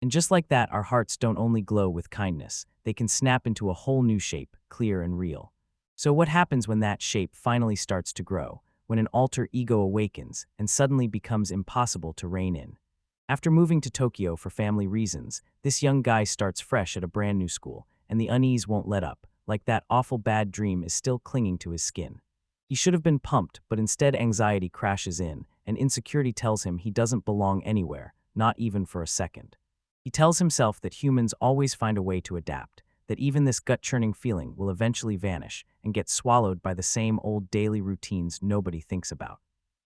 And just like that, our hearts don't only glow with kindness, they can snap into a whole new shape, clear and real. So what happens when that shape finally starts to grow, when an alter ego awakens and suddenly becomes impossible to rein in? After moving to Tokyo for family reasons, this young guy starts fresh at a brand new school, and the unease won't let up, like that awful bad dream is still clinging to his skin. He should have been pumped, but instead anxiety crashes in, and insecurity tells him he doesn't belong anywhere, not even for a second. He tells himself that humans always find a way to adapt, that even this gut-churning feeling will eventually vanish and get swallowed by the same old daily routines nobody thinks about.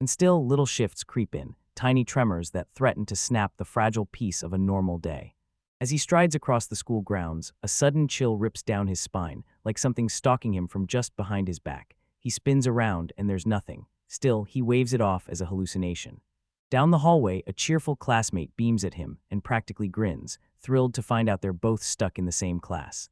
And still, little shifts creep in, tiny tremors that threaten to snap the fragile peace of a normal day. As he strides across the school grounds, a sudden chill rips down his spine, like something stalking him from just behind his back. He spins around and there's nothing. Still, he waves it off as a hallucination. Down the hallway, a cheerful classmate beams at him and practically grins, thrilled to find out they're both stuck in the same class.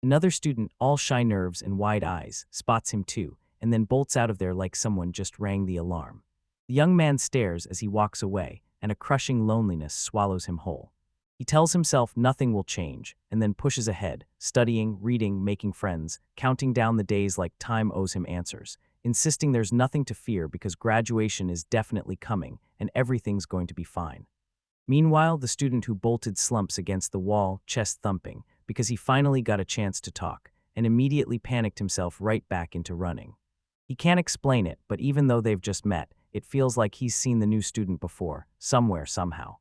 Another student, all shy nerves and wide eyes, spots him too, and then bolts out of there like someone just rang the alarm. The young man stares as he walks away, and a crushing loneliness swallows him whole. He tells himself nothing will change, and then pushes ahead, studying, reading, making friends, counting down the days like time owes him answers, insisting there's nothing to fear because graduation is definitely coming and everything's going to be fine. Meanwhile, the student who bolted slumps against the wall, chest thumping, because he finally got a chance to talk, and immediately panicked himself right back into running. He can't explain it, but even though they've just met, it feels like he's seen the new student before, somewhere, somehow.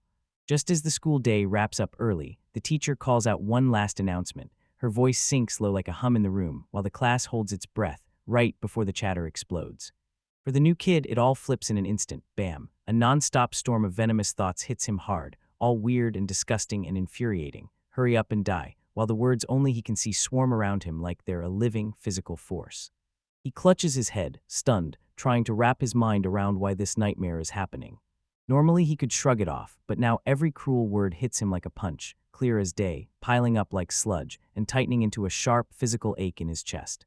Just as the school day wraps up early, the teacher calls out one last announcement. Her voice sinks low like a hum in the room, while the class holds its breath, right before the chatter explodes. For the new kid, it all flips in an instant. Bam! A non-stop storm of venomous thoughts hits him hard, all weird and disgusting and infuriating. Hurry up and die, while the words only he can see swarm around him like they're a living, physical force. He clutches his head, stunned, trying to wrap his mind around why this nightmare is happening. Normally he could shrug it off, but now every cruel word hits him like a punch, clear as day, piling up like sludge, and tightening into a sharp, physical ache in his chest.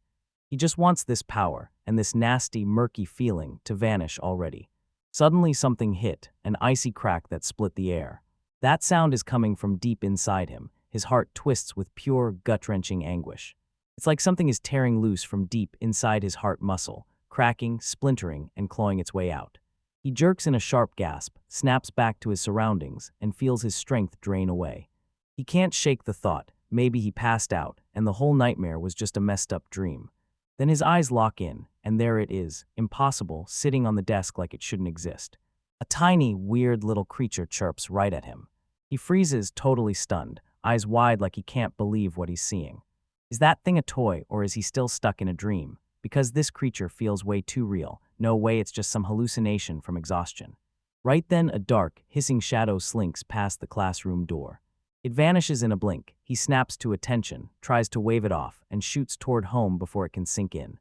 He just wants this power, and this nasty, murky feeling, to vanish already. Suddenly something hit, an icy crack that split the air. That sound is coming from deep inside him. His heart twists with pure, gut-wrenching anguish. It's like something is tearing loose from deep inside his heart muscle, cracking, splintering, and clawing its way out. He jerks in a sharp gasp, snaps back to his surroundings, and feels his strength drain away. He can't shake the thought, maybe he passed out, and the whole nightmare was just a messed-up dream. Then his eyes lock in, and there it is, impossible, sitting on the desk like it shouldn't exist. A tiny, weird little creature chirps right at him. He freezes, totally stunned, eyes wide like he can't believe what he's seeing. Is that thing a toy, or is he still stuck in a dream? Because this creature feels way too real. No way, it's just some hallucination from exhaustion. Right then, a dark, hissing shadow slinks past the classroom door. It vanishes in a blink. He snaps to attention, tries to wave it off, and shoots toward home before it can sink in.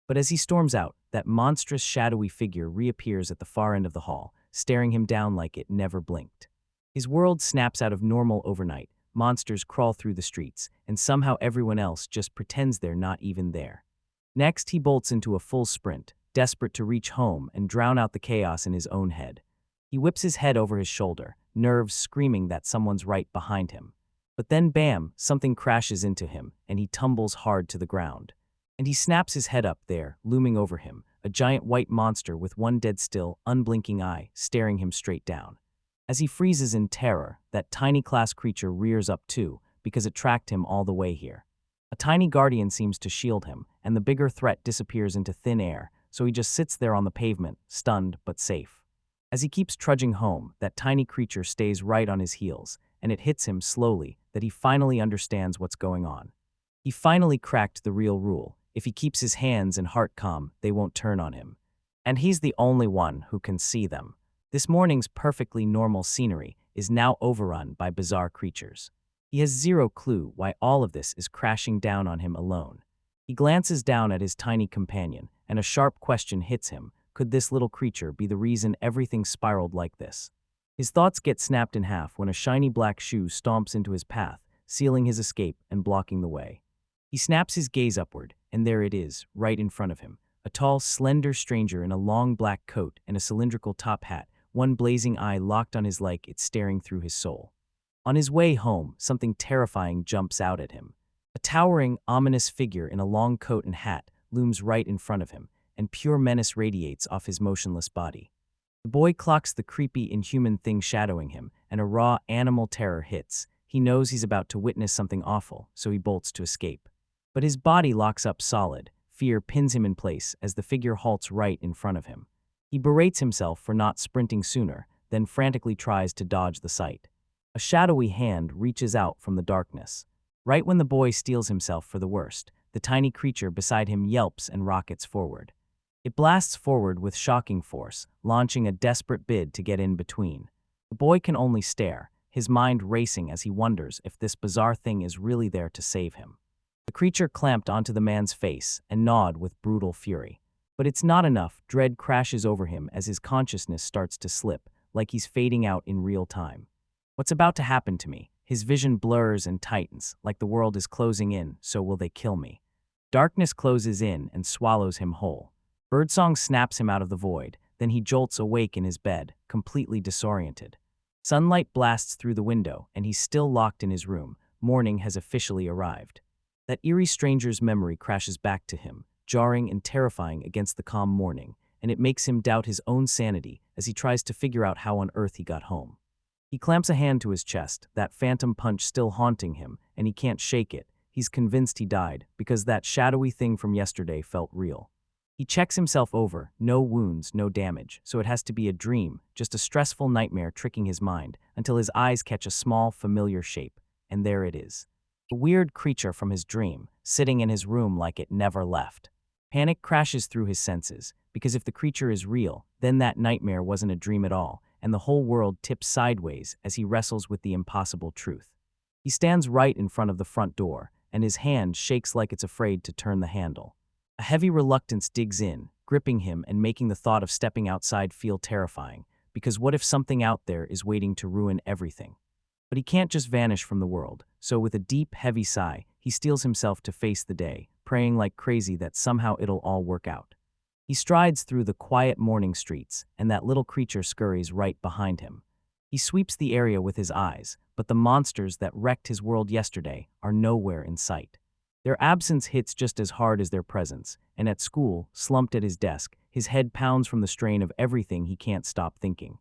But as he storms out, that monstrous shadowy figure reappears at the far end of the hall, staring him down like it never blinked. His world snaps out of normal overnight. Monsters crawl through the streets, and somehow everyone else just pretends they're not even there. Next, he bolts into a full sprint, desperate to reach home and drown out the chaos in his own head. He whips his head over his shoulder, nerves screaming that someone's right behind him. But then bam, something crashes into him, and he tumbles hard to the ground. And he snaps his head up there, looming over him, a giant white monster with one dead-still, unblinking eye staring him straight down. As he freezes in terror, that tiny class creature rears up too, because it tracked him all the way here. A tiny guardian seems to shield him, and the bigger threat disappears into thin air, so he just sits there on the pavement, stunned but safe. As he keeps trudging home, that tiny creature stays right on his heels, and it hits him slowly that he finally understands what's going on. He finally cracked the real rule. If he keeps his hands and heart calm, they won't turn on him. And he's the only one who can see them. This morning's perfectly normal scenery is now overrun by bizarre creatures. He has zero clue why all of this is crashing down on him alone. He glances down at his tiny companion, and a sharp question hits him. Could this little creature be the reason everything spiraled like this? His thoughts get snapped in half when a shiny black shoe stomps into his path, sealing his escape and blocking the way. He snaps his gaze upward, and there it is, right in front of him. A tall, slender stranger in a long black coat and a cylindrical top hat, one blazing eye locked on his like it's staring through his soul. On his way home, something terrifying jumps out at him. A towering, ominous figure in a long coat and hat looms right in front of him, and pure menace radiates off his motionless body. The boy clocks the creepy, inhuman thing shadowing him, and a raw, animal terror hits. He knows he's about to witness something awful, so he bolts to escape. But his body locks up solid. Fear pins him in place as the figure halts right in front of him. He berates himself for not sprinting sooner, then frantically tries to dodge the sight. A shadowy hand reaches out from the darkness. Right when the boy steels himself for the worst, the tiny creature beside him yelps and rockets forward. It blasts forward with shocking force, launching a desperate bid to get in between. The boy can only stare, his mind racing as he wonders if this bizarre thing is really there to save him. The creature clamped onto the man's face and gnawed with brutal fury. But it's not enough. Dread crashes over him as his consciousness starts to slip, like he's fading out in real time. What's about to happen to me? His vision blurs and tightens, like the world is closing in, so will they kill me? Darkness closes in and swallows him whole. Birdsong snaps him out of the void, then he jolts awake in his bed, completely disoriented. Sunlight blasts through the window, and he's still locked in his room. Morning has officially arrived. That eerie stranger's memory crashes back to him, jarring and terrifying against the calm morning, and it makes him doubt his own sanity as he tries to figure out how on earth he got home. He clamps a hand to his chest, that phantom punch still haunting him, and he can't shake it. He's convinced he died, because that shadowy thing from yesterday felt real. He checks himself over, no wounds, no damage, so it has to be a dream, just a stressful nightmare tricking his mind, until his eyes catch a small, familiar shape, and there it is. A weird creature from his dream, sitting in his room like it never left. Panic crashes through his senses, because if the creature is real, then that nightmare wasn't a dream at all, and the whole world tips sideways as he wrestles with the impossible truth. He stands right in front of the front door, and his hand shakes like it's afraid to turn the handle. A heavy reluctance digs in, gripping him and making the thought of stepping outside feel terrifying, because what if something out there is waiting to ruin everything? But he can't just vanish from the world, so with a deep, heavy sigh, he steels himself to face the day, praying like crazy that somehow it'll all work out. He strides through the quiet morning streets, and that little creature scurries right behind him. He sweeps the area with his eyes, but the monsters that wrecked his world yesterday are nowhere in sight. Their absence hits just as hard as their presence, and at school, slumped at his desk, his head pounds from the strain of everything he can't stop thinking.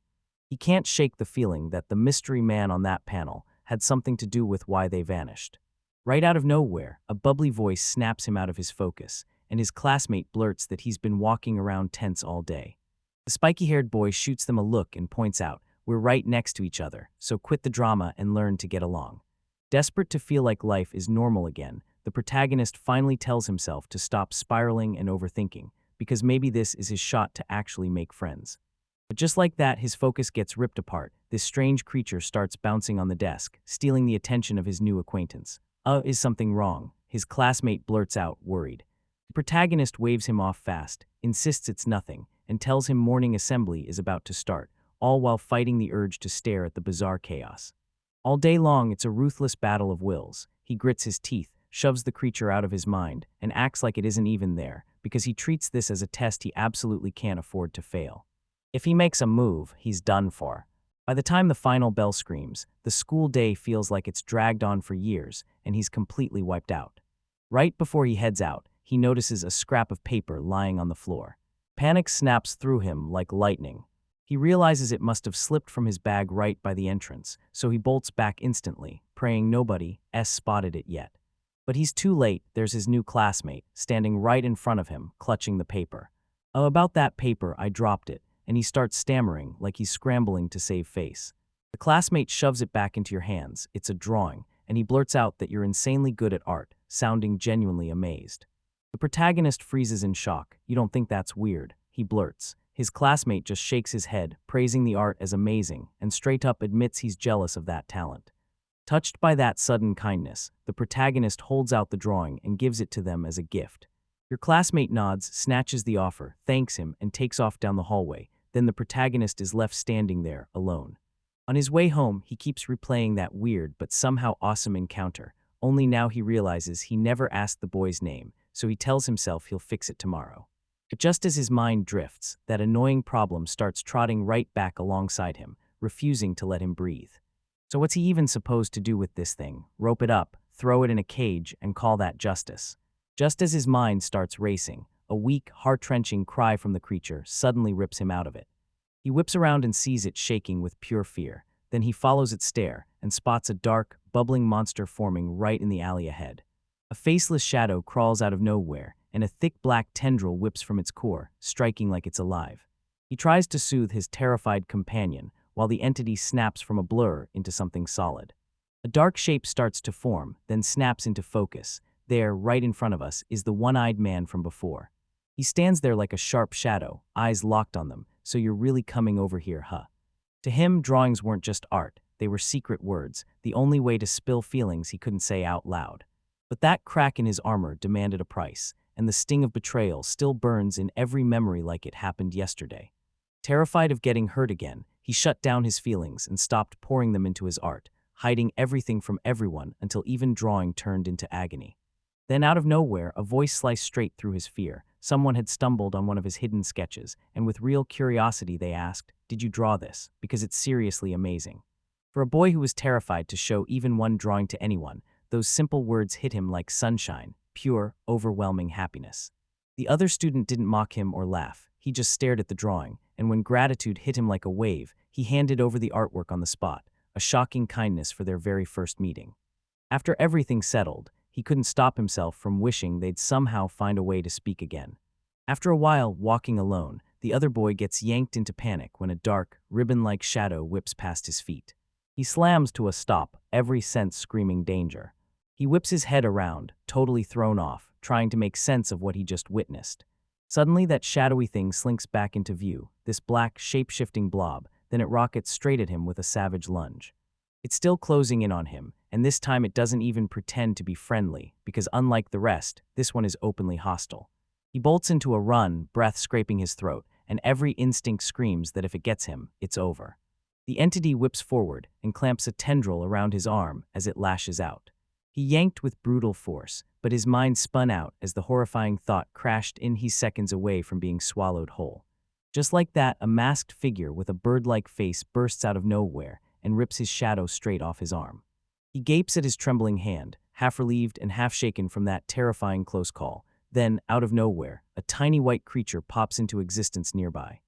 He can't shake the feeling that the mystery man on that panel had something to do with why they vanished. Right out of nowhere, a bubbly voice snaps him out of his focus, and his classmate blurts that he's been walking around tense all day. The spiky-haired boy shoots them a look and points out, "We're right next to each other, so quit the drama and learn to get along." Desperate to feel like life is normal again, the protagonist finally tells himself to stop spiraling and overthinking, because maybe this is his shot to actually make friends. But just like that, his focus gets ripped apart. This strange creature starts bouncing on the desk, stealing the attention of his new acquaintance. Is something wrong? His classmate blurts out, worried. The protagonist waves him off fast, insists it's nothing, and tells him morning assembly is about to start, all while fighting the urge to stare at the bizarre chaos. All day long, it's a ruthless battle of wills. He grits his teeth, shoves the creature out of his mind, and acts like it isn't even there, because he treats this as a test he absolutely can't afford to fail. If he makes a move, he's done for. By the time the final bell screams, the school day feels like it's dragged on for years, and he's completely wiped out. Right before he heads out, he notices a scrap of paper lying on the floor. Panic snaps through him like lightning. He realizes it must have slipped from his bag right by the entrance, so he bolts back instantly, praying nobody has spotted it yet. But he's too late. There's his new classmate, standing right in front of him, clutching the paper. "Oh, about that paper, I dropped it," and he starts stammering like he's scrambling to save face. The classmate shoves it back into your hands. It's a drawing, and he blurts out that you're insanely good at art, sounding genuinely amazed. The protagonist freezes in shock. "You don't think that's weird?" he blurts. His classmate just shakes his head, praising the art as amazing, and straight up admits he's jealous of that talent. Touched by that sudden kindness, the protagonist holds out the drawing and gives it to them as a gift. Your classmate nods, snatches the offer, thanks him, and takes off down the hallway. Then the protagonist is left standing there, alone. On his way home, he keeps replaying that weird but somehow awesome encounter, only now he realizes he never asked the boy's name, so he tells himself he'll fix it tomorrow. But just as his mind drifts, that annoying problem starts trotting right back alongside him, refusing to let him breathe. So what's he even supposed to do with this thing? Rope it up, throw it in a cage, and call that justice? Just as his mind starts racing, a weak, heart-wrenching cry from the creature suddenly rips him out of it. He whips around and sees it shaking with pure fear. Then he follows its stare and spots a dark, bubbling monster forming right in the alley ahead. A faceless shadow crawls out of nowhere, and a thick black tendril whips from its core, striking like it's alive. He tries to soothe his terrified companion, while the entity snaps from a blur into something solid. A dark shape starts to form, then snaps into focus. There, right in front of us, is the one-eyed man from before. He stands there like a sharp shadow, eyes locked on them. So you're really coming over here, huh? To him, drawings weren't just art. They were secret words, the only way to spill feelings he couldn't say out loud. But that crack in his armor demanded a price, and the sting of betrayal still burns in every memory like it happened yesterday. Terrified of getting hurt again, he shut down his feelings and stopped pouring them into his art, hiding everything from everyone until even drawing turned into agony. Then out of nowhere, a voice sliced straight through his fear. Someone had stumbled on one of his hidden sketches, and with real curiosity they asked, "Did you draw this? Because it's seriously amazing." For a boy who was terrified to show even one drawing to anyone, those simple words hit him like sunshine, pure, overwhelming happiness. The other student didn't mock him or laugh. He just stared at the drawing, and when gratitude hit him like a wave, he handed over the artwork on the spot, a shocking kindness for their very first meeting. After everything settled, he couldn't stop himself from wishing they'd somehow find a way to speak again. After a while, walking alone, the other boy gets yanked into panic when a dark, ribbon-like shadow whips past his feet. He slams to a stop, every sense screaming danger. He whips his head around, totally thrown off, trying to make sense of what he just witnessed. Suddenly, that shadowy thing slinks back into view, this black, shape-shifting blob, then it rockets straight at him with a savage lunge. It's still closing in on him, and this time it doesn't even pretend to be friendly, because unlike the rest, this one is openly hostile. He bolts into a run, breath scraping his throat, and every instinct screams that if it gets him, it's over. The entity whips forward and clamps a tendril around his arm as it lashes out. He yanked with brutal force, but his mind spun out as the horrifying thought crashed in. He's seconds away from being swallowed whole. Just like that, a masked figure with a bird-like face bursts out of nowhere and rips his shadow straight off his arm. He gapes at his trembling hand, half relieved and half shaken from that terrifying close call. Then, out of nowhere, a tiny white creature pops into existence nearby.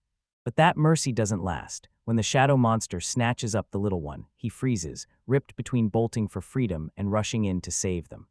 But that mercy doesn't last. When the shadow monster snatches up the little one, he freezes, ripped between bolting for freedom and rushing in to save them.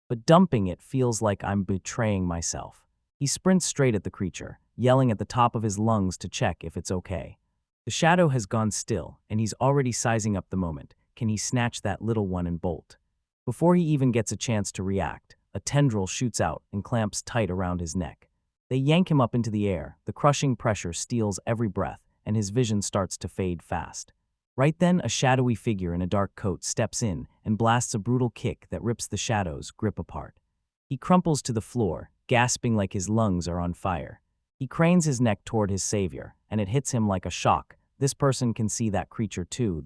But dumping it feels like I'm betraying myself. He sprints straight at the creature, yelling at the top of his lungs to check if it's okay. The shadow has gone still, and he's already sizing up the moment. Can he snatch that little one and bolt? Before he even gets a chance to react, a tendril shoots out and clamps tight around his neck. They yank him up into the air, the crushing pressure steals every breath, and his vision starts to fade fast. Right then, a shadowy figure in a dark coat steps in and blasts a brutal kick that rips the shadow's grip apart. He crumples to the floor, gasping like his lungs are on fire. He cranes his neck toward his savior, and it hits him like a shock. This person can see that creature too,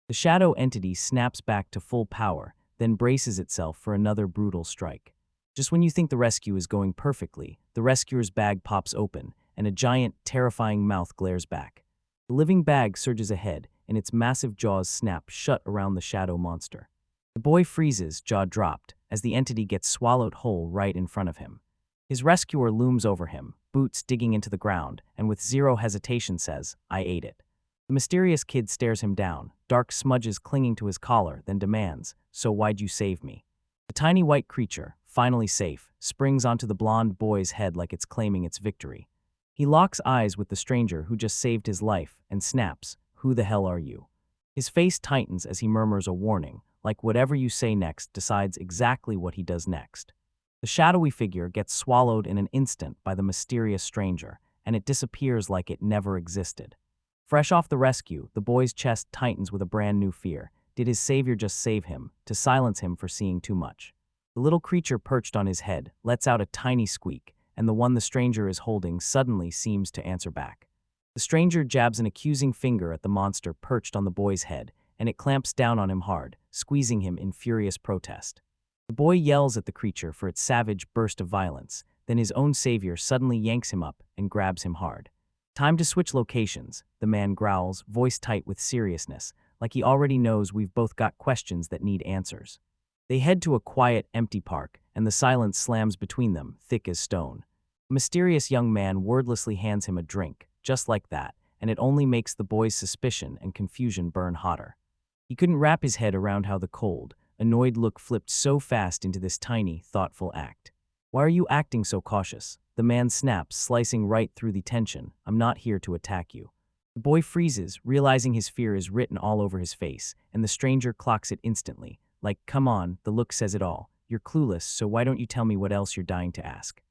The shadow entity snaps back to full power, then braces itself for another brutal strike. Just when you think the rescue is going perfectly, the rescuer's bag pops open, and a giant, terrifying mouth glares back. The living bag surges ahead, and its massive jaws snap shut around the shadow monster. The boy freezes, jaw dropped, as the entity gets swallowed whole right in front of him. His rescuer looms over him, boots digging into the ground, and with zero hesitation says, "I ate it." The mysterious kid stares him down, dark smudges clinging to his collar, then demands, "So why'd you save me?" The tiny white creature, finally safe, springs onto the blonde boy's head like it's claiming its victory. He locks eyes with the stranger who just saved his life and snaps, "Who the hell are you?" His face tightens as he murmurs a warning, like whatever you say next decides exactly what he does next. The shadowy figure gets swallowed in an instant by the mysterious stranger, and it disappears like it never existed. Fresh off the rescue, the boy's chest tightens with a brand new fear. Did his savior just save him, to silence him for seeing too much? The little creature perched on his head lets out a tiny squeak, and the one the stranger is holding suddenly seems to answer back. The stranger jabs an accusing finger at the monster perched on the boy's head, and it clamps down on him hard, squeezing him in furious protest. The boy yells at the creature for its savage burst of violence, then his own savior suddenly yanks him up and grabs him hard. "Time to switch locations," the man growls, voice tight with seriousness. like he already knows we've both got questions that need answers. They head to a quiet, empty park, and the silence slams between them, thick as stone. A mysterious young man wordlessly hands him a drink, just like that, and it only makes the boy's suspicion and confusion burn hotter. He couldn't wrap his head around how the cold, annoyed look flipped so fast into this tiny, thoughtful act. "Why are you acting so cautious?" The man snaps, slicing right through the tension. "I'm not here to attack you." The boy freezes, realizing his fear is written all over his face, and the stranger clocks it instantly. Like, "Come on," the look says it all. "You're clueless, so why don't you tell me what else you're dying to ask?"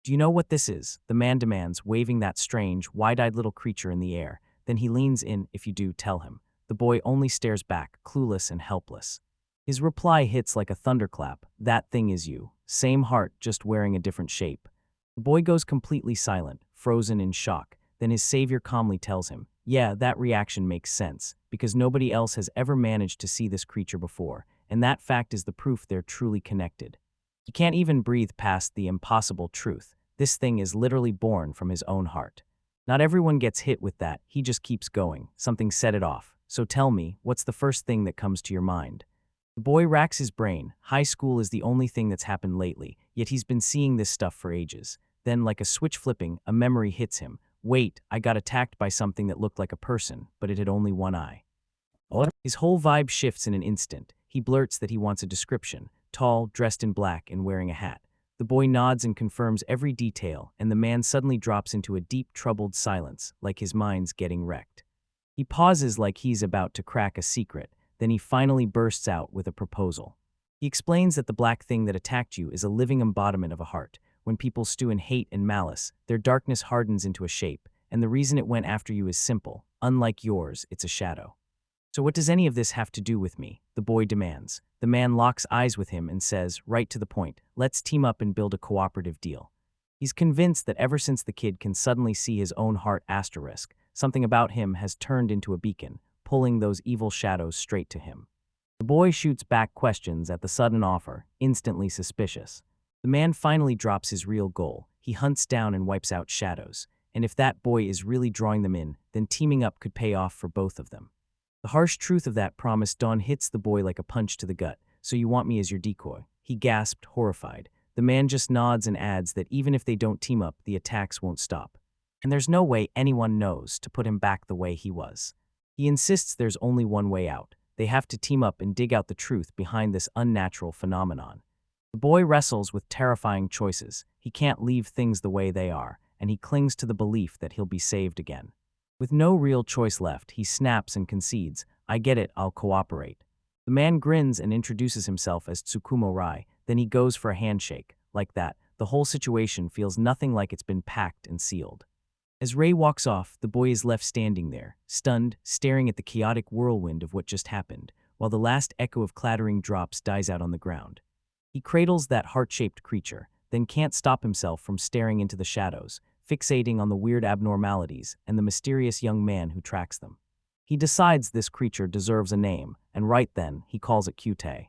"Do you know what this is?" the man demands, waving that strange, wide-eyed little creature in the air. Then he leans in. "If you do, tell him." The boy only stares back, clueless and helpless. His reply hits like a thunderclap. "That thing is you. Same heart, just wearing a different shape." The boy goes completely silent, frozen in shock. Then his savior calmly tells him, "Yeah, that reaction makes sense, because nobody else has ever managed to see this creature before, and that fact is the proof they're truly connected." He can't even breathe past the impossible truth. This thing is literally born from his own heart. Not everyone gets hit with that. He just keeps going. Something set it off. "So tell me, what's the first thing that comes to your mind?" The boy racks his brain. High school is the only thing that's happened lately, yet he's been seeing this stuff for ages. Then, like a switch flipping, a memory hits him. "Wait, I got attacked by something that looked like a person, but it had only one eye." What? His whole vibe shifts in an instant. He blurts that he wants a description: tall, dressed in black, and wearing a hat. The boy nods and confirms every detail, and the man suddenly drops into a deep, troubled silence, like his mind's getting wrecked. He pauses like he's about to crack a secret, then he finally bursts out with a proposal. He explains that the black thing that attacked you is a living embodiment of a heart. When people stew in hate and malice, their darkness hardens into a shape, and the reason it went after you is simple. Unlike yours, it's a shadow. "So what does any of this have to do with me?" the boy demands. The man locks eyes with him and says, right to the point, "Let's team up and build a cooperative deal." He's convinced that ever since the kid can suddenly see his own heart asterisk, something about him has turned into a beacon, pulling those evil shadows straight to him. The boy shoots back questions at the sudden offer, instantly suspicious. The man finally drops his real goal. He hunts down and wipes out shadows. And if that boy is really drawing them in, then teaming up could pay off for both of them. The harsh truth of that promise dawn hits the boy like a punch to the gut. "So you want me as your decoy?" He gasped, horrified. The man just nods and adds that even if they don't team up, the attacks won't stop. And there's no way anyone knows to put him back the way he was. He insists there's only one way out. They have to team up and dig out the truth behind this unnatural phenomenon. The boy wrestles with terrifying choices. He can't leave things the way they are, and he clings to the belief that he'll be saved again. With no real choice left, he snaps and concedes, "I get it, I'll cooperate." The man grins and introduces himself as Tsukumo Rai, then he goes for a handshake. Like that, the whole situation feels nothing like it's been packed and sealed. As Ray walks off, the boy is left standing there, stunned, staring at the chaotic whirlwind of what just happened, while the last echo of clattering drops dies out on the ground. He cradles that heart-shaped creature, then can't stop himself from staring into the shadows, fixating on the weird abnormalities and the mysterious young man who tracks them. He decides this creature deserves a name, and right then, he calls it Kyutei.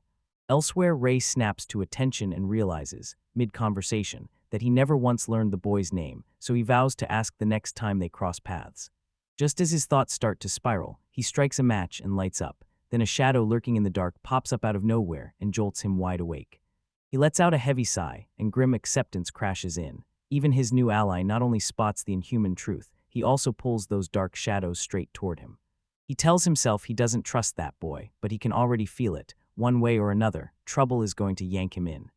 Elsewhere, Ray snaps to attention and realizes, mid-conversation, that he never once learned the boy's name, so he vows to ask the next time they cross paths. Just as his thoughts start to spiral, he strikes a match and lights up. Then a shadow lurking in the dark pops up out of nowhere and jolts him wide awake. He lets out a heavy sigh, and grim acceptance crashes in. Even his new ally not only spots the inhuman truth, he also pulls those dark shadows straight toward him. He tells himself he doesn't trust that boy, but he can already feel it. One way or another, trouble is going to yank him in.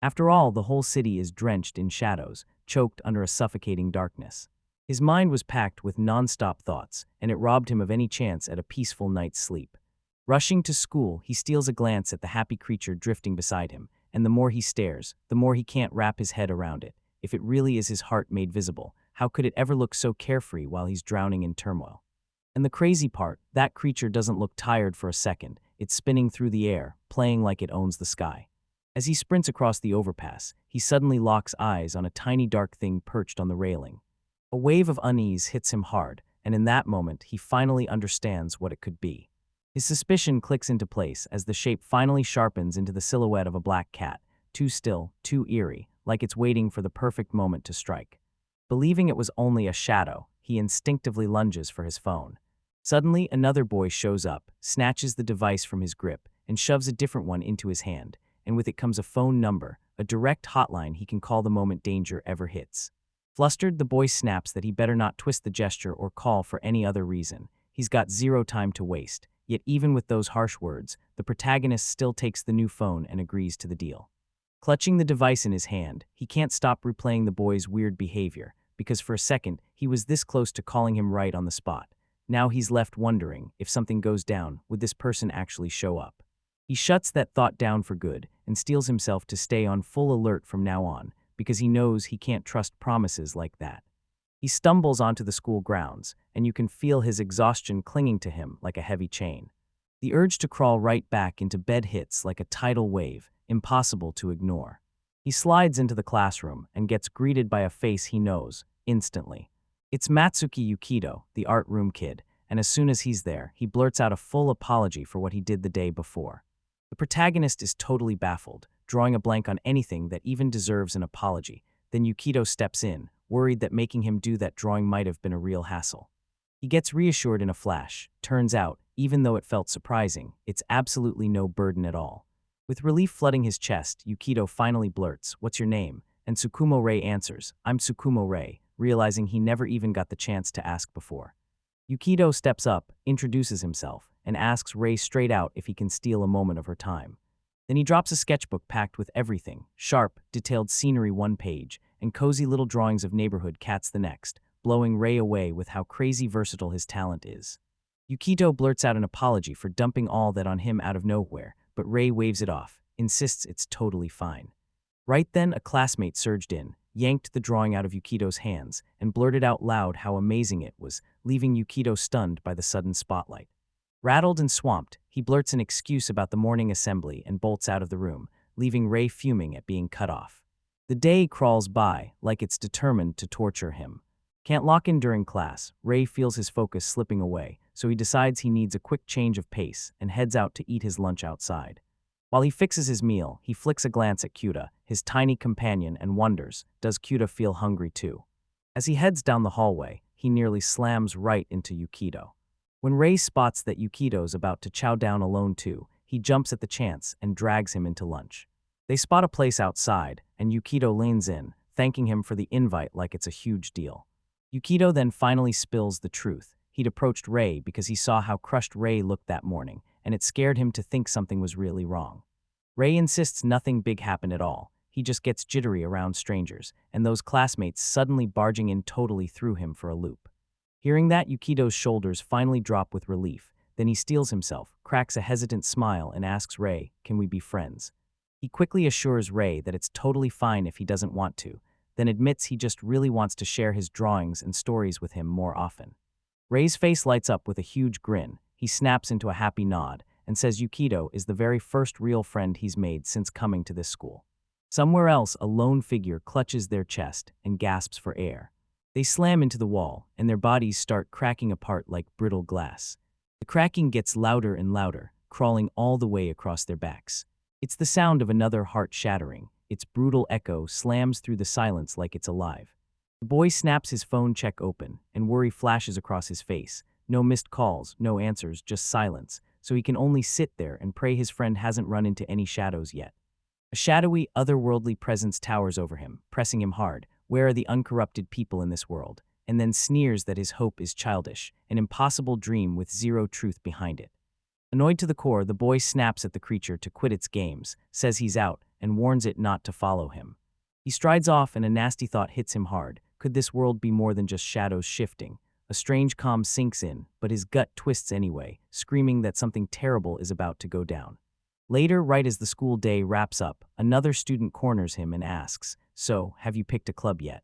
After all, the whole city is drenched in shadows, choked under a suffocating darkness. His mind was packed with non-stop thoughts, and it robbed him of any chance at a peaceful night's sleep. Rushing to school, he steals a glance at the happy creature drifting beside him, and the more he stares, the more he can't wrap his head around it. If it really is his heart made visible, how could it ever look so carefree while he's drowning in turmoil? And the crazy part, that creature doesn't look tired for a second. It's spinning through the air, playing like it owns the sky. As he sprints across the overpass, he suddenly locks eyes on a tiny dark thing perched on the railing. A wave of unease hits him hard, and in that moment, he finally understands what it could be. His suspicion clicks into place as the shape finally sharpens into the silhouette of a black cat, too still, too eerie, like it's waiting for the perfect moment to strike. Believing it was only a shadow, he instinctively lunges for his phone. Suddenly, another boy shows up, snatches the device from his grip, and shoves a different one into his hand, and with it comes a phone number, a direct hotline he can call the moment danger ever hits. Flustered, the boy snaps that he better not twist the gesture or call for any other reason. He's got zero time to waste, yet even with those harsh words, the protagonist still takes the new phone and agrees to the deal. Clutching the device in his hand, he can't stop replaying the boy's weird behavior, because for a second, he was this close to calling him right on the spot. Now he's left wondering, if something goes down, would this person actually show up? He shuts that thought down for good and steels himself to stay on full alert from now on, because he knows he can't trust promises like that. He stumbles onto the school grounds, and you can feel his exhaustion clinging to him like a heavy chain. The urge to crawl right back into bed hits like a tidal wave, impossible to ignore. He slides into the classroom and gets greeted by a face he knows, instantly. It's Matsuki Yukido, the art room kid, and as soon as he's there, he blurts out a full apology for what he did the day before. The protagonist is totally baffled, drawing a blank on anything that even deserves an apology. Then Yukido steps in, worried that making him do that drawing might have been a real hassle. He gets reassured in a flash. Turns out, even though it felt surprising, it's absolutely no burden at all. With relief flooding his chest, Yukido finally blurts, "What's your name?" And Tsukumo Rei answers, "I'm Tsukumo Rei," realizing he never even got the chance to ask before. Yukido steps up, introduces himself, and asks Rei straight out if he can steal a moment of her time. Then he drops a sketchbook packed with everything, sharp, detailed scenery one page, and cozy little drawings of neighborhood cats the next, blowing Rei away with how crazy versatile his talent is. Yukido blurts out an apology for dumping all that on him out of nowhere, but Rei waves it off, insists it's totally fine. Right then, a classmate surged in, yanked the drawing out of Yukido's hands, and blurted out loud how amazing it was, leaving Yukido stunned by the sudden spotlight. Rattled and swamped, he blurts an excuse about the morning assembly and bolts out of the room, leaving Rei fuming at being cut off. The day crawls by, like it's determined to torture him. Can't lock in during class, Rei feels his focus slipping away, so he decides he needs a quick change of pace and heads out to eat his lunch outside. While he fixes his meal, he flicks a glance at Kyuta, his tiny companion, and wonders, does Kyuta feel hungry too? As he heads down the hallway, he nearly slams right into Yukido. When Rei spots that Yukido's about to chow down alone too, he jumps at the chance and drags him into lunch. They spot a place outside, and Yukido leans in, thanking him for the invite like it's a huge deal. Yukido then finally spills the truth. He'd approached Rei because he saw how crushed Rei looked that morning, and it scared him to think something was really wrong. Rei insists nothing big happened at all. He just gets jittery around strangers, and those classmates suddenly barging in totally threw him for a loop. Hearing that, Yukido's shoulders finally drop with relief. Then he steels himself, cracks a hesitant smile, and asks Rei, "Can we be friends?" He quickly assures Rei that it's totally fine if he doesn't want to, then admits he just really wants to share his drawings and stories with him more often. Rei's face lights up with a huge grin. He snaps into a happy nod and says Yukido is the very first real friend he's made since coming to this school. Somewhere else, a lone figure clutches their chest and gasps for air. They slam into the wall, and their bodies start cracking apart like brittle glass. The cracking gets louder and louder, crawling all the way across their backs. It's the sound of another heart shattering. Its brutal echo slams through the silence like it's alive. The boy snaps his phone check open, and worry flashes across his face. No missed calls, no answers, just silence, so he can only sit there and pray his friend hasn't run into any shadows yet. A shadowy, otherworldly presence towers over him, pressing him hard. Where are the uncorrupted people in this world? And then sneers that his hope is childish, an impossible dream with zero truth behind it. Annoyed to the core, the boy snaps at the creature to quit its games, says he's out, and warns it not to follow him. He strides off, and a nasty thought hits him hard. Could this world be more than just shadows shifting? A strange calm sinks in, but his gut twists anyway, screaming that something terrible is about to go down. Later, right as the school day wraps up, another student corners him and asks, "So, have you picked a club yet?"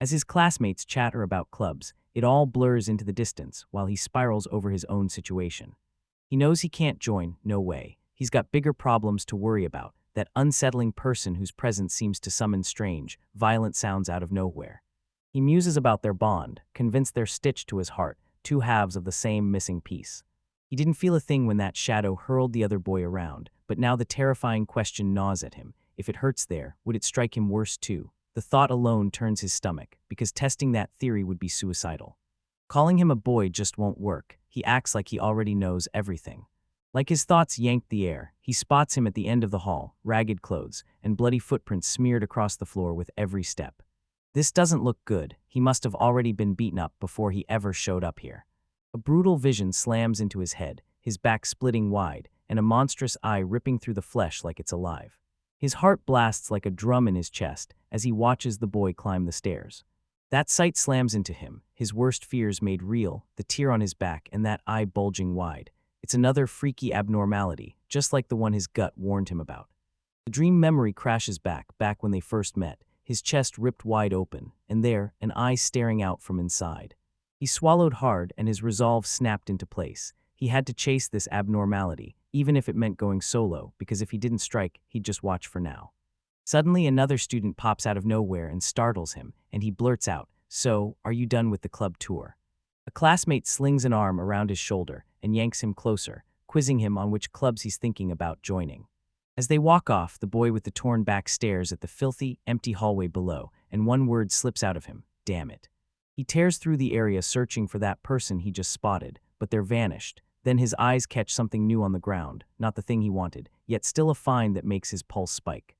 As his classmates chatter about clubs, it all blurs into the distance while he spirals over his own situation. He knows he can't join, no way. He's got bigger problems to worry about, that unsettling person whose presence seems to summon strange, violent sounds out of nowhere. He muses about their bond, convinced they're stitched to his heart, two halves of the same missing piece. He didn't feel a thing when that shadow hurled the other boy around, but now the terrifying question gnaws at him. If it hurts there, would it strike him worse too? The thought alone turns his stomach, because testing that theory would be suicidal. Calling him a boy just won't work. he acts like he already knows everything. Like his thoughts yanked the air, he spots him at the end of the hall, ragged clothes, and bloody footprints smeared across the floor with every step. This doesn't look good. He must have already been beaten up before he ever showed up here. A brutal vision slams into his head, his back splitting wide, and a monstrous eye ripping through the flesh like it's alive. His heart blasts like a drum in his chest as he watches the boy climb the stairs. That sight slams into him, his worst fears made real, the tear on his back and that eye bulging wide. It's another freaky abnormality, just like the one his gut warned him about. The dream memory crashes back when they first met, his chest ripped wide open, and there, an eye staring out from inside. He swallowed hard and his resolve snapped into place. He had to chase this abnormality, even if it meant going solo, because if he didn't strike, he'd just watch for now. Suddenly, another student pops out of nowhere and startles him, and he blurts out, "So, are you done with the club tour?" A classmate slings an arm around his shoulder and yanks him closer, quizzing him on which clubs he's thinking about joining. As they walk off, the boy with the torn back stares at the filthy, empty hallway below, and one word slips out of him, "Damn it." He tears through the area searching for that person he just spotted, but they're vanished. Then his eyes catch something new on the ground, not the thing he wanted, yet still a find that makes his pulse spike.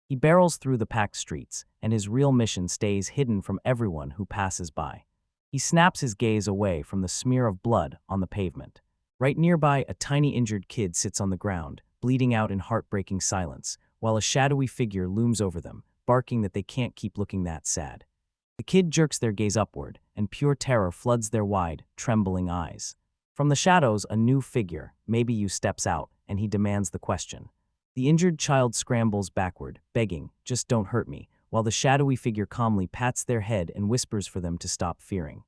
He barrels through the packed streets, and his real mission stays hidden from everyone who passes by. He snaps his gaze away from the smear of blood on the pavement. Right nearby, a tiny injured kid sits on the ground, bleeding out in heartbreaking silence, while a shadowy figure looms over them, barking that they can't keep looking that sad. The kid jerks their gaze upward, and pure terror floods their wide, trembling eyes. From the shadows, a new figure, maybe you, steps out, and he demands the question. The injured child scrambles backward, begging, "Just don't hurt me," while the shadowy figure calmly pats their head and whispers for them to stop fearing.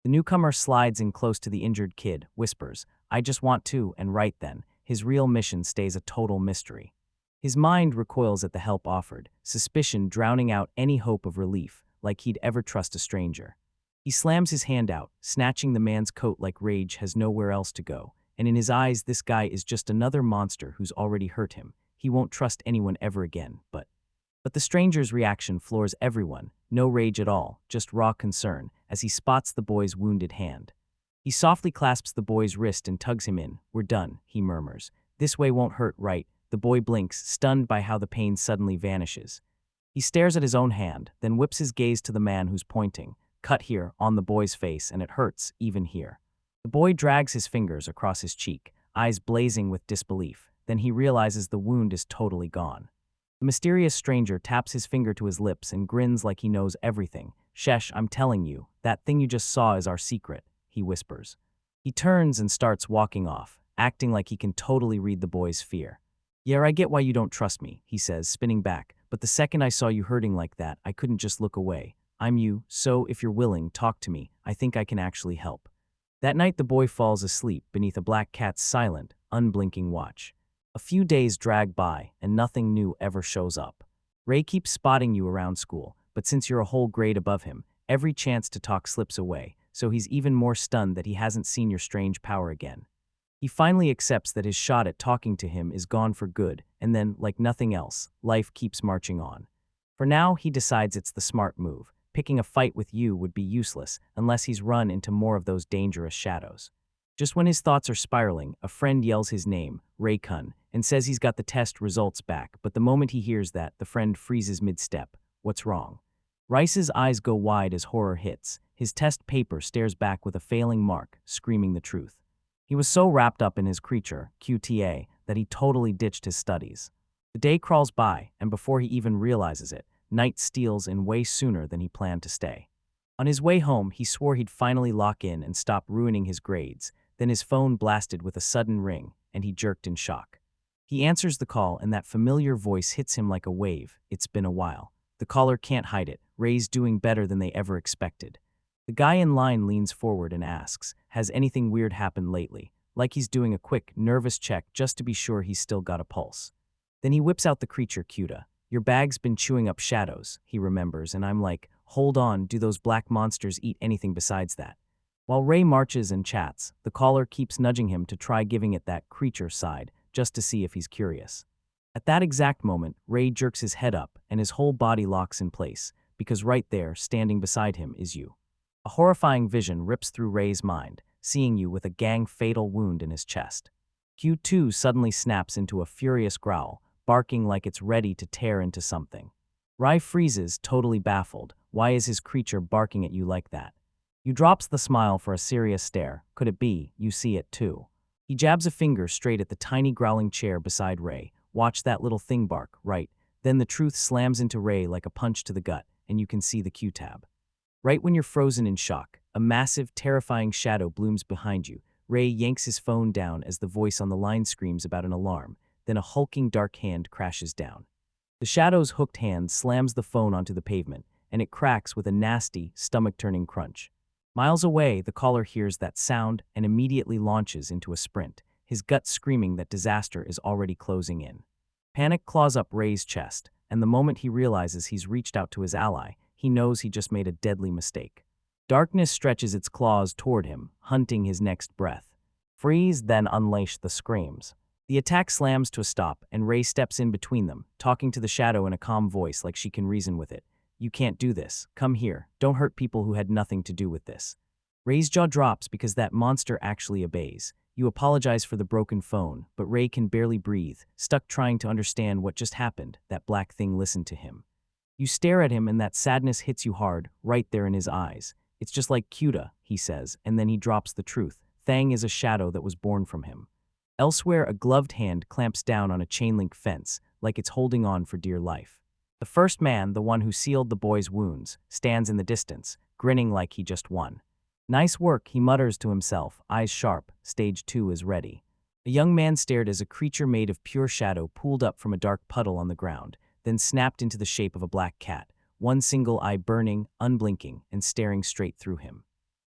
The newcomer slides in close to the injured kid, whispers, "I just want to," and right then, his real mission stays a total mystery. His mind recoils at the help offered, suspicion drowning out any hope of relief, like he'd ever trust a stranger. He slams his hand out, snatching the man's coat like rage has nowhere else to go, and in his eyes this guy is just another monster who's already hurt him. He won't trust anyone ever again, but the stranger's reaction floors everyone, no rage at all, just raw concern, as he spots the boy's wounded hand. He softly clasps the boy's wrist and tugs him in. "We're done," he murmurs. "This way won't hurt, right?" The boy blinks, stunned by how the pain suddenly vanishes. He stares at his own hand, then whips his gaze to the man who's pointing. Cut here, on the boy's face, and it hurts, even here. The boy drags his fingers across his cheek, eyes blazing with disbelief. Then he realizes the wound is totally gone. The mysterious stranger taps his finger to his lips and grins like he knows everything. "Shesh, I'm telling you, that thing you just saw is our secret," he whispers. He turns and starts walking off, acting like he can totally read the boy's fear. "Yeah, I get why you don't trust me," he says, spinning back, "but the second I saw you hurting like that, I couldn't just look away. I'm you, so if you're willing, talk to me. I think I can actually help." That night the boy falls asleep beneath a black cat's silent, unblinking watch. A few days drag by, and nothing new ever shows up. Ray keeps spotting you around school, but since you're a whole grade above him, every chance to talk slips away, so he's even more stunned that he hasn't seen your strange power again. He finally accepts that his shot at talking to him is gone for good, and then, like nothing else, life keeps marching on. For now, he decides it's the smart move. Picking a fight with you would be useless unless he's run into more of those dangerous shadows. Just when his thoughts are spiraling, a friend yells his name, Ray-kun, and says he's got the test results back, but the moment he hears that, the friend freezes mid-step. What's wrong? Rice's eyes go wide as horror hits. His test paper stares back with a failing mark, screaming the truth. He was so wrapped up in his creature, QTA, that he totally ditched his studies. The day crawls by, and before he even realizes it, night steals in way sooner than he planned to stay. On his way home, he swore he'd finally lock in and stop ruining his grades. Then his phone blasted with a sudden ring, and he jerked in shock. He answers the call, and that familiar voice hits him like a wave. It's been a while. The caller can't hide it. Ray's doing better than they ever expected. The guy in line leans forward and asks, "Has anything weird happened lately?" Like he's doing a quick, nervous check just to be sure he's still got a pulse. Then he whips out the creature Cuda. "Your bag's been chewing up shadows," he remembers, and I'm like, hold on, do those black monsters eat anything besides that? While Ray marches and chats, the caller keeps nudging him to try giving it that creature side, just to see if he's curious. At that exact moment, Ray jerks his head up, and his whole body locks in place, because right there, standing beside him, is you. A horrifying vision rips through Ray's mind. seeing you with a fatal wound in his chest. Q2 suddenly snaps into a furious growl, barking like it's ready to tear into something. Rai freezes, totally baffled. Why is his creature barking at you like that? You drops the smile for a serious stare. Could it be, you see it too? He jabs a finger straight at the tiny growling chair beside Ray. Watch that little thing bark, right? Then the truth slams into Ray like a punch to the gut, and you can see the Q-tab. Right when you're frozen in shock, a massive, terrifying shadow blooms behind you. Ray yanks his phone down as the voice on the line screams about an alarm. Then a hulking dark hand crashes down. The shadow's hooked hand slams the phone onto the pavement, and it cracks with a nasty, stomach-turning crunch. Miles away, the caller hears that sound and immediately launches into a sprint, his gut screaming that disaster is already closing in. Panic claws up Ray's chest, and the moment he realizes he's reached out to his ally, he knows he just made a deadly mistake. Darkness stretches its claws toward him, hunting his next breath. Freeze, then unleash the screams. The attack slams to a stop, and Ray steps in between them, talking to the shadow in a calm voice like she can reason with it. You can't do this. Come here. Don't hurt people who had nothing to do with this. Ray's jaw drops because that monster actually obeys. You apologize for the broken phone, but Ray can barely breathe, stuck trying to understand what just happened. That black thing listened to him. You stare at him and that sadness hits you hard, right there in his eyes. It's just like Cuda, he says, and then he drops the truth. Thang is a shadow that was born from him. Elsewhere, a gloved hand clamps down on a chain-link fence, like it's holding on for dear life. The first man, the one who sealed the boy's wounds, stands in the distance, grinning like he just won. Nice work, he mutters to himself, eyes sharp. Stage 2 is ready. A young man stared as a creature made of pure shadow pulled up from a dark puddle on the ground, then snapped into the shape of a black cat, one single eye burning, unblinking, and staring straight through him.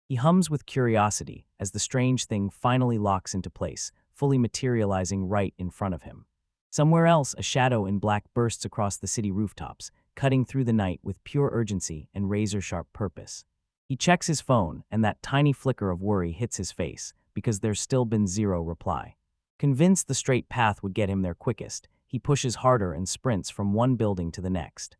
He hums with curiosity as the strange thing finally locks into place, fully materializing right in front of him. Somewhere else, a shadow in black bursts across the city rooftops, cutting through the night with pure urgency and razor-sharp purpose. He checks his phone, and that tiny flicker of worry hits his face, because there's still been zero reply. Convinced the straight path would get him there quickest, he pushes harder and sprints from one building to the next.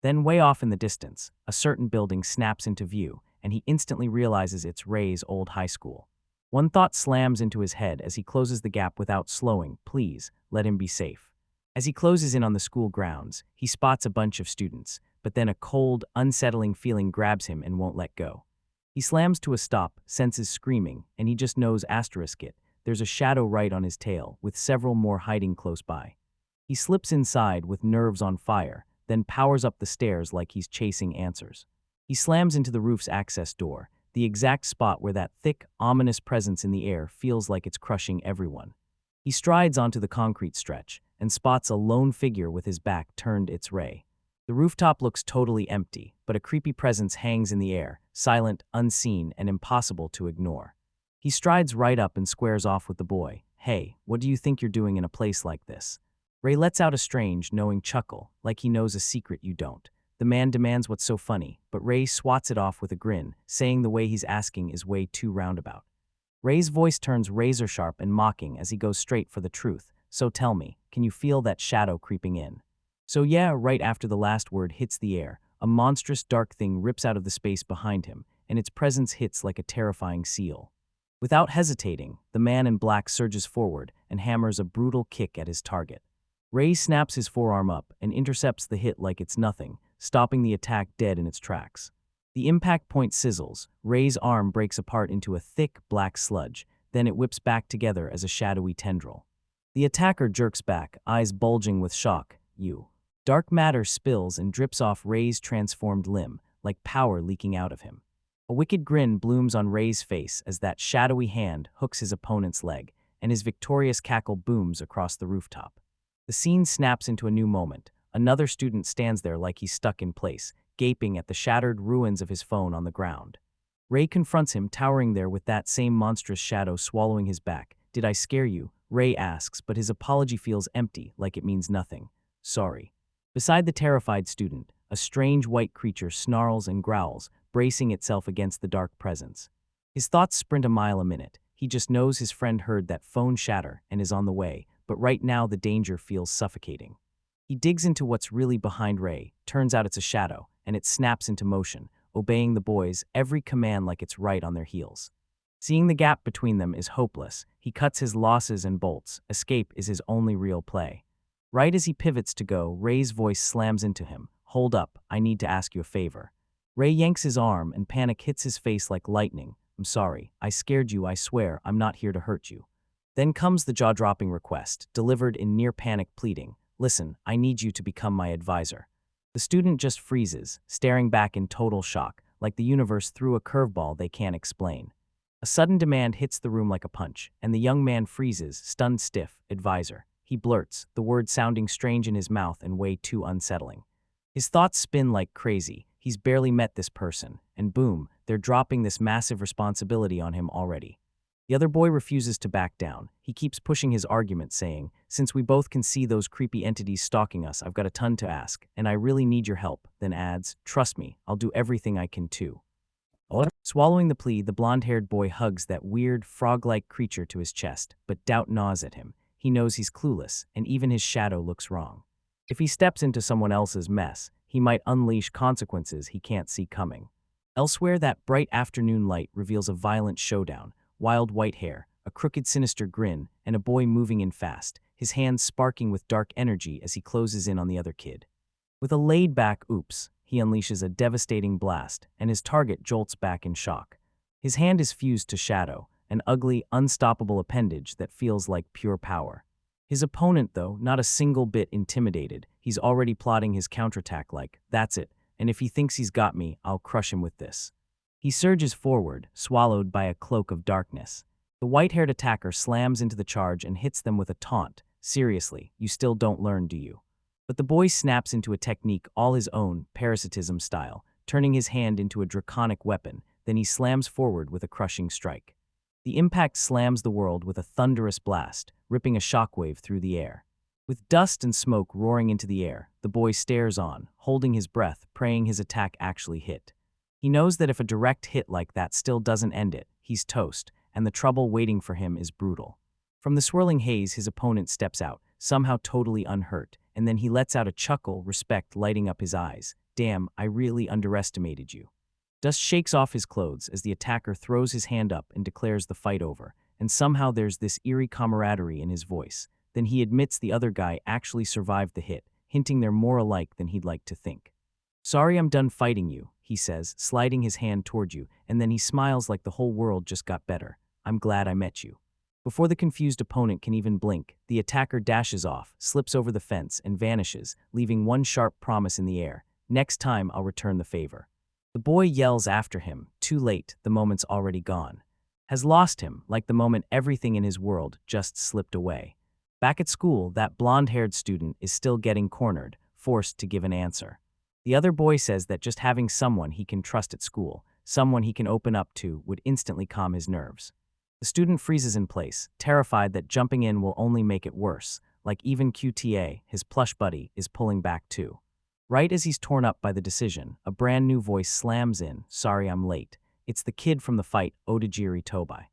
Then way off in the distance, a certain building snaps into view, and he instantly realizes it's Ray's old high school. One thought slams into his head as he closes the gap without slowing. Please, let him be safe. As he closes in on the school grounds, he spots a bunch of students, but then a cold, unsettling feeling grabs him and won't let go. He slams to a stop, senses screaming, and he just knows it. There's a shadow right on his tail, with several more hiding close by. He slips inside with nerves on fire, then powers up the stairs like he's chasing answers. He slams into the roof's access door, the exact spot where that thick, ominous presence in the air feels like it's crushing everyone. He strides onto the concrete stretch and spots a lone figure with his back turned its Ray. The rooftop looks totally empty, but a creepy presence hangs in the air, silent, unseen, and impossible to ignore. He strides right up and squares off with the boy. Hey, what do you think you're doing in a place like this? Ray lets out a strange, knowing chuckle, like he knows a secret you don't. The man demands what's so funny, but Ray swats it off with a grin, saying the way he's asking is way too roundabout. Ray's voice turns razor-sharp and mocking as he goes straight for the truth. So tell me, can you feel that shadow creeping in? So yeah, right after the last word hits the air, a monstrous dark thing rips out of the space behind him, and its presence hits like a terrifying seal. Without hesitating, the man in black surges forward and hammers a brutal kick at his target. Ray snaps his forearm up and intercepts the hit like it's nothing, stopping the attack dead in its tracks. The impact point sizzles, Ray's arm breaks apart into a thick, black sludge, then it whips back together as a shadowy tendril. The attacker jerks back, eyes bulging with shock. Dark matter spills and drips off Ray's transformed limb, like power leaking out of him. A wicked grin blooms on Ray's face as that shadowy hand hooks his opponent's leg, and his victorious cackle booms across the rooftop. The scene snaps into a new moment. Another student stands there like he's stuck in place, gaping at the shattered ruins of his phone on the ground. Ray confronts him, towering there with that same monstrous shadow swallowing his back. Did I scare you? Ray asks, but his apology feels empty, like it means nothing. Sorry. Beside the terrified student, a strange white creature snarls and growls, bracing itself against the dark presence. His thoughts sprint a mile a minute. He just knows his friend heard that phone shatter and is on the way, but right now the danger feels suffocating. He digs into what's really behind Ray. Turns out it's a shadow, and it snaps into motion, obeying the boys' every command like it's right on their heels. Seeing the gap between them is hopeless. He cuts his losses and bolts. Escape is his only real play. Right as he pivots to go, Ray's voice slams into him. Hold up, I need to ask you a favor. Ray yanks his arm and panic hits his face like lightning. I'm sorry, I scared you, I swear, I'm not here to hurt you. Then comes the jaw-dropping request, delivered in near-panic pleading. Listen, I need you to become my advisor. The student just freezes, staring back in total shock, like the universe threw a curveball they can't explain. A sudden demand hits the room like a punch, and the young man freezes, stunned stiff. Advisor. He blurts, the word sounding strange in his mouth and way too unsettling. His thoughts spin like crazy. He's barely met this person, and boom, they're dropping this massive responsibility on him already. The other boy refuses to back down. He keeps pushing his argument, saying, since we both can see those creepy entities stalking us, I've got a ton to ask, and I really need your help. Then adds, trust me, I'll do everything I can too. Swallowing the plea, the blonde-haired boy hugs that weird, frog-like creature to his chest, but doubt gnaws at him. He knows he's clueless, and even his shadow looks wrong. If he steps into someone else's mess, he might unleash consequences he can't see coming. Elsewhere, that bright afternoon light reveals a violent showdown. Wild white hair, a crooked sinister grin, and a boy moving in fast, his hands sparking with dark energy as he closes in on the other kid. With a laid-back oops, he unleashes a devastating blast, and his target jolts back in shock. His hand is fused to shadow, an ugly, unstoppable appendage that feels like pure power. His opponent, though, not a single bit intimidated. He's already plotting his counterattack like, that's it, and if he thinks he's got me, I'll crush him with this. He surges forward, swallowed by a cloak of darkness. The white-haired attacker slams into the charge and hits them with a taunt. Seriously, you still don't learn, do you? But the boy snaps into a technique all his own, parasitism style, turning his hand into a draconic weapon. Then he slams forward with a crushing strike. The impact slams the world with a thunderous blast, ripping a shockwave through the air. With dust and smoke roaring into the air, the boy stares on, holding his breath, praying his attack actually hit. He knows that if a direct hit like that still doesn't end it, he's toast, and the trouble waiting for him is brutal. From the swirling haze, his opponent steps out, somehow totally unhurt, and then he lets out a chuckle, respect lighting up his eyes. Damn, I really underestimated you. Dust shakes off his clothes as the attacker throws his hand up and declares the fight over, and somehow there's this eerie camaraderie in his voice. Then he admits the other guy actually survived the hit, hinting they're more alike than he'd like to think. Sorry I'm done fighting you, he says, sliding his hand toward you, and then he smiles like the whole world just got better. I'm glad I met you. Before the confused opponent can even blink, the attacker dashes off, slips over the fence, and vanishes, leaving one sharp promise in the air. Next time I'll return the favor. The boy yells after him, too late, the moment's already gone. Has lost him, like the moment everything in his world just slipped away. Back at school, that blonde-haired student is still getting cornered, forced to give an answer. The other boy says that just having someone he can trust at school, someone he can open up to, would instantly calm his nerves. The student freezes in place, terrified that jumping in will only make it worse, like even QTA, his plush buddy, is pulling back too. Right as he's torn up by the decision, a brand new voice slams in, sorry I'm late. It's the kid from the fight, Otajiri Tobai.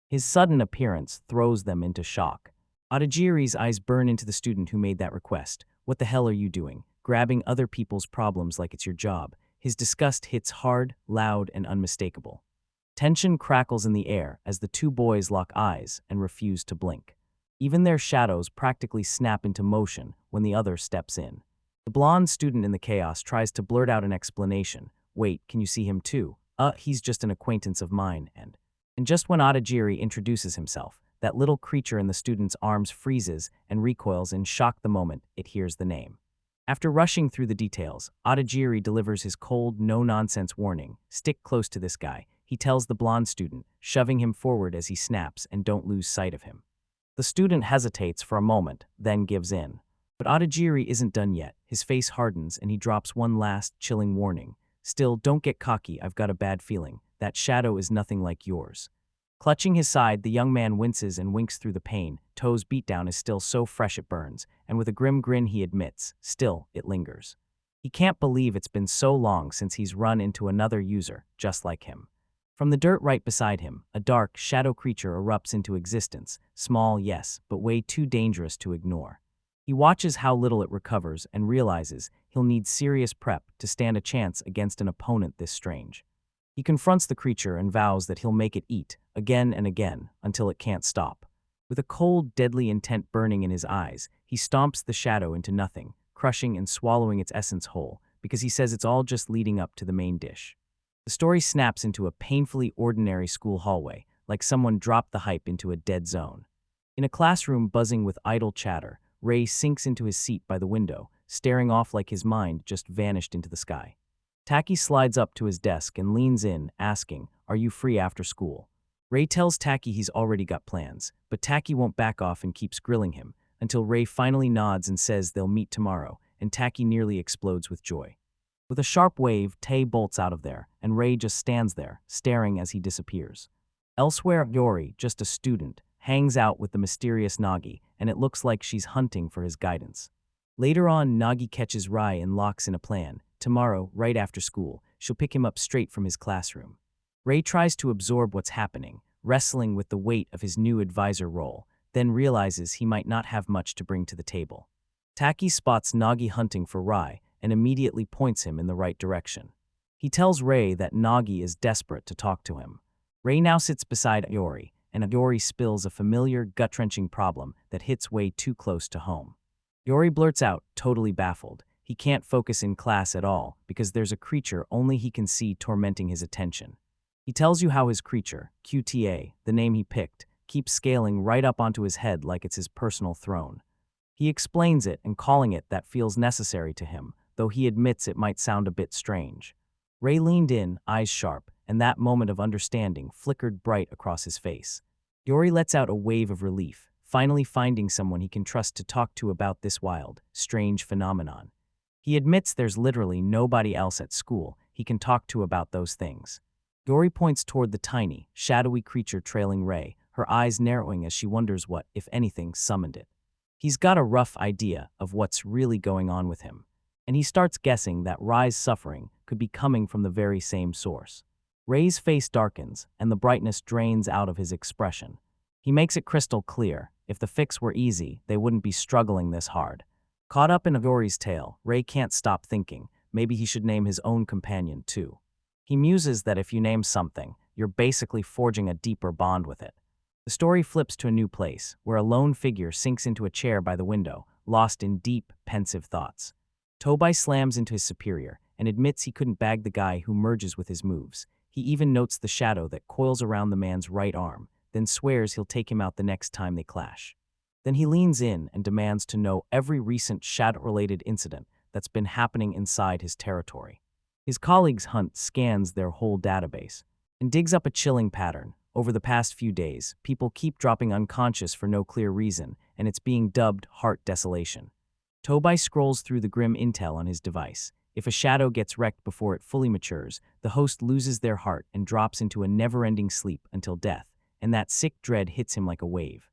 His sudden appearance throws them into shock. Otajiri's eyes burn into the student who made that request. What the hell are you doing? Grabbing other people's problems like it's your job. His disgust hits hard, loud, and unmistakable. Tension crackles in the air as the two boys lock eyes and refuse to blink. Even their shadows practically snap into motion when the other steps in. The blonde student in the chaos tries to blurt out an explanation. Wait, can you see him too? He's just an acquaintance of mine, and just when Otajiri introduces himself, that little creature in the student's arms freezes and recoils in shock the moment it hears the name. After rushing through the details, Otajiri delivers his cold, no-nonsense warning. Stick close to this guy, he tells the blonde student, shoving him forward as he snaps, and don't lose sight of him. The student hesitates for a moment, then gives in. But Otajiri isn't done yet. His face hardens and he drops one last, chilling warning. Still, don't get cocky, I've got a bad feeling. That shadow is nothing like yours. Clutching his side, the young man winces and winks through the pain. Toe's beatdown is still so fresh it burns, and with a grim grin he admits, still, it lingers. He can't believe it's been so long since he's run into another user, just like him. From the dirt right beside him, a dark, shadow creature erupts into existence, small, yes, but way too dangerous to ignore. He watches how little it recovers and realizes he'll need serious prep to stand a chance against an opponent this strange. He confronts the creature and vows that he'll make it eat, again and again, until it can't stop. With a cold, deadly intent burning in his eyes, he stomps the shadow into nothing, crushing and swallowing its essence whole, because he says it's all just leading up to the main dish. The story snaps into a painfully ordinary school hallway, like someone dropped the hype into a dead zone. In a classroom buzzing with idle chatter, Ray sinks into his seat by the window, staring off like his mind just vanished into the sky. Taki slides up to his desk and leans in, asking, "Are you free after school?" Ray tells Taki he's already got plans, but Taki won't back off and keeps grilling him, until Ray finally nods and says they'll meet tomorrow, and Taki nearly explodes with joy. With a sharp wave, Tay bolts out of there, and Ray just stands there, staring as he disappears. Elsewhere, Yori, just a student, hangs out with the mysterious Nagi, and it looks like she's hunting for his guidance. Later on, Nagi catches Rai and locks in a plan. Tomorrow, right after school, she'll pick him up straight from his classroom. Ray tries to absorb what's happening, wrestling with the weight of his new advisor role, then realizes he might not have much to bring to the table. Taki spots Nagi hunting for Rai and immediately points him in the right direction. He tells Ray that Nagi is desperate to talk to him. Ray now sits beside Yori, and Yori spills a familiar, gut-wrenching problem that hits way too close to home. Yori blurts out, totally baffled. He can't focus in class at all because there's a creature only he can see tormenting his attention. He tells you how his creature, QTA, the name he picked, keeps scaling right up onto his head like it's his personal throne. He explains it, and calling it that feels necessary to him, though he admits it might sound a bit strange. Ray leaned in, eyes sharp, and that moment of understanding flickered bright across his face. Yori lets out a wave of relief, finally finding someone he can trust to talk to about this wild, strange phenomenon. He admits there's literally nobody else at school he can talk to about those things. Yori points toward the tiny, shadowy creature trailing Ray, her eyes narrowing as she wonders what, if anything, summoned it. He's got a rough idea of what's really going on with him, and he starts guessing that Rai's suffering could be coming from the very same source. Ray's face darkens, and the brightness drains out of his expression. He makes it crystal clear, if the fix were easy, they wouldn't be struggling this hard. Caught up in Yori's tale, Ray can't stop thinking, maybe he should name his own companion too. He muses that if you name something, you're basically forging a deeper bond with it. The story flips to a new place, where a lone figure sinks into a chair by the window, lost in deep, pensive thoughts. Tobai slams into his superior, and admits he couldn't bag the guy who merges with his moves. He even notes the shadow that coils around the man's right arm, then swears he'll take him out the next time they clash. Then he leans in and demands to know every recent shadow-related incident that's been happening inside his territory. His colleague's hunt scans their whole database and digs up a chilling pattern. Over the past few days, people keep dropping unconscious for no clear reason, and it's being dubbed heart desolation. Tobai scrolls through the grim intel on his device. If a shadow gets wrecked before it fully matures, the host loses their heart and drops into a never-ending sleep until death, and that sick dread hits him like a wave.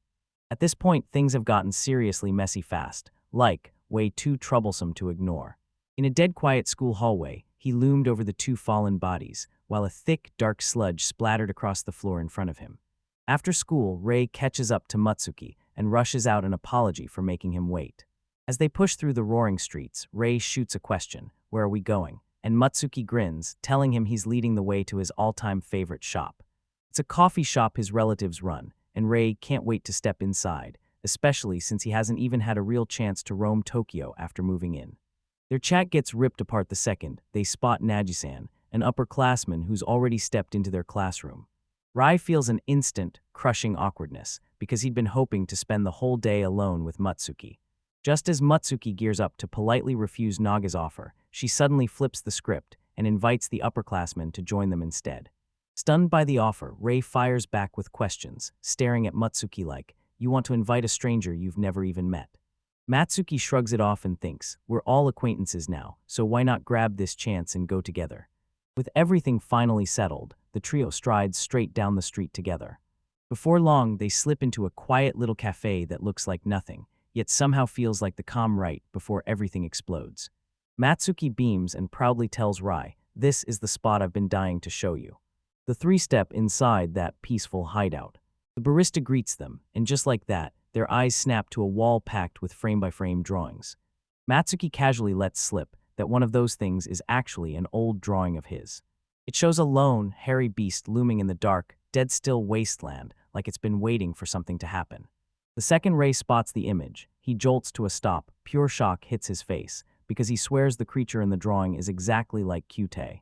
At this point, things have gotten seriously messy fast, way too troublesome to ignore. In a dead-quiet school hallway, he loomed over the two fallen bodies, while a thick, dark sludge splattered across the floor in front of him. After school, Ray catches up to Matsuki and rushes out an apology for making him wait. As they push through the roaring streets, Ray shoots a question, "Where are we going?" and Matsuki grins, telling him he's leading the way to his all-time favorite shop. It's a coffee shop his relatives run, and Ray can't wait to step inside, especially since he hasn't even had a real chance to roam Tokyo after moving in. Their chat gets ripped apart the second they spot Naji-san, an upperclassman who's already stepped into their classroom. Rai feels an instant, crushing awkwardness because he'd been hoping to spend the whole day alone with Matsuki. Just as Matsuki gears up to politely refuse Naga's offer, she suddenly flips the script and invites the upperclassman to join them instead. Stunned by the offer, Ray fires back with questions, staring at Matsuki like, "You want to invite a stranger you've never even met?" Matsuki shrugs it off and thinks, "We're all acquaintances now, so why not grab this chance and go together?" With everything finally settled, the trio strides straight down the street together. Before long, they slip into a quiet little cafe that looks like nothing, yet somehow feels like the calm right before everything explodes. Matsuki beams and proudly tells Rai, "This is the spot I've been dying to show you." The three step inside that peaceful hideout. The barista greets them, and just like that, their eyes snap to a wall packed with frame-by-frame drawings. Matsuki casually lets slip that one of those things is actually an old drawing of his. It shows a lone, hairy beast looming in the dark, dead-still wasteland, like it's been waiting for something to happen. The second Ray spots the image. He jolts to a stop. Pure shock hits his face, because he swears the creature in the drawing is exactly like Kyutei,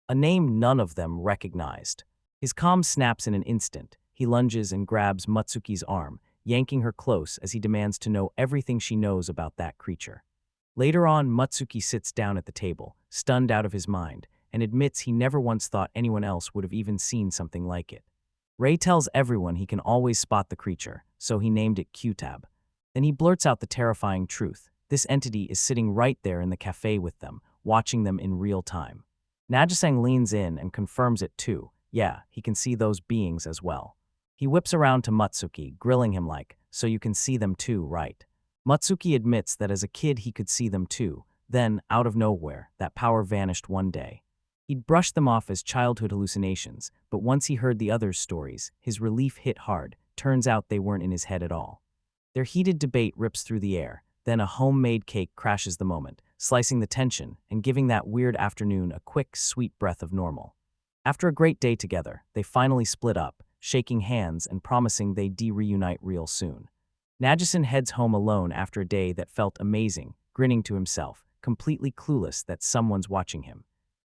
a name none of them recognized. His calm snaps in an instant. He lunges and grabs Matsuki's arm, yanking her close as he demands to know everything she knows about that creature. Later on, Matsuki sits down at the table, stunned out of his mind, and admits he never once thought anyone else would have even seen something like it. Ray tells everyone he can always spot the creature, so he named it Kyutab. Then he blurts out the terrifying truth. This entity is sitting right there in the cafe with them, watching them in real time. Najasang leans in and confirms it too. Yeah, he can see those beings as well. He whips around to Matsuki, grilling him like, so you can see them too, right? Matsuki admits that as a kid he could see them too. Then, out of nowhere, that power vanished one day. He'd brushed them off as childhood hallucinations, but once he heard the others' stories, his relief hit hard. Turns out they weren't in his head at all. Their heated debate rips through the air. Then a homemade cake crashes the moment, slicing the tension and giving that weird afternoon a quick, sweet breath of normal. After a great day together, they finally split up, shaking hands and promising they'd reunite real soon. Najasan heads home alone after a day that felt amazing, grinning to himself, completely clueless that someone's watching him.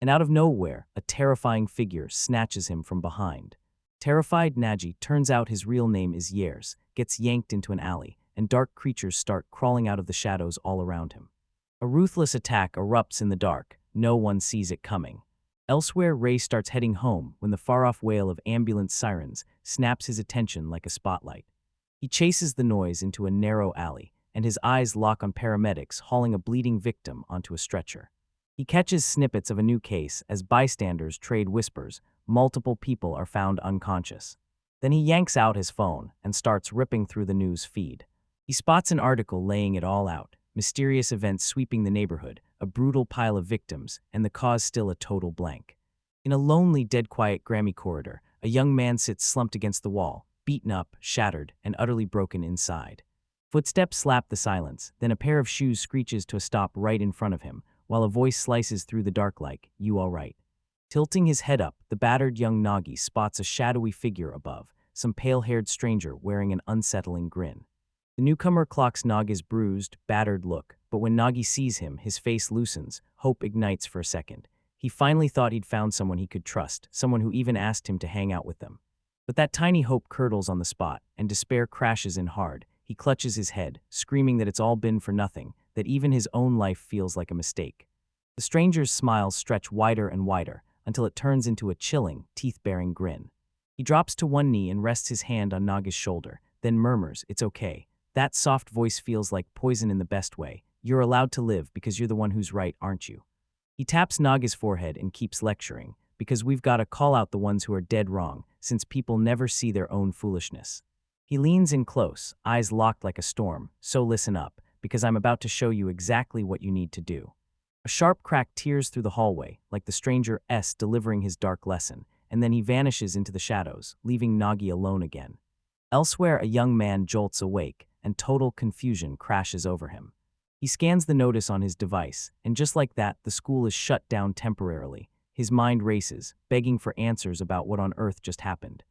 And out of nowhere, a terrifying figure snatches him from behind. Terrified Naji turns out his real name is Yers, gets yanked into an alley, and dark creatures start crawling out of the shadows all around him. A ruthless attack erupts in the dark. No one sees it coming. Elsewhere, Ray starts heading home when the far-off wail of ambulance sirens snaps his attention like a spotlight. He chases the noise into a narrow alley, and his eyes lock on paramedics hauling a bleeding victim onto a stretcher. He catches snippets of a new case as bystanders trade whispers. Multiple people are found unconscious. Then he yanks out his phone and starts ripping through the news feed. He spots an article laying it all out. Mysterious events sweeping the neighborhood, a brutal pile of victims, and the cause still a total blank. In a lonely, dead-quiet Grammy corridor, a young man sits slumped against the wall, beaten up, shattered, and utterly broken inside. Footsteps slap the silence, then a pair of shoes screeches to a stop right in front of him, while a voice slices through the dark like, "You all right?" Tilting his head up, the battered young Nagi spots a shadowy figure above, some pale-haired stranger wearing an unsettling grin. The newcomer clocks Naga's bruised, battered look, but when Nagi sees him, his face loosens, hope ignites for a second. He finally thought he'd found someone he could trust, someone who even asked him to hang out with them. But that tiny hope curdles on the spot, and despair crashes in hard. He clutches his head, screaming that it's all been for nothing, that even his own life feels like a mistake. The stranger's smiles stretch wider and wider, until it turns into a chilling, teeth-baring grin. He drops to one knee and rests his hand on Naga's shoulder, then murmurs, "It's okay." That soft voice feels like poison in the best way. "You're allowed to live because you're the one who's right, aren't you?" He taps Naga's forehead and keeps lecturing, "Because we've got to call out the ones who are dead wrong, since people never see their own foolishness." He leans in close, eyes locked like a storm, "So listen up, because I'm about to show you exactly what you need to do." A sharp crack tears through the hallway, like the stranger S delivering his dark lesson, and then he vanishes into the shadows, leaving Nagi alone again. Elsewhere, a young man jolts awake, and total confusion crashes over him. He scans the notice on his device, and just like that, the school is shut down temporarily. His mind races, begging for answers about what on earth just happened.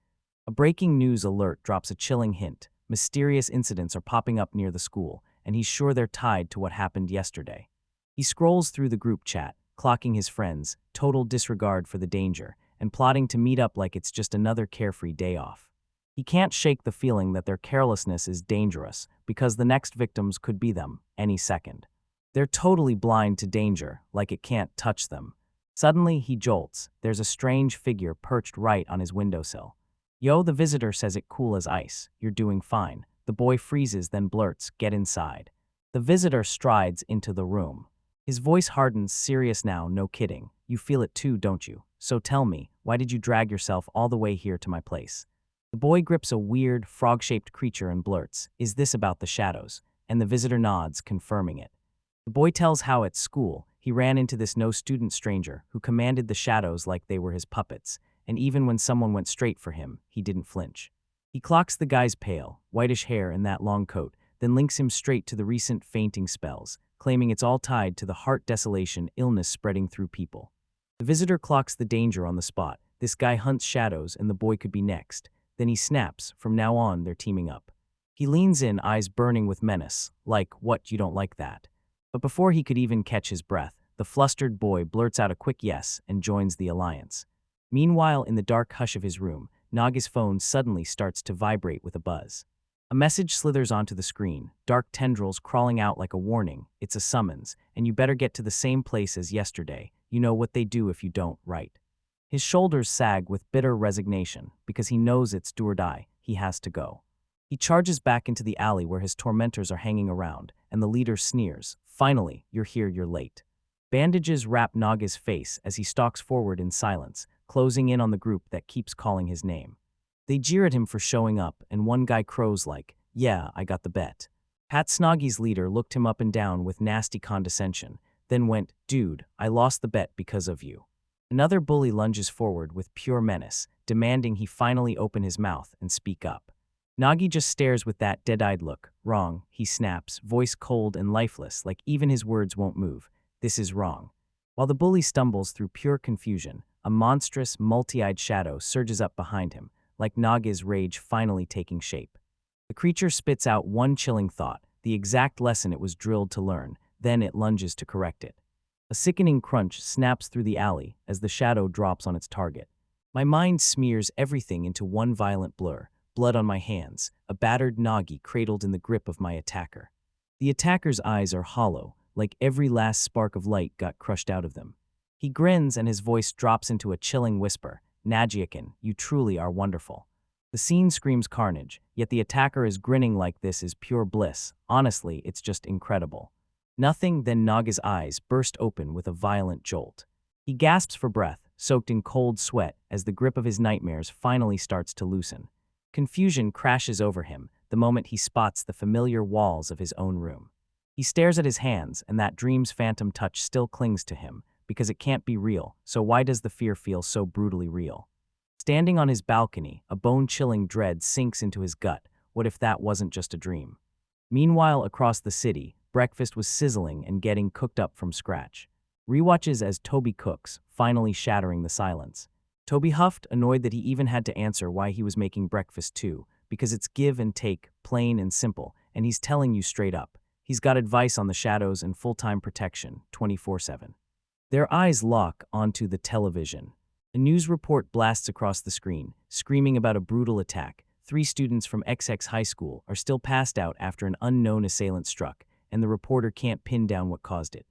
A breaking news alert drops a chilling hint. Mysterious incidents are popping up near the school, and he's sure they're tied to what happened yesterday. He scrolls through the group chat, clocking his friends, total disregard for the danger, and plotting to meet up like it's just another carefree day off. He can't shake the feeling that their carelessness is dangerous, because the next victims could be them, any second. They're totally blind to danger, like it can't touch them. Suddenly, he jolts. There's a strange figure perched right on his windowsill. "Yo," the visitor says it cool as ice. "You're doing fine." The boy freezes, then blurts, "Get inside." The visitor strides into the room. His voice hardens, serious now, no kidding. "You feel it too, don't you? So tell me, why did you drag yourself all the way here to my place?" The boy grips a weird, frog-shaped creature and blurts, "Is this about the shadows?" And the visitor nods, confirming it. The boy tells how at school, he ran into this no-student stranger who commanded the shadows like they were his puppets, and even when someone went straight for him, he didn't flinch. He clocks the guy's pale, whitish hair and that long coat, then links him straight to the recent fainting spells, claiming it's all tied to the heart desolation illness spreading through people. The visitor clocks the danger on the spot. This guy hunts shadows and the boy could be next. Then he snaps. From now on, they're teaming up. He leans in, eyes burning with menace. Like, what, you don't like that? But before he could even catch his breath, the flustered boy blurts out a quick yes and joins the alliance. Meanwhile, in the dark hush of his room, Naga's phone suddenly starts to vibrate with a buzz. A message slithers onto the screen, dark tendrils crawling out like a warning. It's a summons, and you better get to the same place as yesterday. You know what they do if you don't, right? His shoulders sag with bitter resignation, because he knows it's do or die. He has to go. He charges back into the alley where his tormentors are hanging around, and the leader sneers. Finally, you're here, you're late. Bandages wrap Naga's face as he stalks forward in silence, closing in on the group that keeps calling his name. They jeer at him for showing up, and one guy crows like, "Yeah, I got the bet." Pat Snoggy's leader looked him up and down with nasty condescension, then went, "Dude, I lost the bet because of you." Another bully lunges forward with pure menace, demanding he finally open his mouth and speak up. Nagi just stares with that dead-eyed look. "Wrong," he snaps, voice cold and lifeless, like even his words won't move. "This is wrong." While the bully stumbles through pure confusion, a monstrous, multi-eyed shadow surges up behind him, like Naga's rage finally taking shape. The creature spits out one chilling thought, the exact lesson it was drilled to learn, then it lunges to correct it. A sickening crunch snaps through the alley as the shadow drops on its target. My mind smears everything into one violent blur, blood on my hands, a battered Nagi cradled in the grip of my attacker. The attacker's eyes are hollow, like every last spark of light got crushed out of them. He grins and his voice drops into a chilling whisper. "Nagiakin, you truly are wonderful." The scene screams carnage, yet the attacker is grinning like this is pure bliss. Honestly, it's just incredible. Nothing, then Naga's eyes burst open with a violent jolt. He gasps for breath, soaked in cold sweat, as the grip of his nightmares finally starts to loosen. Confusion crashes over him the moment he spots the familiar walls of his own room. He stares at his hands, and that dream's phantom touch still clings to him, because it can't be real, so why does the fear feel so brutally real? Standing on his balcony, a bone-chilling dread sinks into his gut. What if that wasn't just a dream? Meanwhile, across the city, breakfast was sizzling and getting cooked up from scratch. Rewatches as Toby cooks, finally shattering the silence. Toby huffed, annoyed that he even had to answer why he was making breakfast too, because it's give and take, plain and simple, and he's telling you straight up. He's got advice on the shadows and full-time protection, 24/7. Their eyes lock onto the television. A news report blasts across the screen, screaming about a brutal attack. 3 students from XX High School are still passed out after an unknown assailant struck, and the reporter can't pin down what caused it.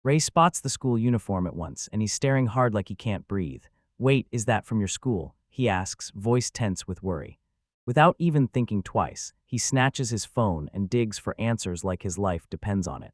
Ray spots the school uniform at once, and he's staring hard like he can't breathe. "Wait, is that from your school?" he asks, voice tense with worry. Without even thinking twice, he snatches his phone and digs for answers like his life depends on it.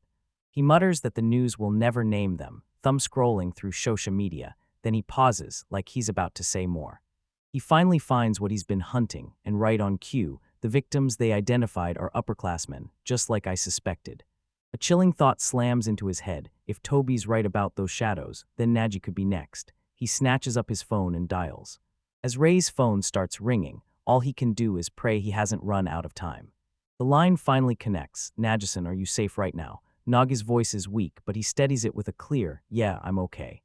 He mutters that the news will never name them, thumb scrolling through social media, then he pauses, like he's about to say more. He finally finds what he's been hunting, and right on cue, the victims they identified are upperclassmen, just like I suspected. A chilling thought slams into his head. If Toby's right about those shadows, then Naji could be next. He snatches up his phone and dials. As Ray's phone starts ringing, all he can do is pray he hasn't run out of time. The line finally connects. "Najison, are you safe right now?" Naga's voice is weak, but he steadies it with a clear, "Yeah, I'm okay."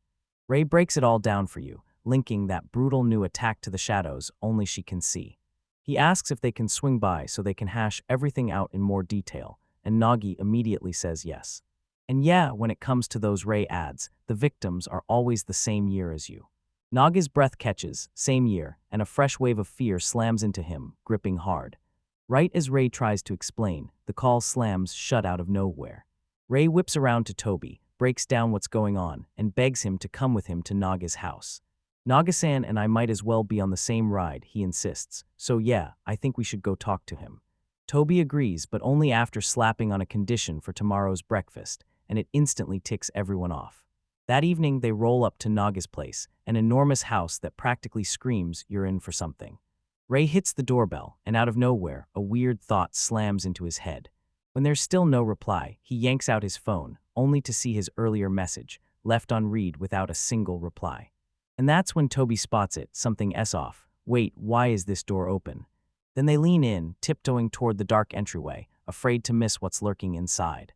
Ray breaks it all down for you, linking that brutal new attack to the shadows only she can see. He asks if they can swing by so they can hash everything out in more detail, and Nagi immediately says yes. And yeah, when it comes to those Ray ads, the victims are always the same year as you. Naga's breath catches, same year, and a fresh wave of fear slams into him, gripping hard. Right as Ray tries to explain, the call slams shut out of nowhere. Ray whips around to Toby, breaks down what's going on, and begs him to come with him to Naga's house. "Naga-san and I might as well be on the same ride," he insists, "so yeah, I think we should go talk to him." Toby agrees, but only after slapping on a condition for tomorrow's breakfast, and it instantly ticks everyone off. That evening, they roll up to Naga's place, an enormous house that practically screams, "You're in for something." Ray hits the doorbell, and out of nowhere, a weird thought slams into his head. When there's still no reply, he yanks out his phone, only to see his earlier message, left on read without a single reply. And that's when Toby spots it, something s off. "Wait, why is this door open?" Then they lean in, tiptoeing toward the dark entryway, afraid to miss what's lurking inside.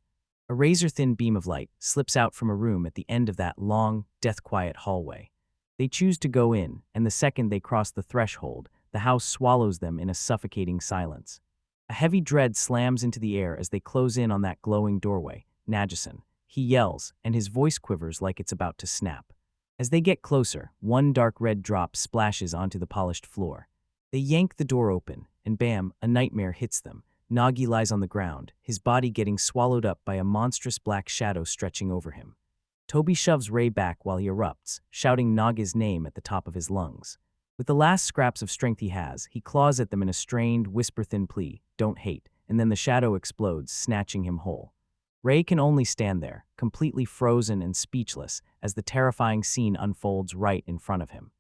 A razor-thin beam of light slips out from a room at the end of that long, death-quiet hallway. They choose to go in, and the second they cross the threshold, the house swallows them in a suffocating silence. A heavy dread slams into the air as they close in on that glowing doorway. Najison. He yells, and his voice quivers like it's about to snap. As they get closer, one dark red drop splashes onto the polished floor. They yank the door open, and bam, a nightmare hits them. Nagi lies on the ground, his body getting swallowed up by a monstrous black shadow stretching over him. Toby shoves Ray back while he erupts, shouting Naga's name at the top of his lungs. With the last scraps of strength he has, he claws at them in a strained, whisper-thin plea, "Don't hate," and then the shadow explodes, snatching him whole. Ray can only stand there, completely frozen and speechless, as the terrifying scene unfolds right in front of him.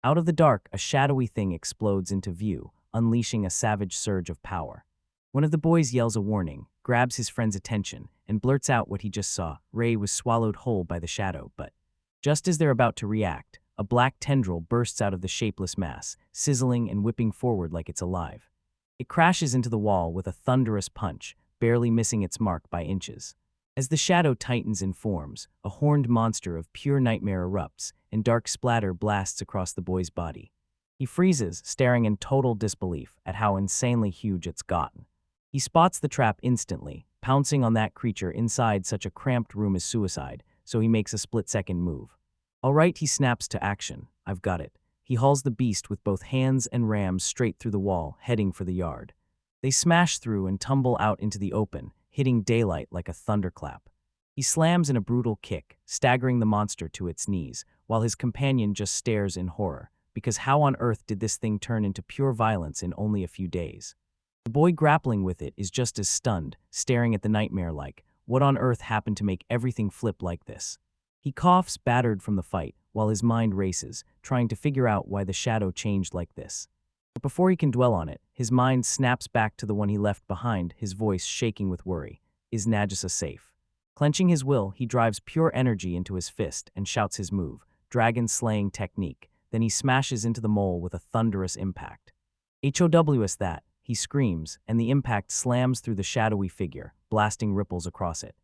Out of the dark, a shadowy thing explodes into view, unleashing a savage surge of power. One of the boys yells a warning, grabs his friend's attention, and blurts out what he just saw. Ray was swallowed whole by the shadow, but just as they're about to react, a black tendril bursts out of the shapeless mass, sizzling and whipping forward like it's alive. It crashes into the wall with a thunderous punch, barely missing its mark by inches. As the shadow tightens and forms, a horned monster of pure nightmare erupts, and dark splatter blasts across the boy's body. He freezes, staring in total disbelief at how insanely huge it's gotten. He spots the trap instantly. Pouncing on that creature inside such a cramped room is suicide, so he makes a split-second move. All right, he snaps to action. I've got it. He hauls the beast with both hands and rams straight through the wall, heading for the yard. They smash through and tumble out into the open, hitting daylight like a thunderclap. He slams in a brutal kick, staggering the monster to its knees, while his companion just stares in horror, because how on earth did this thing turn into pure violence in only a few days? The boy grappling with it is just as stunned, staring at the nightmare like, what on earth happened to make everything flip like this? He coughs, battered from the fight, while his mind races, trying to figure out why the shadow changed like this. But before he can dwell on it, his mind snaps back to the one he left behind, his voice shaking with worry. Is Nagisa safe? Clenching his will, he drives pure energy into his fist and shouts his move, dragon-slaying technique. Then he smashes into the mole with a thunderous impact. "HOWS that!" He screams, and the impact slams through the shadowy figure, blasting ripples across it.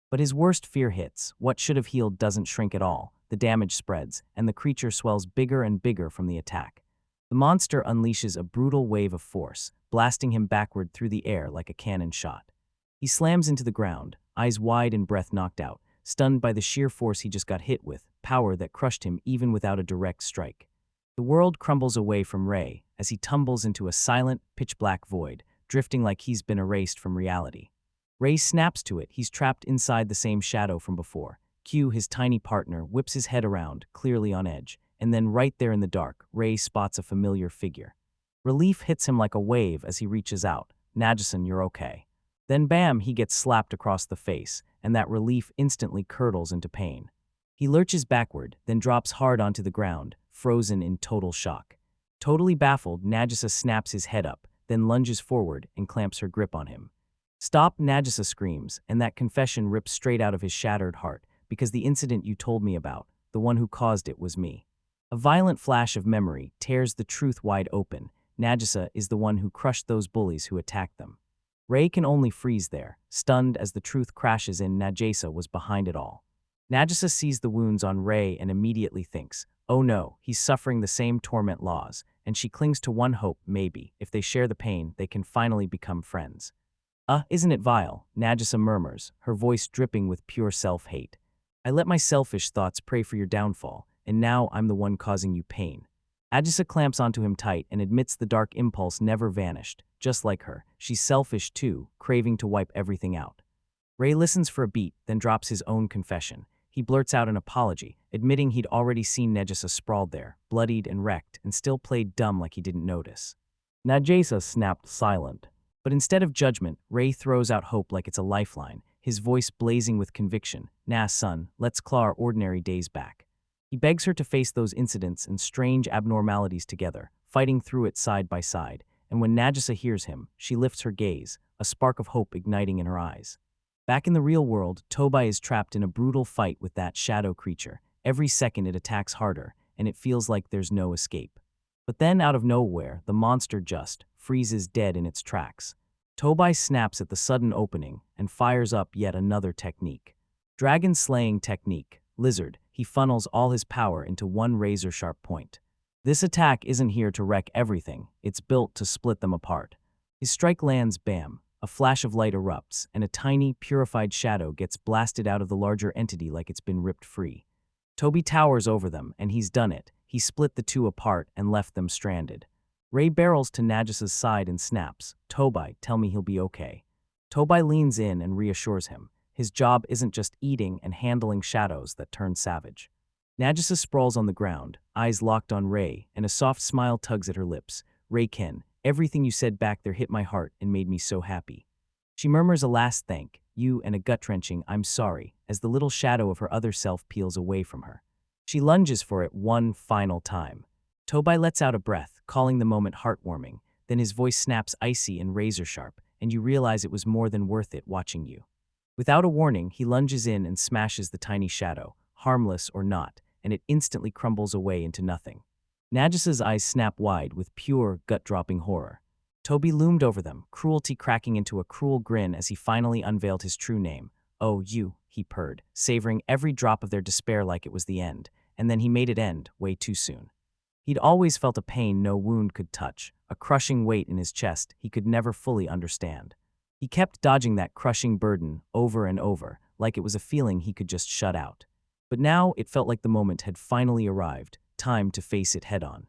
But his worst fear hits. What should have healed doesn't shrink at all. The damage spreads, and the creature swells bigger and bigger from the attack. The monster unleashes a brutal wave of force, blasting him backward through the air like a cannon shot. He slams into the ground, eyes wide and breath knocked out, stunned by the sheer force he just got hit with, power that crushed him even without a direct strike. The world crumbles away from Ray as he tumbles into a silent, pitch-black void, drifting like he's been erased from reality. Ray snaps to it. He's trapped inside the same shadow from before. Q, his tiny partner, whips his head around, clearly on edge, and then right there in the dark, Ray spots a familiar figure. Relief hits him like a wave as he reaches out. "Najison, you're okay." Then bam, he gets slapped across the face, and that relief instantly curdles into pain. He lurches backward, then drops hard onto the ground, frozen in total shock. Totally baffled, Nagisa snaps his head up, then lunges forward and clamps her grip on him. "Stop," Nagisa screams, and that confession rips straight out of his shattered heart, because the incident you told me about, the one who caused it was me. A violent flash of memory tears the truth wide open. Nagisa is the one who crushed those bullies who attacked them. Ray can only freeze there, stunned as the truth crashes in. Nagisa was behind it all. Nagisa sees the wounds on Ray and immediately thinks, oh no, he's suffering the same torment laws, and she clings to one hope, maybe, if they share the pain, they can finally become friends. Isn't it vile?" Nagisa murmurs, her voice dripping with pure self-hate. "I let my selfish thoughts pray for your downfall, and now I'm the one causing you pain." Nagisa clamps onto him tight and admits the dark impulse never vanished. Just like her, she's selfish too, craving to wipe everything out. Ray listens for a beat, then drops his own confession. He blurts out an apology, admitting he'd already seen Nagisa sprawled there, bloodied and wrecked, and still played dumb like he didn't notice. Nagisa snapped silent. But instead of judgment, Ray throws out hope like it's a lifeline, his voice blazing with conviction. "Nah, son, let's claw our ordinary days back." He begs her to face those incidents and strange abnormalities together, fighting through it side by side, and when Nagisa hears him, she lifts her gaze, a spark of hope igniting in her eyes. Back in the real world, Tobai is trapped in a brutal fight with that shadow creature. Every second it attacks harder, and it feels like there's no escape. But then, out of nowhere, the monster just freezes dead in its tracks. Tobai snaps at the sudden opening and fires up yet another technique. Dragon slaying technique, lizard, he funnels all his power into one razor-sharp point. This attack isn't here to wreck everything, it's built to split them apart. His strike lands bam, a flash of light erupts, and a tiny, purified shadow gets blasted out of the larger entity like it's been ripped free. Toby towers over them, and he's done it. He split the two apart and left them stranded. Ray barrels to Nagis's side and snaps, "Tobai, tell me he'll be okay." Tobai leans in and reassures him. His job isn't just eating and handling shadows that turn savage. Nagisa sprawls on the ground, eyes locked on Ray, and a soft smile tugs at her lips. "Ray-ken, everything you said back there hit my heart and made me so happy." She murmurs a last thank you and a gut-wrenching "I'm sorry" as the little shadow of her other self peels away from her. She lunges for it one final time. Tobai lets out a breath, calling the moment heartwarming. Then his voice snaps icy and razor-sharp, and you realize it was more than worth it watching you. Without a warning, he lunges in and smashes the tiny shadow, harmless or not, and it instantly crumbles away into nothing. Nagisa's eyes snap wide with pure, gut-dropping horror. Toby loomed over them, cruelty cracking into a cruel grin as he finally unveiled his true name. "Oh, you," he purred, savoring every drop of their despair like it was the end, and then he made it end way too soon. He'd always felt a pain no wound could touch, a crushing weight in his chest he could never fully understand. He kept dodging that crushing burden over and over, like it was a feeling he could just shut out. But now it felt like the moment had finally arrived, time to face it head-on.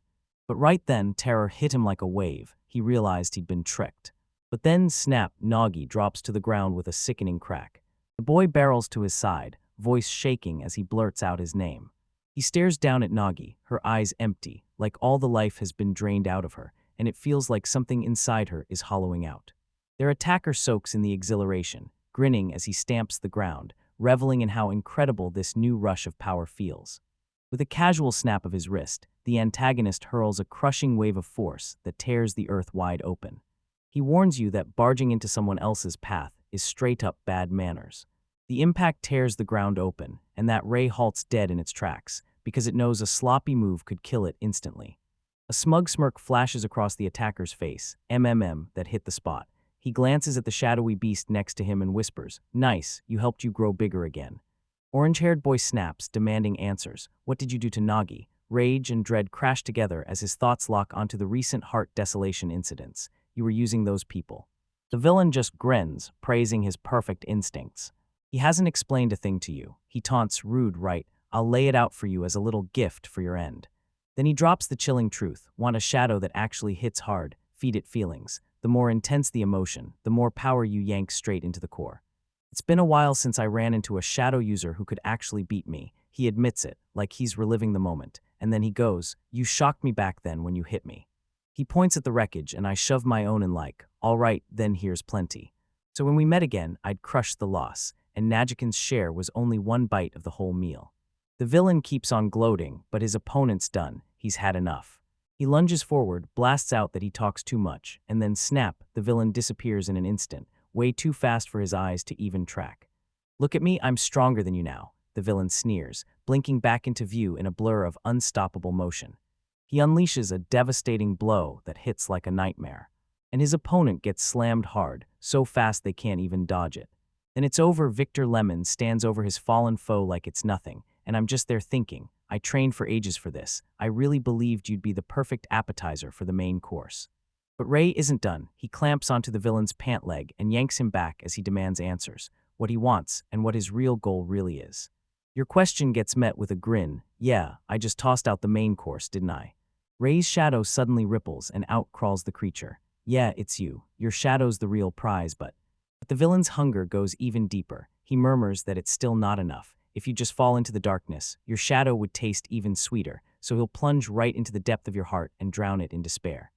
But right then, terror hit him like a wave. He realized he'd been tricked. But then, snap, Nagi drops to the ground with a sickening crack. The boy barrels to his side, voice shaking as he blurts out his name. He stares down at Nagi, her eyes empty, like all the life has been drained out of her, and it feels like something inside her is hollowing out. Their attacker soaks in the exhilaration, grinning as he stamps the ground, reveling in how incredible this new rush of power feels. With a casual snap of his wrist, the antagonist hurls a crushing wave of force that tears the earth wide open. He warns you that barging into someone else's path is straight-up bad manners. The impact tears the ground open, and that ray halts dead in its tracks, because it knows a sloppy move could kill it instantly. A smug smirk flashes across the attacker's face, that hit the spot. He glances at the shadowy beast next to him and whispers, "Nice, you helped you grow bigger again." Orange-haired boy snaps, demanding answers. What did you do to Nagi? Rage and dread crash together as his thoughts lock onto the recent heart desolation incidents. You were using those people. The villain just grins, praising his perfect instincts. He hasn't explained a thing to you. He taunts, rude, right? I'll lay it out for you as a little gift for your end. Then he drops the chilling truth. Want a shadow that actually hits hard, feed it feelings. The more intense the emotion, the more power you yank straight into the core. It's been a while since I ran into a shadow user who could actually beat me. He admits it, like he's reliving the moment. And then he goes, "You shocked me back then when you hit me." He points at the wreckage and I shove my own in like, "All right, then here's plenty." So when we met again, I'd crushed the loss, and Najikin's share was only one bite of the whole meal. The villain keeps on gloating, but his opponent's done. He's had enough. He lunges forward, blasts out that he talks too much, and then snap, the villain disappears in an instant, way too fast for his eyes to even track. "Look at me, I'm stronger than you now," the villain sneers, blinking back into view in a blur of unstoppable motion. He unleashes a devastating blow that hits like a nightmare. And his opponent gets slammed hard, so fast they can't even dodge it. Then it's over. Victor Lemon stands over his fallen foe like it's nothing, and I'm just there thinking, I trained for ages for this. I really believed you'd be the perfect appetizer for the main course. But Ray isn't done. He clamps onto the villain's pant leg and yanks him back as he demands answers, what he wants and what his real goal really is. Your question gets met with a grin. "Yeah, I just tossed out the main course, didn't I?" Ray's shadow suddenly ripples and out crawls the creature. "Yeah, it's you. Your shadow's the real prize, but the villain's hunger goes even deeper. He murmurs that it's still not enough. If you just fall into the darkness, your shadow would taste even sweeter, so he'll plunge right into the depth of your heart and drown it in despair."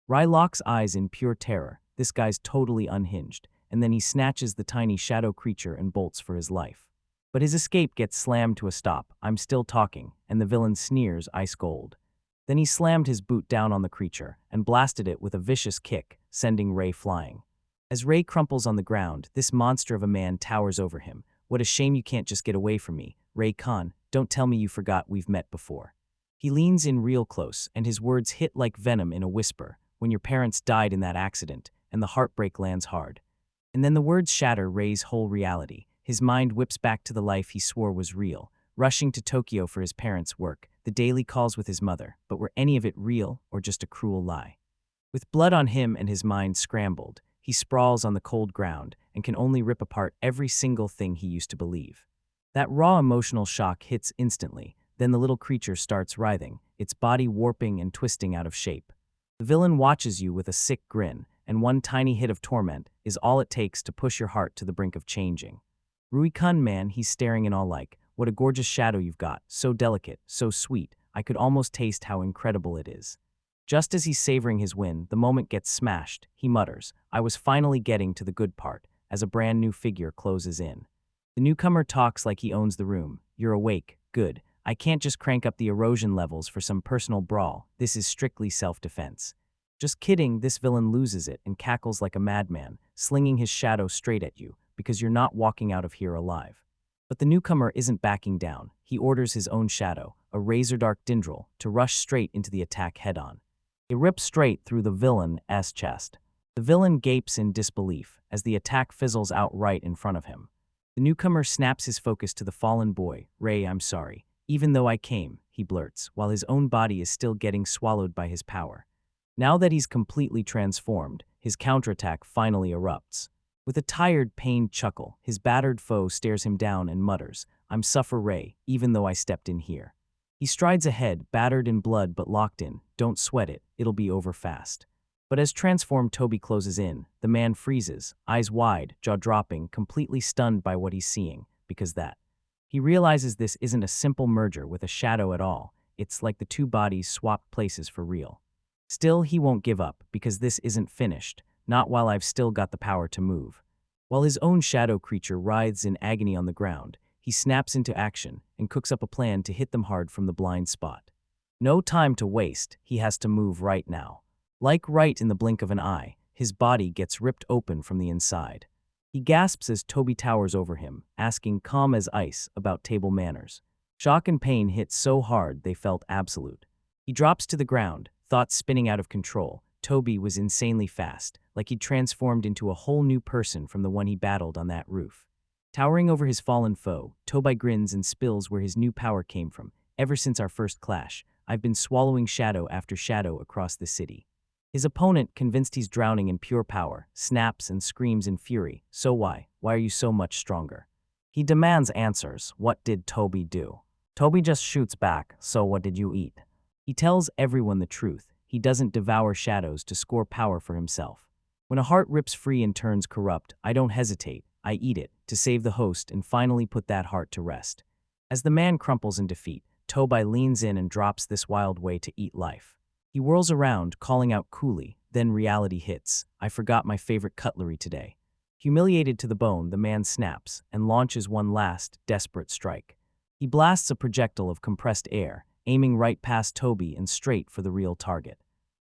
Rai locks eyes in pure terror. This guy's totally unhinged, and then he snatches the tiny shadow creature and bolts for his life. But his escape gets slammed to a stop. "I'm still talking," and the villain sneers ice cold. Then he slammed his boot down on the creature and blasted it with a vicious kick, sending Ray flying. As Ray crumples on the ground, this monster of a man towers over him. "What a shame you can't just get away from me. Ray-Khan, don't tell me you forgot we've met before." He leans in real close, and his words hit like venom in a whisper. "When your parents died in that accident, and the heartbreak lands hard. And then the words shatter Rei's whole reality. His mind whips back to the life he swore was real, rushing to Tokyo for his parents' work, the daily calls with his mother, but were any of it real or just a cruel lie? With blood on him and his mind scrambled, he sprawls on the cold ground and can only rip apart every single thing he used to believe. That raw emotional shock hits instantly, then the little creature starts writhing, its body warping and twisting out of shape. The villain watches you with a sick grin, and one tiny hit of torment is all it takes to push your heart to the brink of changing. Rui-kun, man, he's staring in awe like, what a gorgeous shadow you've got, so delicate, so sweet, I could almost taste how incredible it is. Just as he's savoring his win, the moment gets smashed, he mutters, I was finally getting to the good part, as a brand new figure closes in. The newcomer talks like he owns the room. You're awake, good. I can't just crank up the erosion levels for some personal brawl, this is strictly self-defense. Just kidding, this villain loses it and cackles like a madman, slinging his shadow straight at you, because you're not walking out of here alive. But the newcomer isn't backing down. He orders his own shadow, a razor-dark Dindril, to rush straight into the attack head-on. It rips straight through the villain's chest. The villain gapes in disbelief as the attack fizzles out right in front of him. The newcomer snaps his focus to the fallen boy. Rei, I'm sorry. Even though I came, he blurts, while his own body is still getting swallowed by his power. Now that he's completely transformed, his counterattack finally erupts. With a tired, pained chuckle, his battered foe stares him down and mutters, I'm suffer Rei, even though I stepped in here. He strides ahead, battered in blood but locked in. Don't sweat it, it'll be over fast. But as transformed Toby closes in, the man freezes, eyes wide, jaw dropping, completely stunned by what he's seeing, because he realizes this isn't a simple merger with a shadow at all. It's like the two bodies swapped places for real. Still, he won't give up, because this isn't finished, not while I've still got the power to move. While his own shadow creature writhes in agony on the ground, he snaps into action and cooks up a plan to hit them hard from the blind spot. No time to waste, he has to move right now. Like right in the blink of an eye, his body gets ripped open from the inside. He gasps as Toby towers over him, asking calm as ice about table manners. Shock and pain hit so hard they felt absolute. He drops to the ground, thoughts spinning out of control. Toby was insanely fast, like he'd transformed into a whole new person from the one he battled on that roof. Towering over his fallen foe, Toby grins and spills where his new power came from. Ever since our first clash, I've been swallowing shadow after shadow across the city. His opponent, convinced he's drowning in pure power, snaps and screams in fury. So why? Why are you so much stronger? He demands answers. What did Toby do? Toby just shoots back. So what did you eat? He tells everyone the truth. He doesn't devour shadows to score power for himself. When a heart rips free and turns corrupt, I don't hesitate. I eat it, to save the host and finally put that heart to rest. As the man crumples in defeat, Toby leans in and drops this wild way to eat life. He whirls around, calling out coolly, then reality hits. I forgot my favorite cutlery today. Humiliated to the bone, the man snaps and launches one last, desperate strike. He blasts a projectile of compressed air, aiming right past Toby and straight for the real target.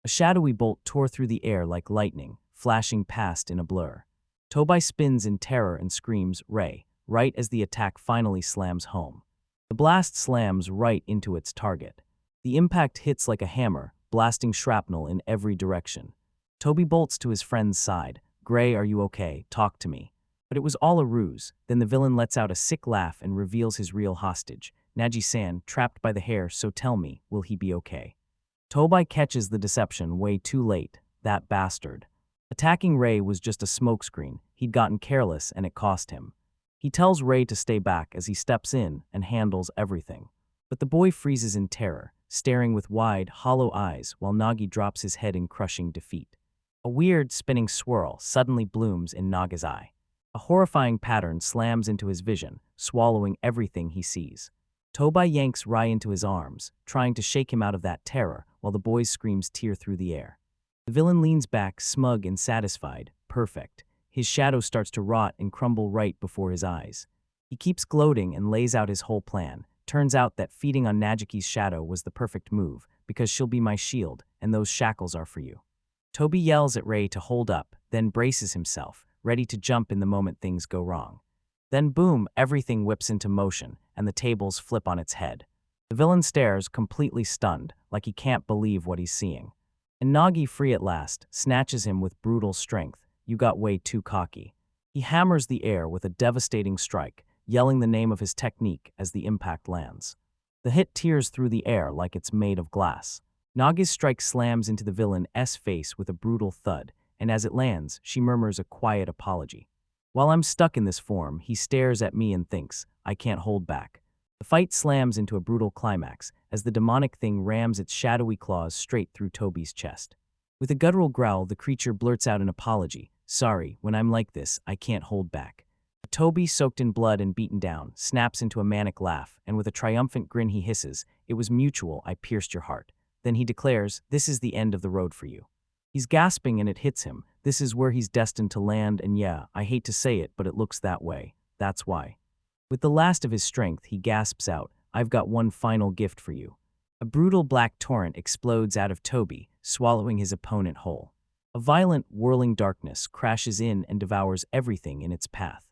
A shadowy bolt tore through the air like lightning, flashing past in a blur. Toby spins in terror and screams, Rei, right as the attack finally slams home. The blast slams right into its target. The impact hits like a hammer, blasting shrapnel in every direction. Toby bolts to his friend's side. Gray, are you okay? Talk to me. But it was all a ruse. Then the villain lets out a sick laugh and reveals his real hostage, Naji-san, trapped by the hair, so tell me, will he be okay? Toby catches the deception way too late, that bastard. Attacking Rei was just a smokescreen. He'd gotten careless and it cost him. He tells Rei to stay back as he steps in and handles everything. But the boy freezes in terror, staring with wide, hollow eyes while Nagi drops his head in crushing defeat. A weird, spinning swirl suddenly blooms in Naga's eye. A horrifying pattern slams into his vision, swallowing everything he sees. Toby yanks Rei into his arms, trying to shake him out of that terror while the boy's screams tear through the air. The villain leans back, smug and satisfied. Perfect. His shadow starts to rot and crumble right before his eyes. He keeps gloating and lays out his whole plan. Turns out that feeding on Najiki's shadow was the perfect move, because she'll be my shield, and those shackles are for you. Toby yells at Rei to hold up, then braces himself, ready to jump in the moment things go wrong. Then boom, everything whips into motion, and the tables flip on its head. The villain stares, completely stunned, like he can't believe what he's seeing. And Nagi, free at last, snatches him with brutal strength. You got way too cocky. He hammers the air with a devastating strike, yelling the name of his technique as the impact lands. The hit tears through the air like it's made of glass. Nagi's strike slams into the villain's face with a brutal thud, and as it lands, she murmurs a quiet apology. While I'm stuck in this form, he stares at me and thinks, I can't hold back. The fight slams into a brutal climax as the demonic thing rams its shadowy claws straight through Toby's chest. With a guttural growl, the creature blurts out an apology. Sorry, when I'm like this, I can't hold back. Toby, soaked in blood and beaten down, snaps into a manic laugh, and with a triumphant grin he hisses, It was mutual, I pierced your heart. Then he declares, This is the end of the road for you. He's gasping and it hits him. This is where he's destined to land, and yeah, I hate to say it, but it looks that way. That's why. With the last of his strength, he gasps out, I've got one final gift for you. A brutal black torrent explodes out of Toby, swallowing his opponent whole. A violent, whirling darkness crashes in and devours everything in its path.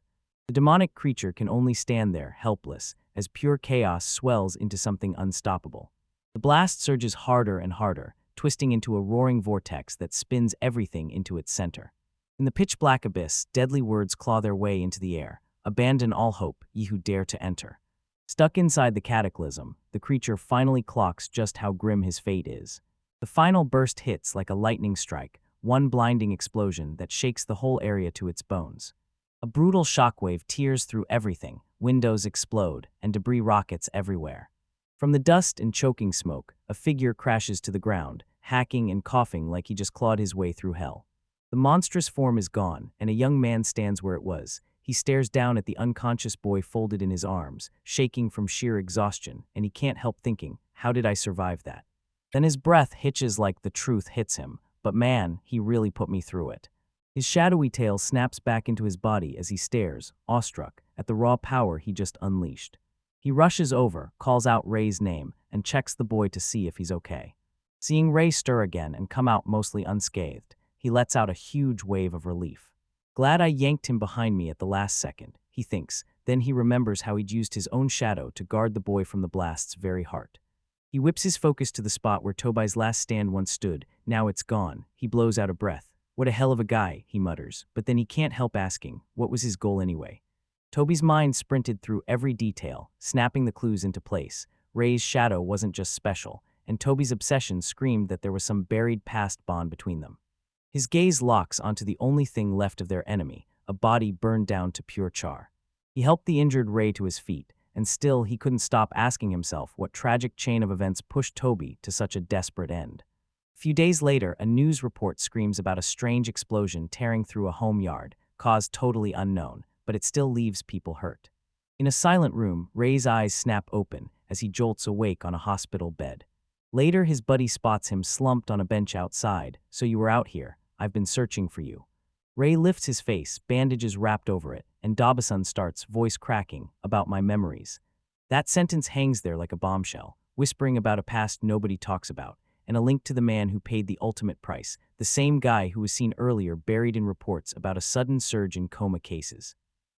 The demonic creature can only stand there, helpless, as pure chaos swells into something unstoppable. The blast surges harder and harder, twisting into a roaring vortex that spins everything into its center. In the pitch-black abyss, deadly words claw their way into the air. Abandon all hope, ye who dare to enter. Stuck inside the cataclysm, the creature finally clocks just how grim his fate is. The final burst hits like a lightning strike, one blinding explosion that shakes the whole area to its bones. A brutal shockwave tears through everything, windows explode, and debris rockets everywhere. From the dust and choking smoke, a figure crashes to the ground, hacking and coughing like he just clawed his way through hell. The monstrous form is gone, and a young man stands where it was. He stares down at the unconscious boy folded in his arms, shaking from sheer exhaustion, and he can't help thinking, how did I survive that? Then his breath hitches like the truth hits him, but man, he really put me through it. His shadowy tail snaps back into his body as he stares, awestruck, at the raw power he just unleashed. He rushes over, calls out Ray's name, and checks the boy to see if he's okay. Seeing Ray stir again and come out mostly unscathed, he lets out a huge wave of relief. Glad I yanked him behind me at the last second, he thinks, then he remembers how he'd used his own shadow to guard the boy from the blast's very heart. He whips his focus to the spot where Toby's last stand once stood. Now it's gone. He blows out a breath. What a hell of a guy, he mutters, but then he can't help asking, what was his goal anyway? Toby's mind sprinted through every detail, snapping the clues into place. Ray's shadow wasn't just special, and Toby's obsession screamed that there was some buried past bond between them. His gaze locks onto the only thing left of their enemy, a body burned down to pure char. He helped the injured Ray to his feet, and still he couldn't stop asking himself what tragic chain of events pushed Toby to such a desperate end. A few days later, a news report screams about a strange explosion tearing through a home yard, cause totally unknown, but it still leaves people hurt. In a silent room, Ray's eyes snap open as he jolts awake on a hospital bed. Later, his buddy spots him slumped on a bench outside. So you were out here. I've been searching for you. Ray lifts his face, bandages wrapped over it, and Dabasun starts, voice cracking, about my memories. That sentence hangs there like a bombshell, whispering about a past nobody talks about, and a link to the man who paid the ultimate price, the same guy who was seen earlier buried in reports about a sudden surge in coma cases.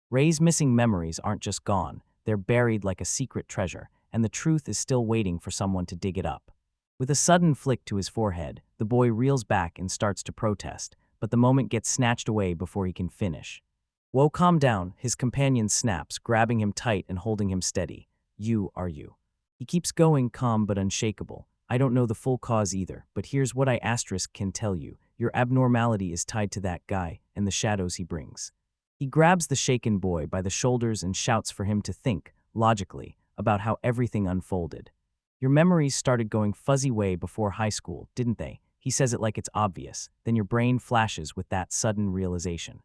Ray's missing memories aren't just gone, they're buried like a secret treasure, and the truth is still waiting for someone to dig it up. With a sudden flick to his forehead, the boy reels back and starts to protest, but the moment gets snatched away before he can finish. Whoa, calm down, his companion snaps, grabbing him tight and holding him steady. You are you. He keeps going, calm but unshakable. I don't know the full cause either, but here's what I can tell you. Your abnormality is tied to that guy and the shadows he brings. He grabs the shaken boy by the shoulders and shouts for him to think, logically, about how everything unfolded. Your memories started going fuzzy way before high school, didn't they? He says it like it's obvious, then your brain flashes with that sudden realization.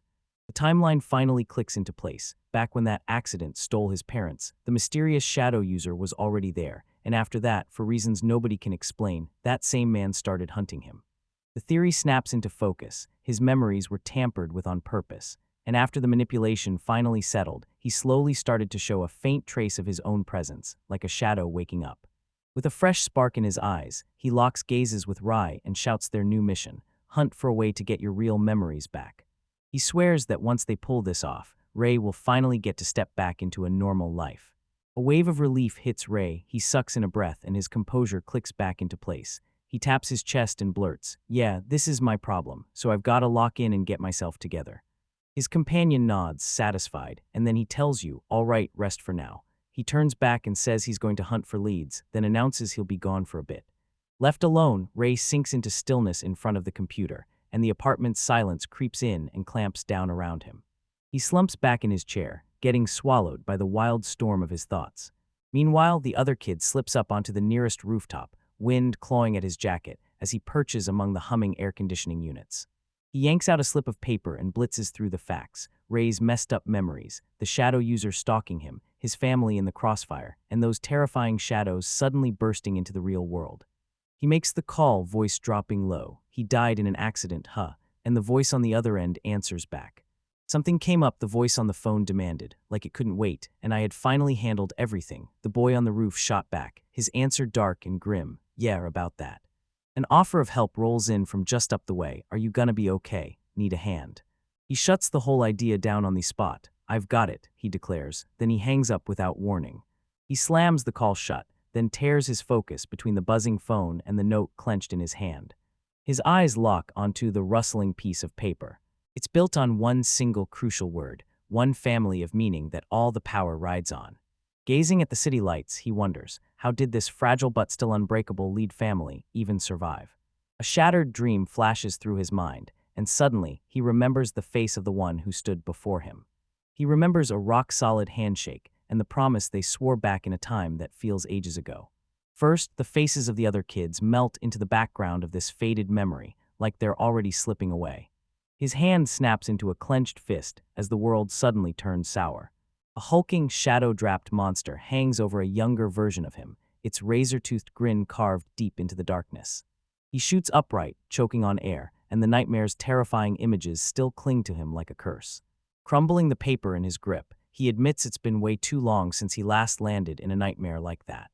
The timeline finally clicks into place. Back when that accident stole his parents, the mysterious shadow user was already there, and after that, for reasons nobody can explain, that same man started hunting him. The theory snaps into focus. His memories were tampered with on purpose, and after the manipulation finally settled, he slowly started to show a faint trace of his own presence, like a shadow waking up. With a fresh spark in his eyes, he locks gazes with Rai and shouts their new mission, hunt for a way to get your real memories back. He swears that once they pull this off, Ray will finally get to step back into a normal life. A wave of relief hits Ray, he sucks in a breath and his composure clicks back into place. He taps his chest and blurts, "Yeah, this is my problem, so I've gotta lock in and get myself together." His companion nods, satisfied, and then he tells you, "All right, rest for now." He turns back and says he's going to hunt for leads, then announces he'll be gone for a bit. Left alone, Ray sinks into stillness in front of the computer, and the apartment's silence creeps in and clamps down around him. He slumps back in his chair, getting swallowed by the wild storm of his thoughts. Meanwhile, the other kid slips up onto the nearest rooftop, wind clawing at his jacket as he perches among the humming air conditioning units. He yanks out a slip of paper and blitzes through the facts, Ray's messed up memories, the shadow user stalking him, his family in the crossfire, and those terrifying shadows suddenly bursting into the real world. He makes the call, voice dropping low. "He died in an accident, huh?" And the voice on the other end answers back. "Something came up," the voice on the phone demanded, like it couldn't wait, "and I had finally handled everything." The boy on the roof shot back, his answer dark and grim. "Yeah, about that." An offer of help rolls in from just up the way. "Are you gonna be okay? Need a hand?" He shuts the whole idea down on the spot. "I've got it," he declares, then he hangs up without warning. He slams the call shut, then tears his focus between the buzzing phone and the note clenched in his hand. His eyes lock onto the rustling piece of paper. It's built on one single crucial word, one family of meaning that all the power rides on. Gazing at the city lights, he wonders, how did this fragile but still unbreakable lead family even survive? A shattered dream flashes through his mind, and suddenly he remembers the face of the one who stood before him. He remembers a rock-solid handshake and the promise they swore back in a time that feels ages ago. First, the faces of the other kids melt into the background of this faded memory, like they're already slipping away. His hand snaps into a clenched fist as the world suddenly turns sour. A hulking, shadow-draped monster hangs over a younger version of him, its razor-toothed grin carved deep into the darkness. He shoots upright, choking on air, and the nightmare's terrifying images still cling to him like a curse. Crumbling the paper in his grip, he admits it's been way too long since he last landed in a nightmare like that.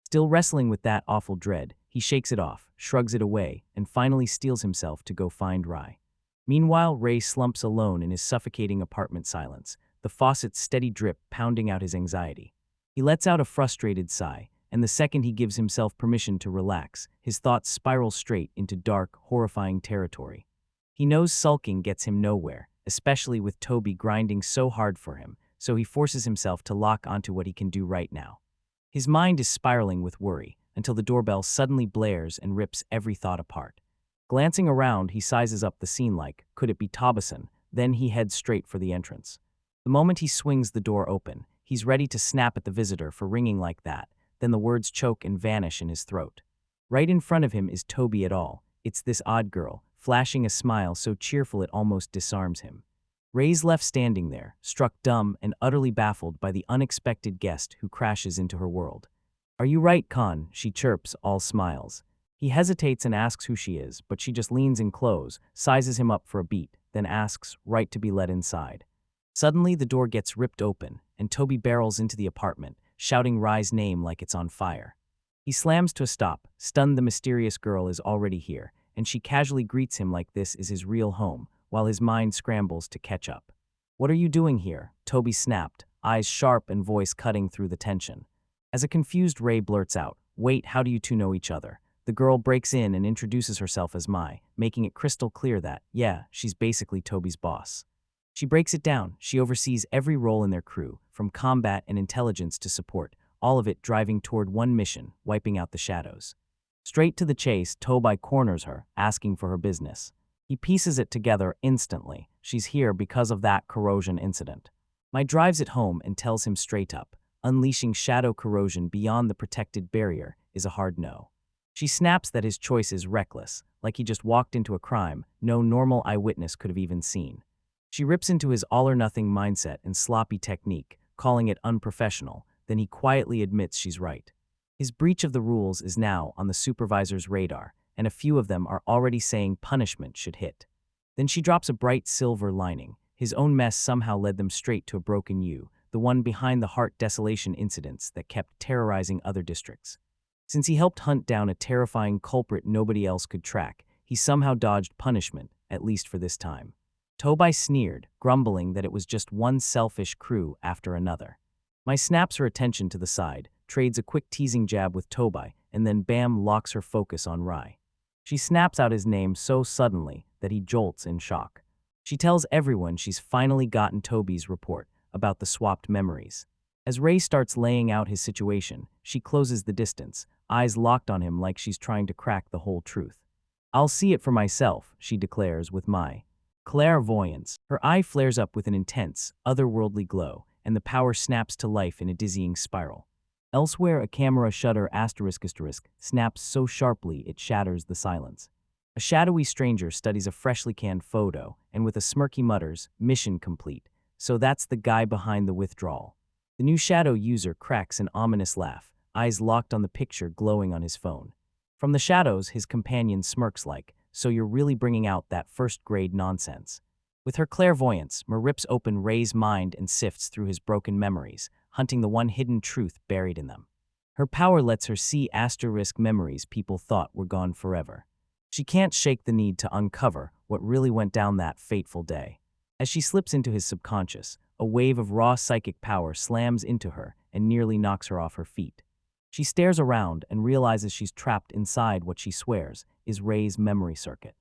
Still wrestling with that awful dread, he shakes it off, shrugs it away, and finally steels himself to go find Rai. Meanwhile, Ray slumps alone in his suffocating apartment silence, the faucet's steady drip pounding out his anxiety. He lets out a frustrated sigh, and the second he gives himself permission to relax, his thoughts spiral straight into dark, horrifying territory. He knows sulking gets him nowhere, especially with Toby grinding so hard for him, so he forces himself to lock onto what he can do right now. His mind is spiraling with worry, until the doorbell suddenly blares and rips every thought apart. Glancing around, he sizes up the scene like, could it be Tobason? Then he heads straight for the entrance. The moment he swings the door open, he's ready to snap at the visitor for ringing like that, then the words choke and vanish in his throat. Right in front of him is Toby et al. It's this odd girl, flashing a smile so cheerful it almost disarms him. Ray's left standing there, struck dumb and utterly baffled by the unexpected guest who crashes into her world. "Are you right, Khan?" she chirps, all smiles. He hesitates and asks who she is, but she just leans in close, sizes him up for a beat, then asks, right to be let inside. Suddenly, the door gets ripped open, and Toby barrels into the apartment, shouting Rai's name like it's on fire. He slams to a stop, stunned the mysterious girl is already here, and she casually greets him like this is his real home, while his mind scrambles to catch up. "What are you doing here?" Toby snapped, eyes sharp and voice cutting through the tension. As a confused Ray blurts out, "Wait, how do you two know each other?" The girl breaks in and introduces herself as Mai, making it crystal clear that, yeah, she's basically Toby's boss. She breaks it down. She oversees every role in their crew, from combat and intelligence to support, all of it driving toward one mission, wiping out the shadows. Straight to the chase, Toby corners her, asking for her business. He pieces it together instantly. She's here because of that corrosion incident. Mai drives it home and tells him straight up, unleashing shadow corrosion beyond the protected barrier is a hard no. She snaps that his choice is reckless, like he just walked into a crime no normal eyewitness could have even seen. She rips into his all-or-nothing mindset and sloppy technique, calling it unprofessional, then he quietly admits she's right. His breach of the rules is now on the supervisor's radar, and a few of them are already saying punishment should hit. Then she drops a bright silver lining. His own mess somehow led them straight to a broken U, the one behind the heart desolation incidents that kept terrorizing other districts. Since he helped hunt down a terrifying culprit nobody else could track, he somehow dodged punishment, at least for this time. Toby sneered, grumbling that it was just one selfish crew after another. Mai snaps her attention to the side, trades a quick teasing jab with Toby, and then bam locks her focus on Rai. She snaps out his name so suddenly that he jolts in shock. She tells everyone she's finally gotten Toby's report about the swapped memories. As Ray starts laying out his situation, she closes the distance, eyes locked on him like she's trying to crack the whole truth. "I'll see it for myself," she declares with my clairvoyance. Her eye flares up with an intense, otherworldly glow, and the power snaps to life in a dizzying spiral. Elsewhere, a camera shutter *** snaps so sharply it shatters the silence. A shadowy stranger studies a freshly canned photo, and with a smirk he mutters, "Mission complete. So that's the guy behind the withdrawal." The new shadow user cracks an ominous laugh, eyes locked on the picture glowing on his phone. From the shadows, his companion smirks like, "So you're really bringing out that first-grade nonsense." With her clairvoyance, Mer rips open Ray's mind and sifts through his broken memories, hunting the one hidden truth buried in them. Her power lets her see * memories people thought were gone forever. She can't shake the need to uncover what really went down that fateful day. As she slips into his subconscious, a wave of raw psychic power slams into her and nearly knocks her off her feet. She stares around and realizes she's trapped inside what she swears is Ray's memory circuit.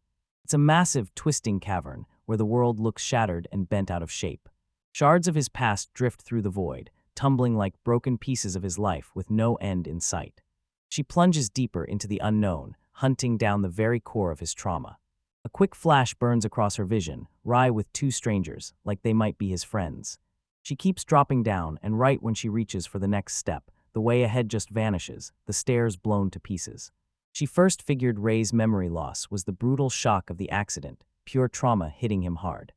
It's a massive, twisting cavern where the world looks shattered and bent out of shape. Shards of his past drift through the void, tumbling like broken pieces of his life with no end in sight. She plunges deeper into the unknown, hunting down the very core of his trauma. A quick flash burns across her vision, Rai with two strangers, like they might be his friends. She keeps dropping down, and right when she reaches for the next step, the way ahead just vanishes, the stairs blown to pieces. She first figured Ray's memory loss was the brutal shock of the accident, pure trauma hitting him hard.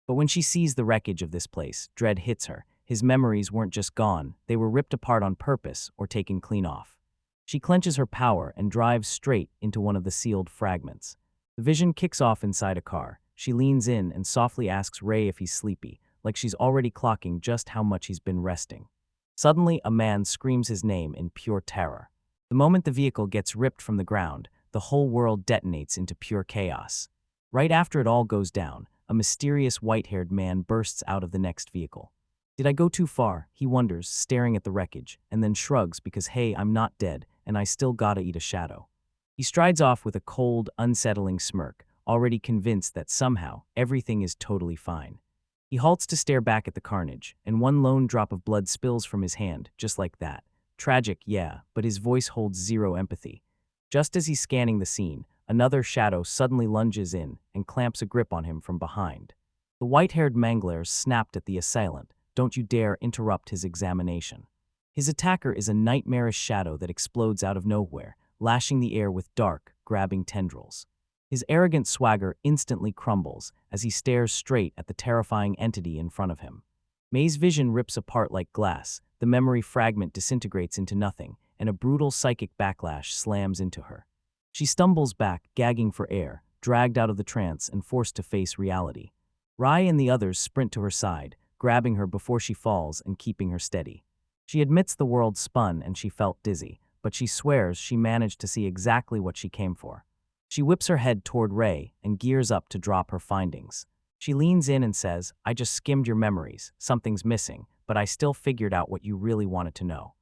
But when she sees the wreckage of this place, dread hits her. His memories weren't just gone, they were ripped apart on purpose or taken clean off. She clenches her power and drives straight into one of the sealed fragments. The vision kicks off inside a car. She leans in and softly asks Ray if he's sleepy, like she's already clocking just how much he's been resting. Suddenly, a man screams his name in pure terror. The moment the vehicle gets ripped from the ground, the whole world detonates into pure chaos. Right after it all goes down, a mysterious white-haired man bursts out of the next vehicle. Did I go too far? He wonders, staring at the wreckage, and then shrugs because, hey, I'm not dead, and I still gotta eat a shadow. He strides off with a cold, unsettling smirk, already convinced that somehow everything is totally fine. He halts to stare back at the carnage, and one lone drop of blood spills from his hand, just like that. Tragic, yeah, but his voice holds zero empathy. Just as he's scanning the scene, another shadow suddenly lunges in and clamps a grip on him from behind. The white-haired mangler snapped at the assailant, "Don't you dare interrupt his examination." His attacker is a nightmarish shadow that explodes out of nowhere, lashing the air with dark, grabbing tendrils. His arrogant swagger instantly crumbles as he stares straight at the terrifying entity in front of him. May's vision rips apart like glass, the memory fragment disintegrates into nothing, and a brutal psychic backlash slams into her. She stumbles back, gagging for air, dragged out of the trance and forced to face reality. Rai and the others sprint to her side, grabbing her before she falls and keeping her steady. She admits the world spun and she felt dizzy, but she swears she managed to see exactly what she came for. She whips her head toward Ray and gears up to drop her findings. She leans in and says, "I just skimmed your memories, something's missing, but I still figured out what you really wanted to know."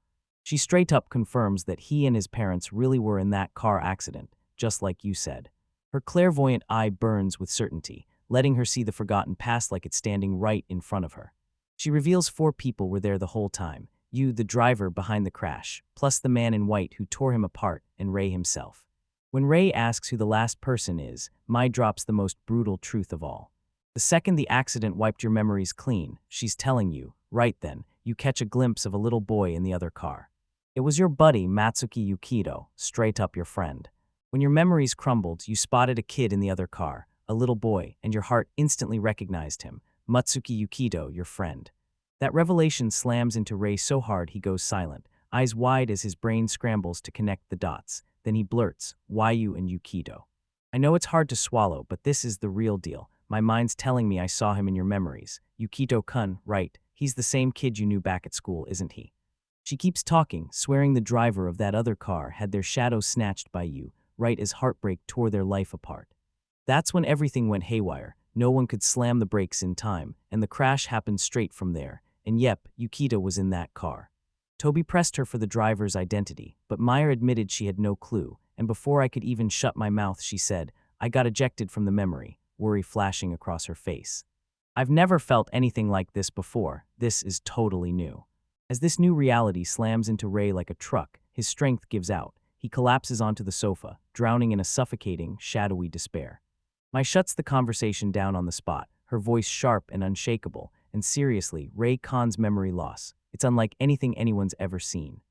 She straight up confirms that he and his parents really were in that car accident, just like you said. Her clairvoyant eye burns with certainty, letting her see the forgotten past like it's standing right in front of her. She reveals 4 people were there the whole time, you, the driver behind the crash, plus the man in white who tore him apart, and Ray himself. When Ray asks who the last person is, Mai drops the most brutal truth of all. The second the accident wiped your memories clean, she's telling you, right then, you catch a glimpse of a little boy in the other car. It was your buddy, Matsuki Yukido, straight up your friend. When your memories crumbled, you spotted a kid in the other car, a little boy, and your heart instantly recognized him, Matsuki Yukido, your friend. That revelation slams into Ray so hard he goes silent, eyes wide as his brain scrambles to connect the dots. Then he blurts, "Why you and Yukido?" "I know it's hard to swallow, but this is the real deal. My mind's telling me I saw him in your memories. Yukido-kun, right, he's the same kid you knew back at school, isn't he?" She keeps talking, swearing the driver of that other car had their shadows snatched by you, right as heartbreak tore their life apart. That's when everything went haywire. No one could slam the brakes in time, and the crash happened straight from there. And yep, Yukido was in that car. Toby pressed her for the driver's identity, but Meyer admitted she had no clue, and before I could even shut my mouth, she said, I got ejected from the memory, worry flashing across her face. I've never felt anything like this before. This is totally new. As this new reality slams into Ray like a truck, his strength gives out. He collapses onto the sofa, drowning in a suffocating, shadowy despair. Mai shuts the conversation down on the spot, her voice sharp and unshakable, and seriously, Ray Khan's memory loss. It's unlike anything anyone's ever seen.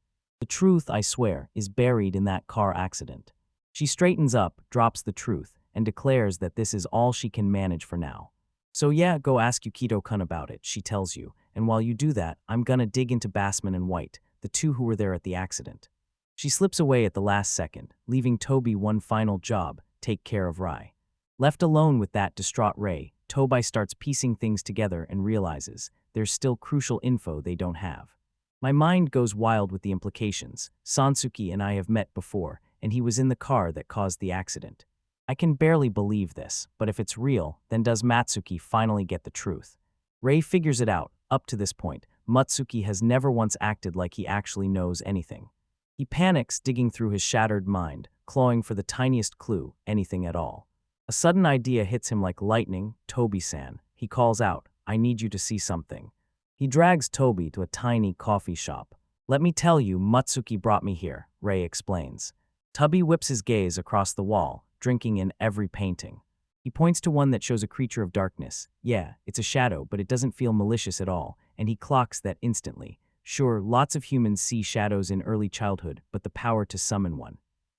The truth, I swear, is buried in that car accident. She straightens up, drops the truth, and declares that this is all she can manage for now. So yeah, go ask Yukito-kun about it, she tells you, and while you do that, I'm gonna dig into Bassman and White, the two who were there at the accident. She slips away at the last second, leaving Toby one final job, take care of Rai. Left alone with that distraught Ray, Toby starts piecing things together and realizes there's still crucial info they don't have. My mind goes wild with the implications. Sansuki and I have met before, and he was in the car that caused the accident. I can barely believe this, but if it's real, then does Matsuki finally get the truth? Ray figures it out. Up to this point, Matsuki has never once acted like he actually knows anything. He panics, digging through his shattered mind, clawing for the tiniest clue, anything at all. A sudden idea hits him like lightning. Toby-san. He calls out, I need you to see something. He drags Toby to a tiny coffee shop. Let me tell you, Matsuki brought me here, Ray explains. Tubby whips his gaze across the wall, drinking in every painting. He points to one that shows a creature of darkness. Yeah, it's a shadow, but it doesn't feel malicious at all, and he clocks that instantly. Sure, lots of humans see shadows in early childhood, but the power to summon one.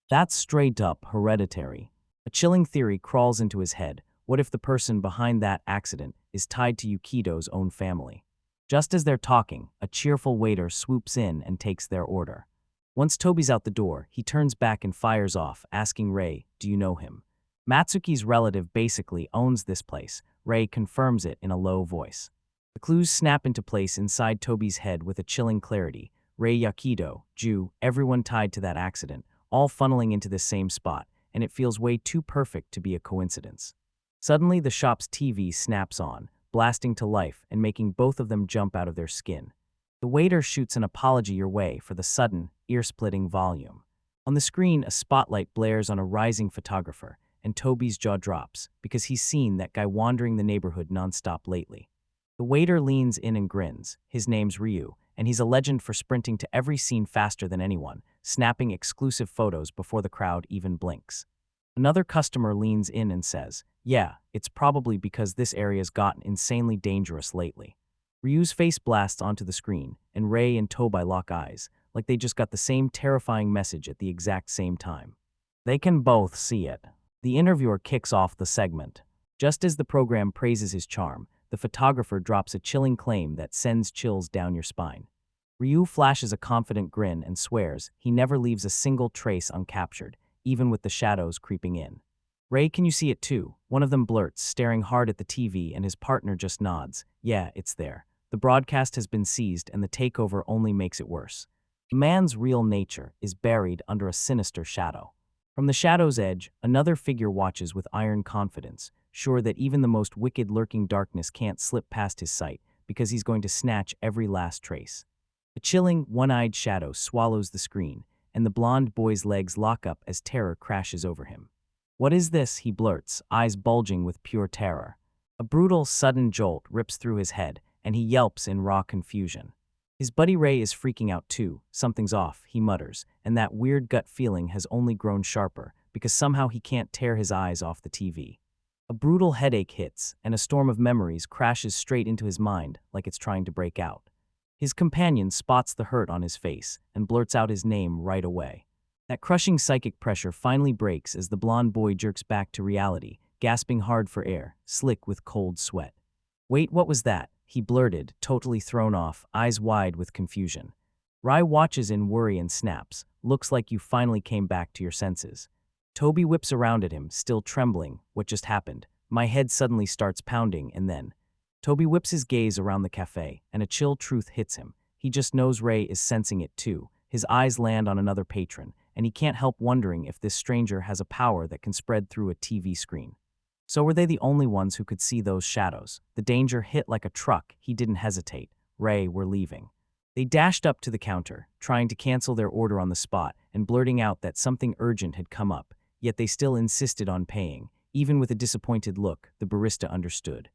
That's straight up hereditary. A chilling theory crawls into his head. What if the person behind that accident is tied to Yukito's own family? Just as they're talking, a cheerful waiter swoops in and takes their order. Once Toby's out the door, he turns back and fires off, asking Ray, do you know him? Matsuki's relative basically owns this place. Ray confirms it in a low voice. The clues snap into place inside Toby's head with a chilling clarity. Ray Yakido, Jew, everyone tied to that accident, all funneling into this same spot, and it feels way too perfect to be a coincidence. Suddenly, the shop's TV snaps on, blasting to life and making both of them jump out of their skin. The waiter shoots an apology your way for the sudden, ear-splitting volume. On the screen, a spotlight blares on a rising photographer, and Toby's jaw drops, because he's seen that guy wandering the neighborhood nonstop lately. The waiter leans in and grins. His name's Ryu, and he's a legend for sprinting to every scene faster than anyone, snapping exclusive photos before the crowd even blinks. Another customer leans in and says, yeah, it's probably because this area's gotten insanely dangerous lately. Ryu's face blasts onto the screen, and Ray and Toby lock eyes, like they just got the same terrifying message at the exact same time. They can both see it. The interviewer kicks off the segment. Just as the program praises his charm, the photographer drops a chilling claim that sends chills down your spine. Ryu flashes a confident grin and swears he never leaves a single trace uncaptured, even with the shadows creeping in. Ray, can you see it too? One of them blurts, staring hard at the TV, and his partner just nods. Yeah, it's there. The broadcast has been seized, and the takeover only makes it worse. The man's real nature is buried under a sinister shadow. From the shadow's edge, another figure watches with iron confidence, sure that even the most wicked lurking darkness can't slip past his sight, because he's going to snatch every last trace. A chilling, one-eyed shadow swallows the screen, and the blonde boy's legs lock up as terror crashes over him. What is this? He blurts, eyes bulging with pure terror. A brutal, sudden jolt rips through his head, and he yelps in raw confusion. His buddy Ray is freaking out too. Something's off, he mutters, and that weird gut feeling has only grown sharper, because somehow he can't tear his eyes off the TV. A brutal headache hits, and a storm of memories crashes straight into his mind like it's trying to break out. His companion spots the hurt on his face and blurts out his name right away. That crushing psychic pressure finally breaks as the blonde boy jerks back to reality, gasping hard for air, slick with cold sweat. Wait, what was that? He blurted, totally thrown off, eyes wide with confusion. Rai watches in worry and snaps. Looks like you finally came back to your senses. Toby whips around at him, still trembling. What just happened? My head suddenly starts pounding, and then... Toby whips his gaze around the cafe, and a chill truth hits him. He just knows Ray is sensing it too. His eyes land on another patron, and he can't help wondering if this stranger has a power that can spread through a TV screen. So were they the only ones who could see those shadows? The danger hit like a truck. He didn't hesitate. Ray, we're leaving. They dashed up to the counter, trying to cancel their order on the spot and blurting out that something urgent had come up, yet they still insisted on paying. Even with a disappointed look, the barista understood.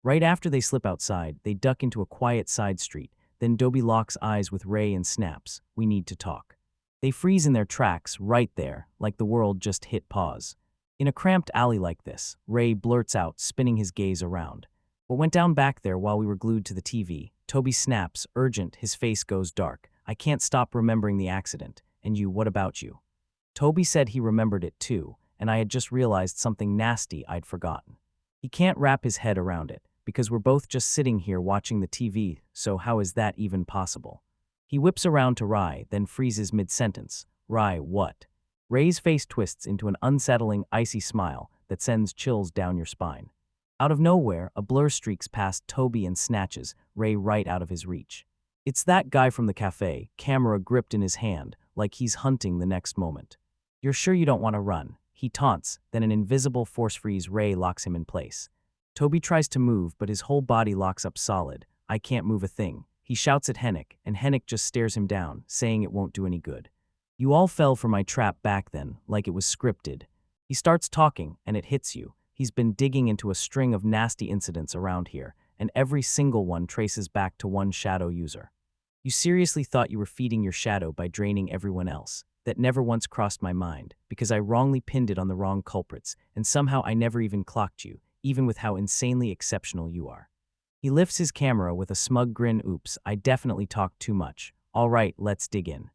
Right after they slip outside, they duck into a quiet side street. Then Dobie locks eyes with Ray and snaps, "We need to talk." They freeze in their tracks right there, like the world just hit pause. In a cramped alley like this, Ray blurts out, spinning his gaze around. "What went down back there while we were glued to the TV?" Toby snaps, urgent, his face goes dark. "I can't stop remembering the accident. And you, what about you?" Toby said he remembered it too, and I had just realized something nasty I'd forgotten. He can't wrap his head around it, because we're both just sitting here watching the TV, so how is that even possible? He whips around to Rai, then freezes mid-sentence. "Rai, what?" Ray's face twists into an unsettling, icy smile that sends chills down your spine. Out of nowhere, a blur streaks past Toby and snatches Ray right out of his reach. It's that guy from the cafe, camera gripped in his hand, like he's hunting the next moment. "You're sure you don't want to run?" He taunts, then an invisible force freeze Ray locks him in place. Toby tries to move, but his whole body locks up solid. "I can't move a thing." He shouts at Hennick, and Hennick just stares him down, saying it won't do any good. "You all fell for my trap back then, like it was scripted." He starts talking, and it hits you. He's been digging into a string of nasty incidents around here, and every single one traces back to one shadow user. "You seriously thought you were feeding your shadow by draining everyone else?" That never once crossed my mind, because I wrongly pinned it on the wrong culprits, and somehow I never even clocked you, even with how insanely exceptional you are. He lifts his camera with a smug grin. "Oops, I definitely talked too much. All right, let's dig in."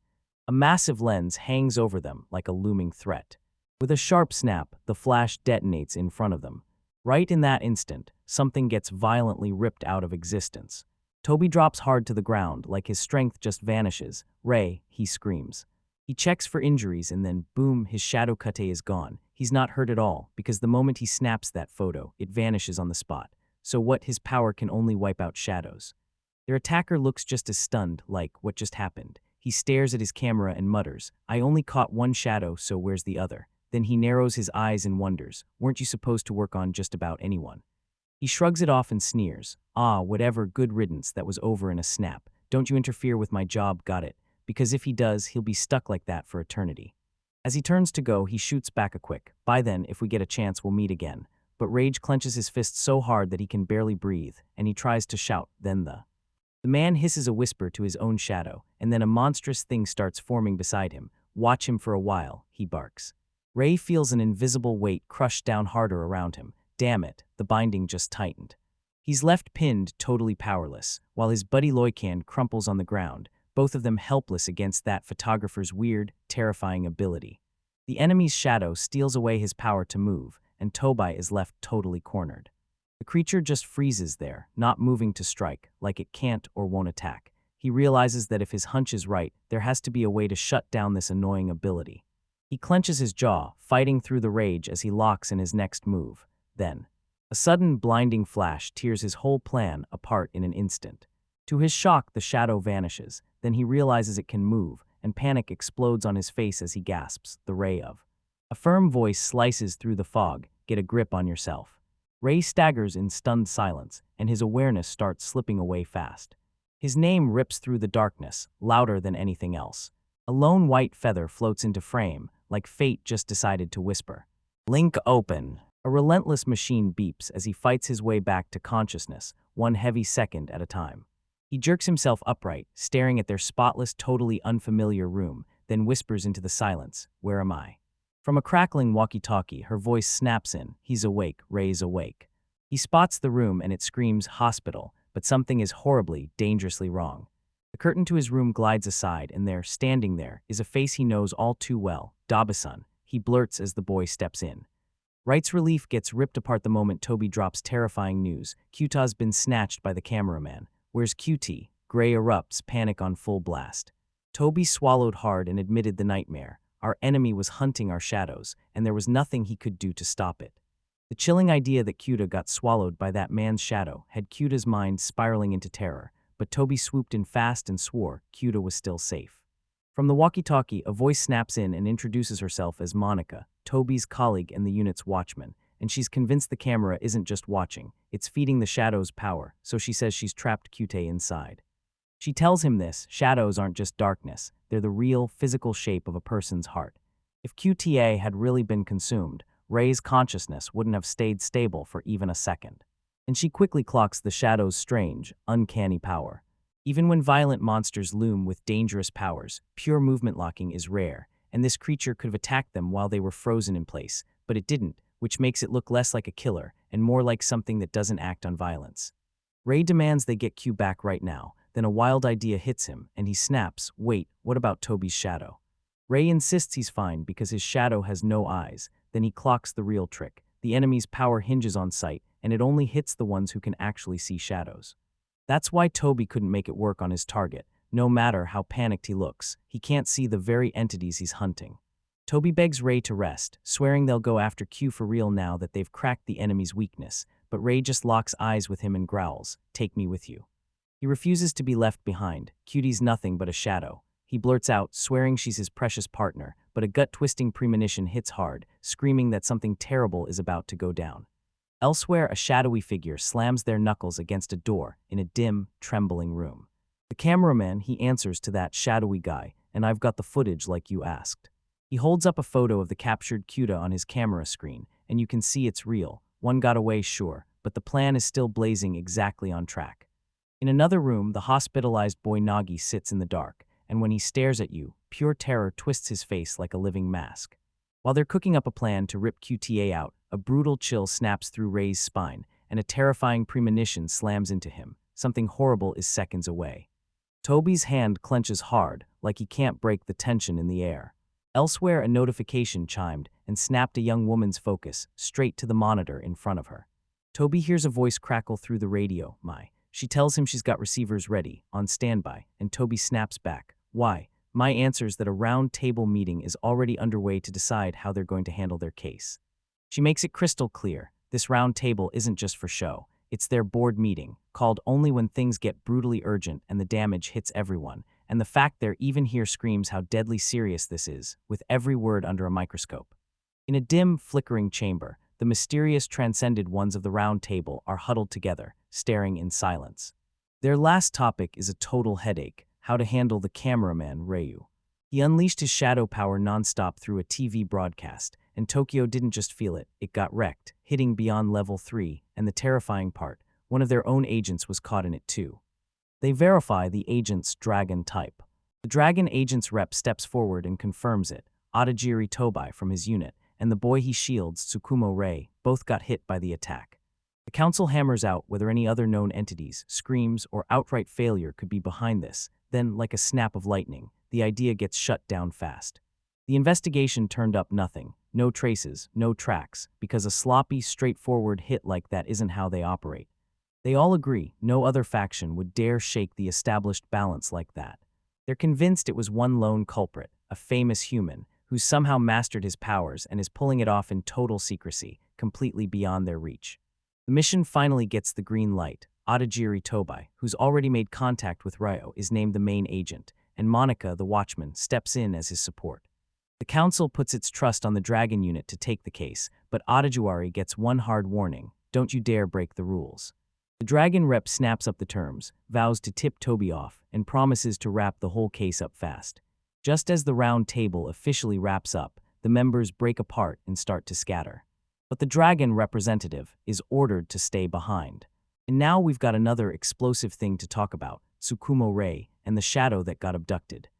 A massive lens hangs over them like a looming threat. With a sharp snap, the flash detonates in front of them. Right in that instant, something gets violently ripped out of existence. Toby drops hard to the ground, like his strength just vanishes. "Ray," he screams. He checks for injuries and then, boom, his shadow kate is gone. He's not hurt at all, because the moment he snaps that photo, it vanishes on the spot. So what, his power can only wipe out shadows? Their attacker looks just as stunned, like, what just happened? He stares at his camera and mutters, "I only caught one shadow, so where's the other?" Then he narrows his eyes and wonders, "Weren't you supposed to work on just about anyone?" He shrugs it off and sneers, "Ah, whatever, good riddance, that was over in a snap. Don't you interfere with my job, got it? Because if he does, he'll be stuck like that for eternity." As he turns to go, he shoots back a quick, "By then, if we get a chance, we'll meet again." But rage clenches his fist so hard that he can barely breathe, and he tries to shout, then the man hisses a whisper to his own shadow, and then a monstrous thing starts forming beside him. "Watch him for a while," he barks. Ray feels an invisible weight crush down harder around him. Damn it, the binding just tightened. He's left pinned, totally powerless, while his buddy Loikan crumples on the ground, both of them helpless against that photographer's weird, terrifying ability. The enemy's shadow steals away his power to move, and Tobai is left totally cornered. The creature just freezes there, not moving to strike, like it can't or won't attack. He realizes that if his hunch is right, there has to be a way to shut down this annoying ability. He clenches his jaw, fighting through the rage as he locks in his next move. Then, a sudden blinding flash tears his whole plan apart in an instant. To his shock, the shadow vanishes. Then he realizes it can move, and panic explodes on his face as he gasps, "The ray of." A firm voice slices through the fog, "Get a grip on yourself." Ray staggers in stunned silence, and his awareness starts slipping away fast. His name rips through the darkness, louder than anything else. A lone white feather floats into frame, like fate just decided to whisper. "Link open." A relentless machine beeps as he fights his way back to consciousness, one heavy second at a time. He jerks himself upright, staring at their spotless, totally unfamiliar room, then whispers into the silence, "Where am I?" From a crackling walkie-talkie, her voice snaps in, "He's awake, Ray's awake." He spots the room and it screams, "Hospital," but something is horribly, dangerously wrong. The curtain to his room glides aside, and there, standing there, is a face he knows all too well, Dabasun. He blurts as the boy steps in. Wright's relief gets ripped apart the moment Toby drops terrifying news. Qta's been snatched by the cameraman. "Where's QT?" Gray erupts, panic on full blast. Toby swallowed hard and admitted the nightmare. Our enemy was hunting our shadows, and there was nothing he could do to stop it. The chilling idea that Qta got swallowed by that man's shadow had Qta's mind spiraling into terror, but Toby swooped in fast and swore Qta was still safe. From the walkie-talkie, a voice snaps in and introduces herself as Monica, Toby's colleague and the unit's watchman, and she's convinced the camera isn't just watching, it's feeding the shadows power, so she says she's trapped Qta inside. She tells him this: shadows aren't just darkness, they're the real, physical shape of a person's heart. If QTA had really been consumed, Ray's consciousness wouldn't have stayed stable for even a second. And she quickly clocks the shadow's strange, uncanny power. Even when violent monsters loom with dangerous powers, pure movement locking is rare, and this creature could have attacked them while they were frozen in place, but it didn't, which makes it look less like a killer and more like something that doesn't act on violence. Ray demands they get Q back right now, then a wild idea hits him, and he snaps, "Wait, what about Toby's shadow?" Ray insists he's fine because his shadow has no eyes. Then he clocks the real trick. The enemy's power hinges on sight, and it only hits the ones who can actually see shadows. That's why Toby couldn't make it work on his target. No matter how panicked he looks, he can't see the very entities he's hunting. Toby begs Ray to rest, swearing they'll go after Q for real now that they've cracked the enemy's weakness, but Ray just locks eyes with him and growls, "Take me with you." He refuses to be left behind. Cutie's nothing but a shadow. He blurts out, swearing she's his precious partner, but a gut-twisting premonition hits hard, screaming that something terrible is about to go down. Elsewhere, a shadowy figure slams their knuckles against a door in a dim, trembling room. The cameraman, he answers to that shadowy guy, "And I've got the footage like you asked." He holds up a photo of the captured Cuda on his camera screen, and you can see it's real. One got away, sure, but the plan is still blazing exactly on track. In another room, the hospitalized boy Nagi sits in the dark, and when he stares at you, pure terror twists his face like a living mask. While they're cooking up a plan to rip QTA out, a brutal chill snaps through Ray's spine, and a terrifying premonition slams into him. Something horrible is seconds away. Toby's hand clenches hard, like he can't break the tension in the air. Elsewhere, a notification chimed and snapped a young woman's focus straight to the monitor in front of her. Toby hears a voice crackle through the radio. She tells him she's got receivers ready, on standby, and Toby snaps back. "Why?" Mai answers that a round-table meeting is already underway to decide how they're going to handle their case. She makes it crystal clear, this round table isn't just for show. It's their board meeting, called only when things get brutally urgent and the damage hits everyone, and the fact they're even here screams how deadly serious this is, with every word under a microscope. In a dim, flickering chamber, the mysterious transcended ones of the round table are huddled together, staring in silence. Their last topic is a total headache: how to handle the cameraman, Ryu. He unleashed his shadow power nonstop through a TV broadcast, and Tokyo didn't just feel it, it got wrecked, hitting beyond level 3, and the terrifying part, one of their own agents was caught in it too. They verify the agent's dragon type. The dragon agent's rep steps forward and confirms it. Otajiri Tobai from his unit, and the boy he shields, Tsukumo Rei, both got hit by the attack. The council hammers out whether any other known entities, screams, or outright failure could be behind this. Then, like a snap of lightning, the idea gets shut down fast. The investigation turned up nothing. No traces, no tracks, because a sloppy, straightforward hit like that isn't how they operate. They all agree no other faction would dare shake the established balance like that. They're convinced it was one lone culprit, a famous human, who's somehow mastered his powers and is pulling it off in total secrecy, completely beyond their reach. The mission finally gets the green light. Otajiri Tobai, who's already made contact with Ryo, is named the main agent, and Monica, the watchman, steps in as his support. The council puts its trust on the Dragon unit to take the case, but Otajuari gets one hard warning: don't you dare break the rules. The Dragon rep snaps up the terms, vows to tip Toby off, and promises to wrap the whole case up fast. Just as the round table officially wraps up, the members break apart and start to scatter. But the Dragon representative is ordered to stay behind. And now we've got another explosive thing to talk about: Tsukumo Rei and the shadow that got abducted.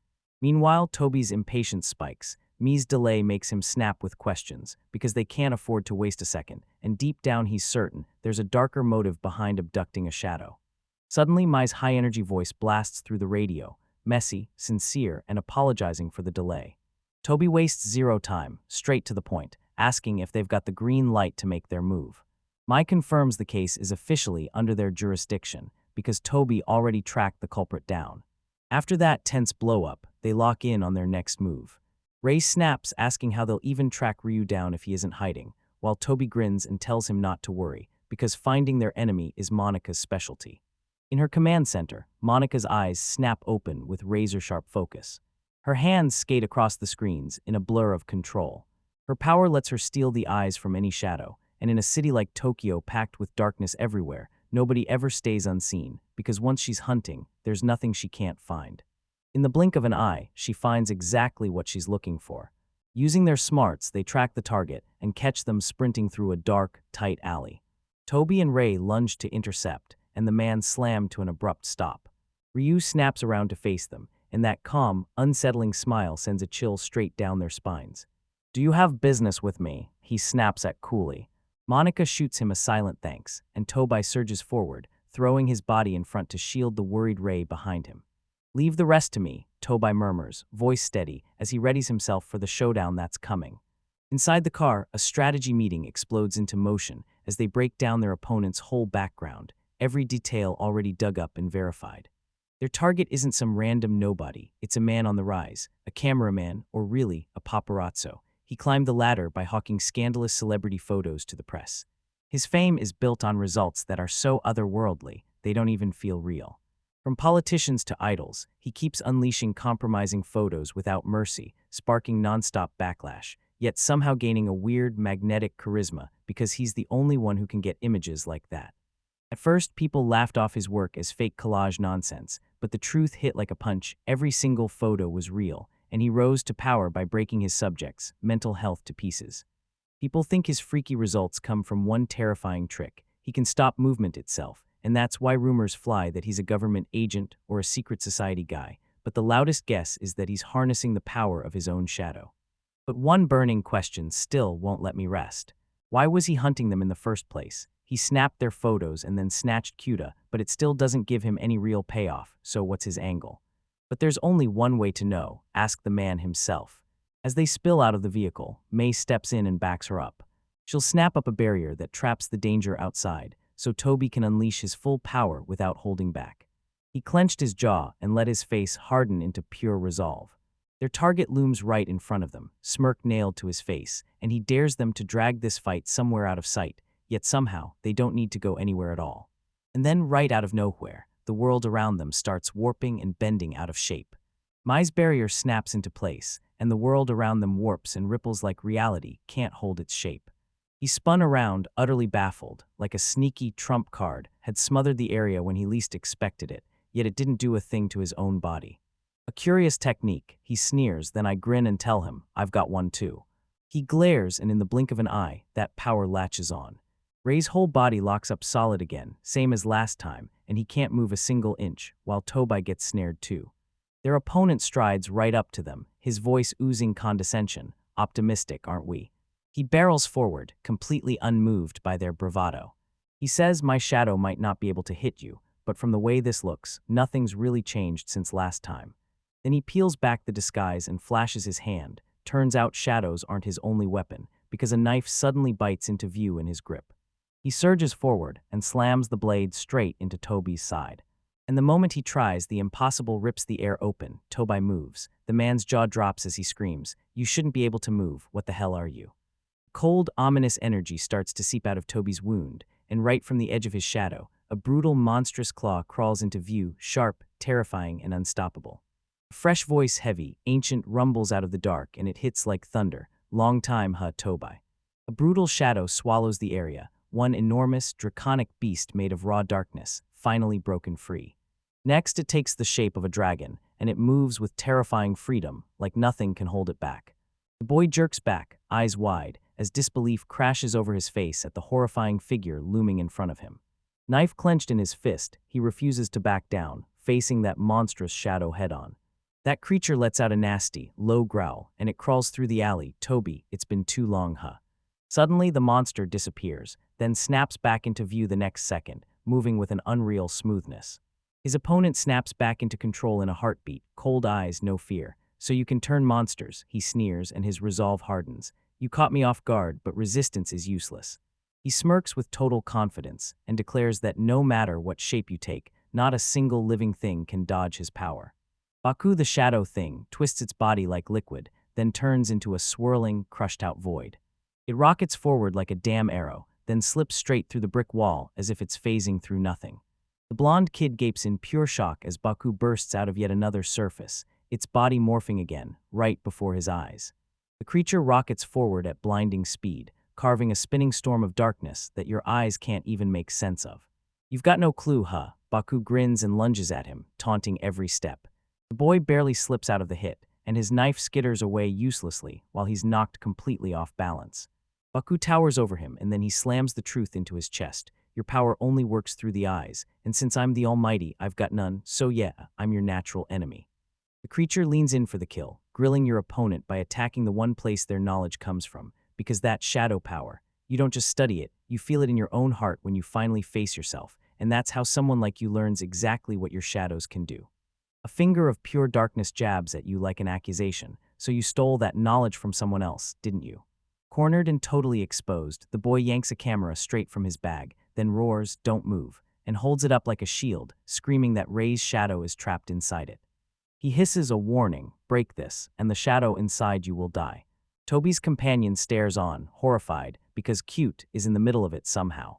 Meanwhile, Toby's impatience spikes. Mi's delay makes him snap with questions, because they can't afford to waste a second, and deep down he's certain there's a darker motive behind abducting a shadow. Suddenly, Mi's high-energy voice blasts through the radio, messy, sincere, and apologizing for the delay. Toby wastes zero time, straight to the point, asking if they've got the green light to make their move. Mi confirms the case is officially under their jurisdiction, because Toby already tracked the culprit down. After that tense blow-up, they lock in on their next move. Ray snaps, asking how they'll even track Ryu down if he isn't hiding, while Toby grins and tells him not to worry, because finding their enemy is Monica's specialty. In her command center, Monica's eyes snap open with razor-sharp focus. Her hands skate across the screens in a blur of control. Her power lets her steal the eyes from any shadow, and in a city like Tokyo packed with darkness everywhere, nobody ever stays unseen, because once she's hunting, there's nothing she can't find. In the blink of an eye, she finds exactly what she's looking for. Using their smarts, they track the target and catch them sprinting through a dark, tight alley. Toby and Ray lunge to intercept, and the man slammed to an abrupt stop. Ryu snaps around to face them, and that calm, unsettling smile sends a chill straight down their spines. "Do you have business with me?" he snaps at coolly. Monica shoots him a silent thanks, and Toby surges forward, throwing his body in front to shield the worried Ray behind him. "Leave the rest to me," Toby murmurs, voice steady, as he readies himself for the showdown that's coming. Inside the car, a strategy meeting explodes into motion as they break down their opponent's whole background, every detail already dug up and verified. Their target isn't some random nobody, it's a man on the rise, a cameraman, or really, a paparazzo. He climbed the ladder by hawking scandalous celebrity photos to the press. His fame is built on results that are so otherworldly, they don't even feel real. From politicians to idols, he keeps unleashing compromising photos without mercy, sparking nonstop backlash, yet somehow gaining a weird, magnetic charisma because he's the only one who can get images like that. At first, people laughed off his work as fake collage nonsense, but the truth hit like a punch. Every single photo was real, and he rose to power by breaking his subjects' mental health to pieces. People think his freaky results come from one terrifying trick. He can stop movement itself, and that's why rumors fly that he's a government agent or a secret society guy, but the loudest guess is that he's harnessing the power of his own shadow. But one burning question still won't let me rest. Why was he hunting them in the first place? He snapped their photos and then snatched Cuda, but it still doesn't give him any real payoff, so what's his angle? But there's only one way to know, ask the man himself. As they spill out of the vehicle, May steps in and backs her up. She'll snap up a barrier that traps the danger outside, so Toby can unleash his full power without holding back. He clenched his jaw and let his face harden into pure resolve. Their target looms right in front of them, smirk nailed to his face, and he dares them to drag this fight somewhere out of sight, yet somehow they don't need to go anywhere at all. And then right out of nowhere, the world around them starts warping and bending out of shape. Mai's barrier snaps into place, and the world around them warps and ripples like reality can't hold its shape. He spun around, utterly baffled, like a sneaky trump card had smothered the area when he least expected it, yet it didn't do a thing to his own body. A curious technique, he sneers, then I grin and tell him, I've got one too. He glares, and in the blink of an eye, that power latches on. Ray's whole body locks up solid again, same as last time, and he can't move a single inch, while Toby gets snared too. Their opponent strides right up to them, his voice oozing condescension. Optimistic, aren't we? He barrels forward, completely unmoved by their bravado. He says, my shadow might not be able to hit you, but from the way this looks, nothing's really changed since last time. Then he peels back the disguise and flashes his hand. Turns out shadows aren't his only weapon, because a knife suddenly bites into view in his grip. He surges forward and slams the blade straight into Toby's side. And the moment he tries, the impossible rips the air open. Toby moves. The man's jaw drops as he screams, you shouldn't be able to move, what the hell are you? Cold, ominous energy starts to seep out of Toby's wound, and right from the edge of his shadow, a brutal, monstrous claw crawls into view, sharp, terrifying, and unstoppable. A fresh voice, heavy, ancient, rumbles out of the dark, and it hits like thunder. Long time, huh, Toby? A brutal shadow swallows the area, one enormous, draconic beast made of raw darkness, finally broken free. Next, it takes the shape of a dragon, and it moves with terrifying freedom, like nothing can hold it back. The boy jerks back, eyes wide, as disbelief crashes over his face at the horrifying figure looming in front of him. Knife clenched in his fist, he refuses to back down, facing that monstrous shadow head-on. That creature lets out a nasty, low growl, and it crawls through the alley. Toby, it's been too long, huh? Suddenly, the monster disappears, then snaps back into view the next second, moving with an unreal smoothness. His opponent snaps back into control in a heartbeat, cold eyes, no fear. So you can turn monsters, he sneers, and his resolve hardens. You caught me off guard, but resistance is useless. He smirks with total confidence and declares that no matter what shape you take, not a single living thing can dodge his power. Baku the shadow thing twists its body like liquid, then turns into a swirling, crushed-out void. It rockets forward like a damn arrow, then slips straight through the brick wall as if it's phasing through nothing. The blonde kid gapes in pure shock as Baku bursts out of yet another surface, its body morphing again, right before his eyes. The creature rockets forward at blinding speed, carving a spinning storm of darkness that your eyes can't even make sense of. You've got no clue, huh? Baku grins and lunges at him, taunting every step. The boy barely slips out of the hit, and his knife skitters away uselessly while he's knocked completely off balance. Baku towers over him, and then he slams the truth into his chest. Your power only works through the eyes, and since I'm the Almighty, I've got none, so yeah, I'm your natural enemy. The creature leans in for the kill, grilling your opponent by attacking the one place their knowledge comes from, because that shadow power, you don't just study it, you feel it in your own heart when you finally face yourself, and that's how someone like you learns exactly what your shadows can do. A finger of pure darkness jabs at you like an accusation, so you stole that knowledge from someone else, didn't you? Cornered and totally exposed, the boy yanks a camera straight from his bag, then roars, "Don't move," and holds it up like a shield, screaming that Ray's shadow is trapped inside it. He hisses a warning, "Break this, and the shadow inside you will die." Toby's companion stares on, horrified, because Cute is in the middle of it somehow.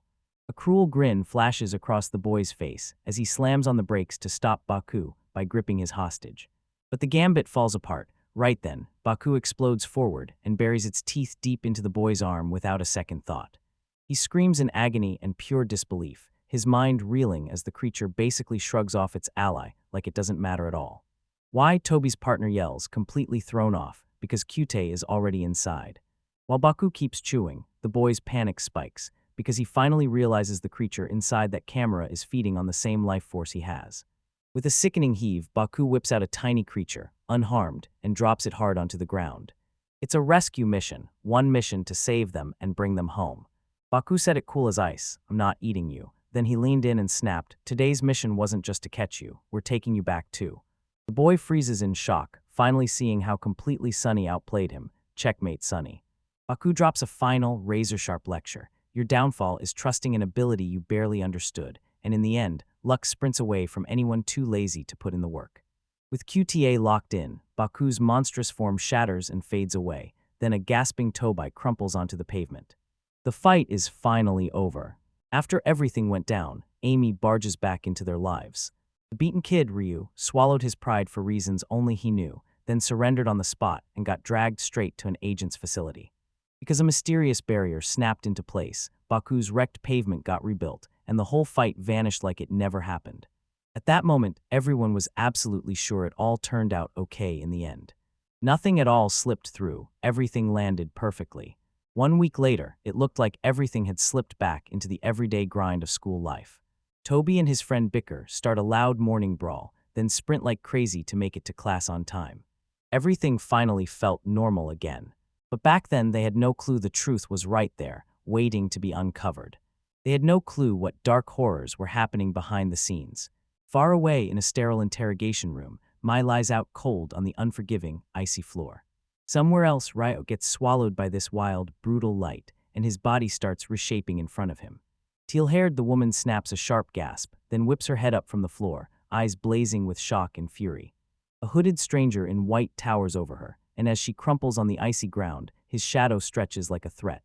A cruel grin flashes across the boy's face as he slams on the brakes to stop Baku by gripping his hostage. But the gambit falls apart. Right then, Baku explodes forward and buries its teeth deep into the boy's arm without a second thought. He screams in agony and pure disbelief, his mind reeling as the creature basically shrugs off its ally like it doesn't matter at all. Why, Toby's partner yells, completely thrown off, because Cute is already inside. While Baku keeps chewing, the boy's panic spikes, because he finally realizes the creature inside that camera is feeding on the same life force he has. With a sickening heave, Baku whips out a tiny creature, unharmed, and drops it hard onto the ground. It's a rescue mission, one mission to save them and bring them home. Baku said it cool as ice, "I'm not eating you." Then he leaned in and snapped, "Today's mission wasn't just to catch you, we're taking you back too." The boy freezes in shock, finally seeing how completely Sunny outplayed him. Checkmate, Sunny. Baku drops a final, razor-sharp lecture. Your downfall is trusting an ability you barely understood, and in the end, luck sprints away from anyone too lazy to put in the work. With QTA locked in, Baku's monstrous form shatters and fades away, then a gasping Tobai crumples onto the pavement. The fight is finally over. After everything went down, Amy barges back into their lives. The beaten kid, Ryu, swallowed his pride for reasons only he knew, then surrendered on the spot and got dragged straight to an agent's facility. Because a mysterious barrier snapped into place, Baku's wrecked pavement got rebuilt, and the whole fight vanished like it never happened. At that moment, everyone was absolutely sure it all turned out okay in the end. Nothing at all slipped through, everything landed perfectly. 1 week later, it looked like everything had slipped back into the everyday grind of school life. Toby and his friend bicker, start a loud morning brawl, then sprint like crazy to make it to class on time. Everything finally felt normal again. But back then they had no clue the truth was right there, waiting to be uncovered. They had no clue what dark horrors were happening behind the scenes. Far away in a sterile interrogation room, Mai lies out cold on the unforgiving, icy floor. Somewhere else, Ryo gets swallowed by this wild, brutal light, and his body starts reshaping in front of him. Teal-haired, the woman snaps a sharp gasp, then whips her head up from the floor, eyes blazing with shock and fury. A hooded stranger in white towers over her, and as she crumples on the icy ground, his shadow stretches like a threat.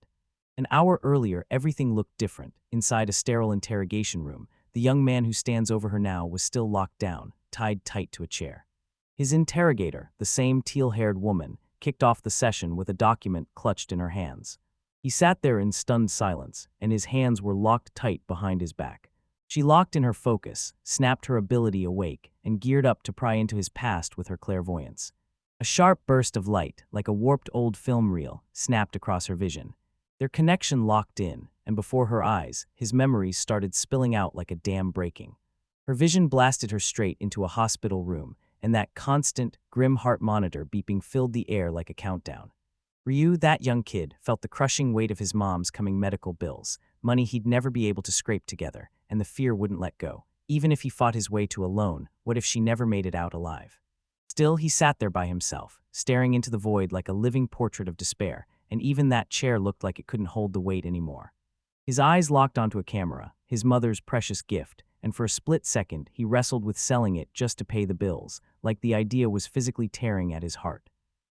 An hour earlier, everything looked different. Inside a sterile interrogation room, the young man who stands over her now was still locked down, tied tight to a chair. His interrogator, the same teal-haired woman, kicked off the session with a document clutched in her hands. He sat there in stunned silence, and his hands were locked tight behind his back. She locked in her focus, snapped her ability awake, and geared up to pry into his past with her clairvoyance. A sharp burst of light, like a warped old film reel, snapped across her vision. Their connection locked in, and before her eyes, his memories started spilling out like a dam breaking. Her vision blasted her straight into a hospital room, and that constant, grim heart monitor beeping filled the air like a countdown. Ryu, that young kid, felt the crushing weight of his mom's coming medical bills, money he'd never be able to scrape together, and the fear wouldn't let go. Even if he fought his way to a loan, what if she never made it out alive? Still, he sat there by himself, staring into the void like a living portrait of despair, and even that chair looked like it couldn't hold the weight anymore. His eyes locked onto a camera, his mother's precious gift, and for a split second, he wrestled with selling it just to pay the bills, like the idea was physically tearing at his heart.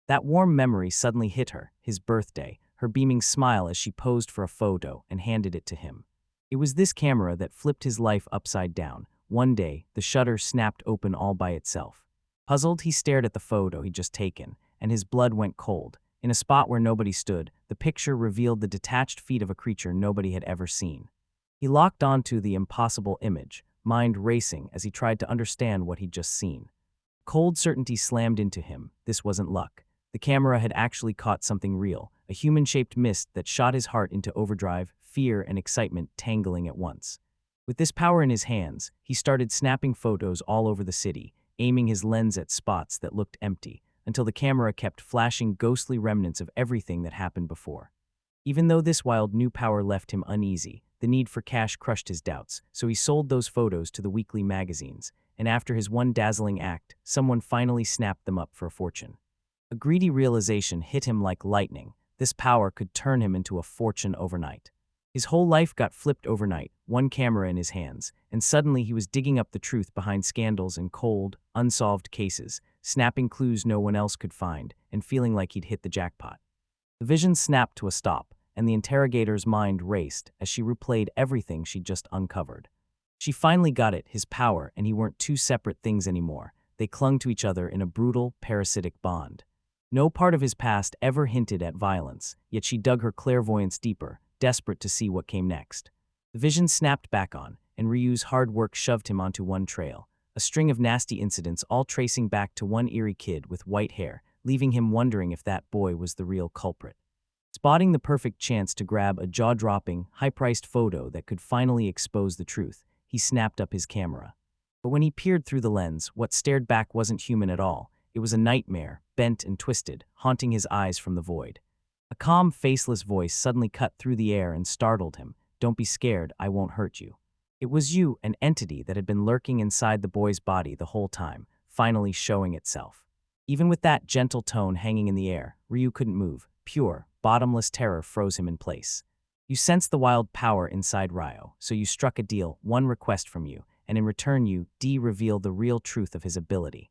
That warm memory suddenly hit her, his birthday, her beaming smile as she posed for a photo and handed it to him. It was this camera that flipped his life upside down. One day, the shutter snapped open all by itself. Puzzled, he stared at the photo he'd just taken, and his blood went cold. In a spot where nobody stood, the picture revealed the detached feet of a creature nobody had ever seen. He locked onto the impossible image, mind racing as he tried to understand what he'd just seen. Cold certainty slammed into him. This wasn't luck. The camera had actually caught something real, a human-shaped mist that shot his heart into overdrive, fear and excitement tangling at once. With this power in his hands, he started snapping photos all over the city, aiming his lens at spots that looked empty, until the camera kept flashing ghostly remnants of everything that happened before. Even though this wild new power left him uneasy, the need for cash crushed his doubts, so he sold those photos to the weekly magazines, and after his one dazzling act, someone finally snapped them up for a fortune. A greedy realization hit him like lightning. This power could turn him into a fortune overnight. His whole life got flipped overnight, one camera in his hands, and suddenly he was digging up the truth behind scandals and cold, unsolved cases, snapping clues no one else could find, and feeling like he'd hit the jackpot. The vision snapped to a stop, and the interrogator's mind raced as she replayed everything she'd just uncovered. She finally got it, his power, and he weren't two separate things anymore. They clung to each other in a brutal, parasitic bond. No part of his past ever hinted at violence, yet she dug her clairvoyance deeper, desperate to see what came next. The vision snapped back on, and Ryu's hard work shoved him onto one trail, a string of nasty incidents all tracing back to one eerie kid with white hair, leaving him wondering if that boy was the real culprit. Spotting the perfect chance to grab a jaw-dropping, high-priced photo that could finally expose the truth, he snapped up his camera. But when he peered through the lens, what stared back wasn't human at all. It was a nightmare, bent and twisted, haunting his eyes from the void. A calm, faceless voice suddenly cut through the air and startled him. "Don't be scared, I won't hurt you." It was you, an entity that had been lurking inside the boy's body the whole time, finally showing itself. Even with that gentle tone hanging in the air, Ryu couldn't move. Pure, bottomless terror froze him in place. You sensed the wild power inside Ryo, so you struck a deal, one request from you, and in return you revealed the real truth of his ability.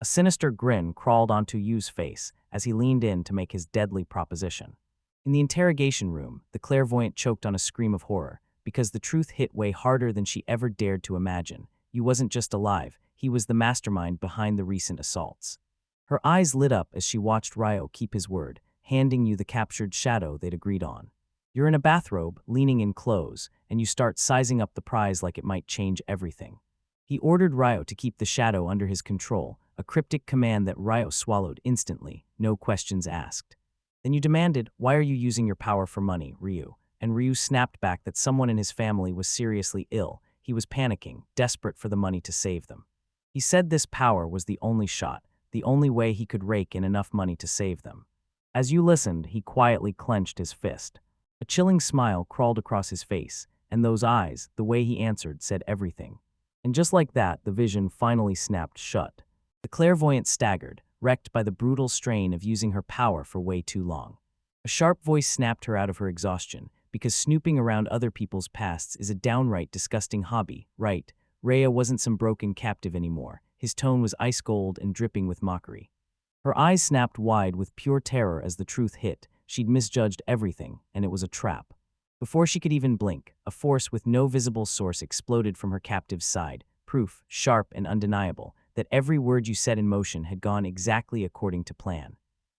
A sinister grin crawled onto Yu's face as he leaned in to make his deadly proposition. In the interrogation room, the clairvoyant choked on a scream of horror, because the truth hit way harder than she ever dared to imagine. Yu wasn't just alive, he was the mastermind behind the recent assaults. Her eyes lit up as she watched Ryo keep his word, handing you the captured shadow they'd agreed on. You're in a bathrobe, leaning in close, and you start sizing up the prize like it might change everything. He ordered Ryo to keep the shadow under his control, a cryptic command that Ryo swallowed instantly, no questions asked. Then you demanded, "Why are you using your power for money, Ryu?" And Ryu snapped back that someone in his family was seriously ill. He was panicking, desperate for the money to save them. He said this power was the only shot, the only way he could rake in enough money to save them. As you listened, he quietly clenched his fist. A chilling smile crawled across his face, and those eyes, the way he answered, said everything. And just like that, the vision finally snapped shut. The clairvoyant staggered, wrecked by the brutal strain of using her power for way too long. A sharp voice snapped her out of her exhaustion, because snooping around other people's pasts is a downright disgusting hobby, right? Rhea wasn't some broken captive anymore. His tone was ice cold and dripping with mockery. Her eyes snapped wide with pure terror as the truth hit. She'd misjudged everything, and it was a trap. Before she could even blink, a force with no visible source exploded from her captive's side, proof, sharp and undeniable, that every word you set in motion had gone exactly according to plan.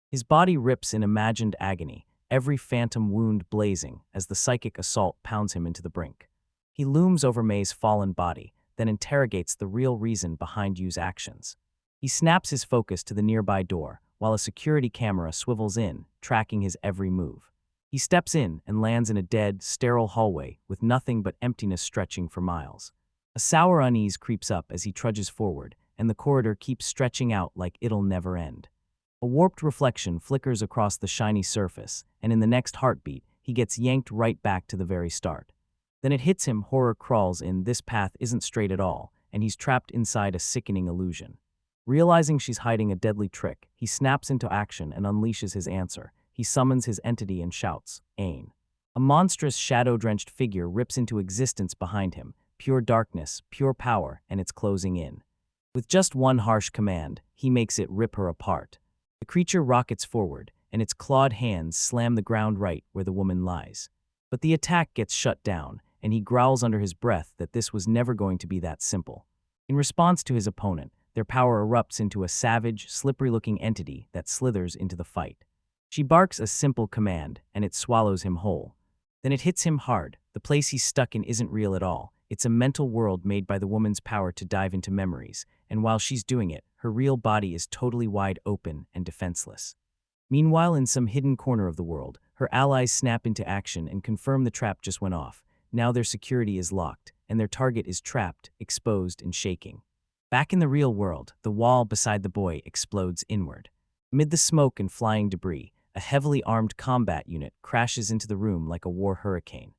His body rips in imagined agony, every phantom wound blazing as the psychic assault pounds him into the brink. He looms over May's fallen body, then interrogates the real reason behind Yu's actions. He snaps his focus to the nearby door, while a security camera swivels in, tracking his every move. He steps in and lands in a dead, sterile hallway with nothing but emptiness stretching for miles. A sour unease creeps up as he trudges forward, and the corridor keeps stretching out like it'll never end. A warped reflection flickers across the shiny surface, and in the next heartbeat, he gets yanked right back to the very start. Then it hits him, horror crawls in, this path isn't straight at all, and he's trapped inside a sickening illusion. Realizing she's hiding a deadly trick, he snaps into action and unleashes his answer. He summons his entity and shouts, "Ain." A monstrous, shadow-drenched figure rips into existence behind him, pure darkness, pure power, and it's closing in. With just one harsh command, he makes it rip her apart. The creature rockets forward, and its clawed hands slam the ground right where the woman lies. But the attack gets shut down, and he growls under his breath that this was never going to be that simple. In response to his opponent, their power erupts into a savage, slippery-looking entity that slithers into the fight. She barks a simple command, and it swallows him whole. Then it hits him hard. The place he's stuck in isn't real at all. It's a mental world made by the woman's power to dive into memories, and while she's doing it, her real body is totally wide open and defenseless. Meanwhile, in some hidden corner of the world, her allies snap into action and confirm the trap just went off. Now their security is locked, and their target is trapped, exposed, and shaking. Back in the real world, the wall beside the boy explodes inward. Amid the smoke and flying debris, a heavily armed combat unit crashes into the room like a war hurricane.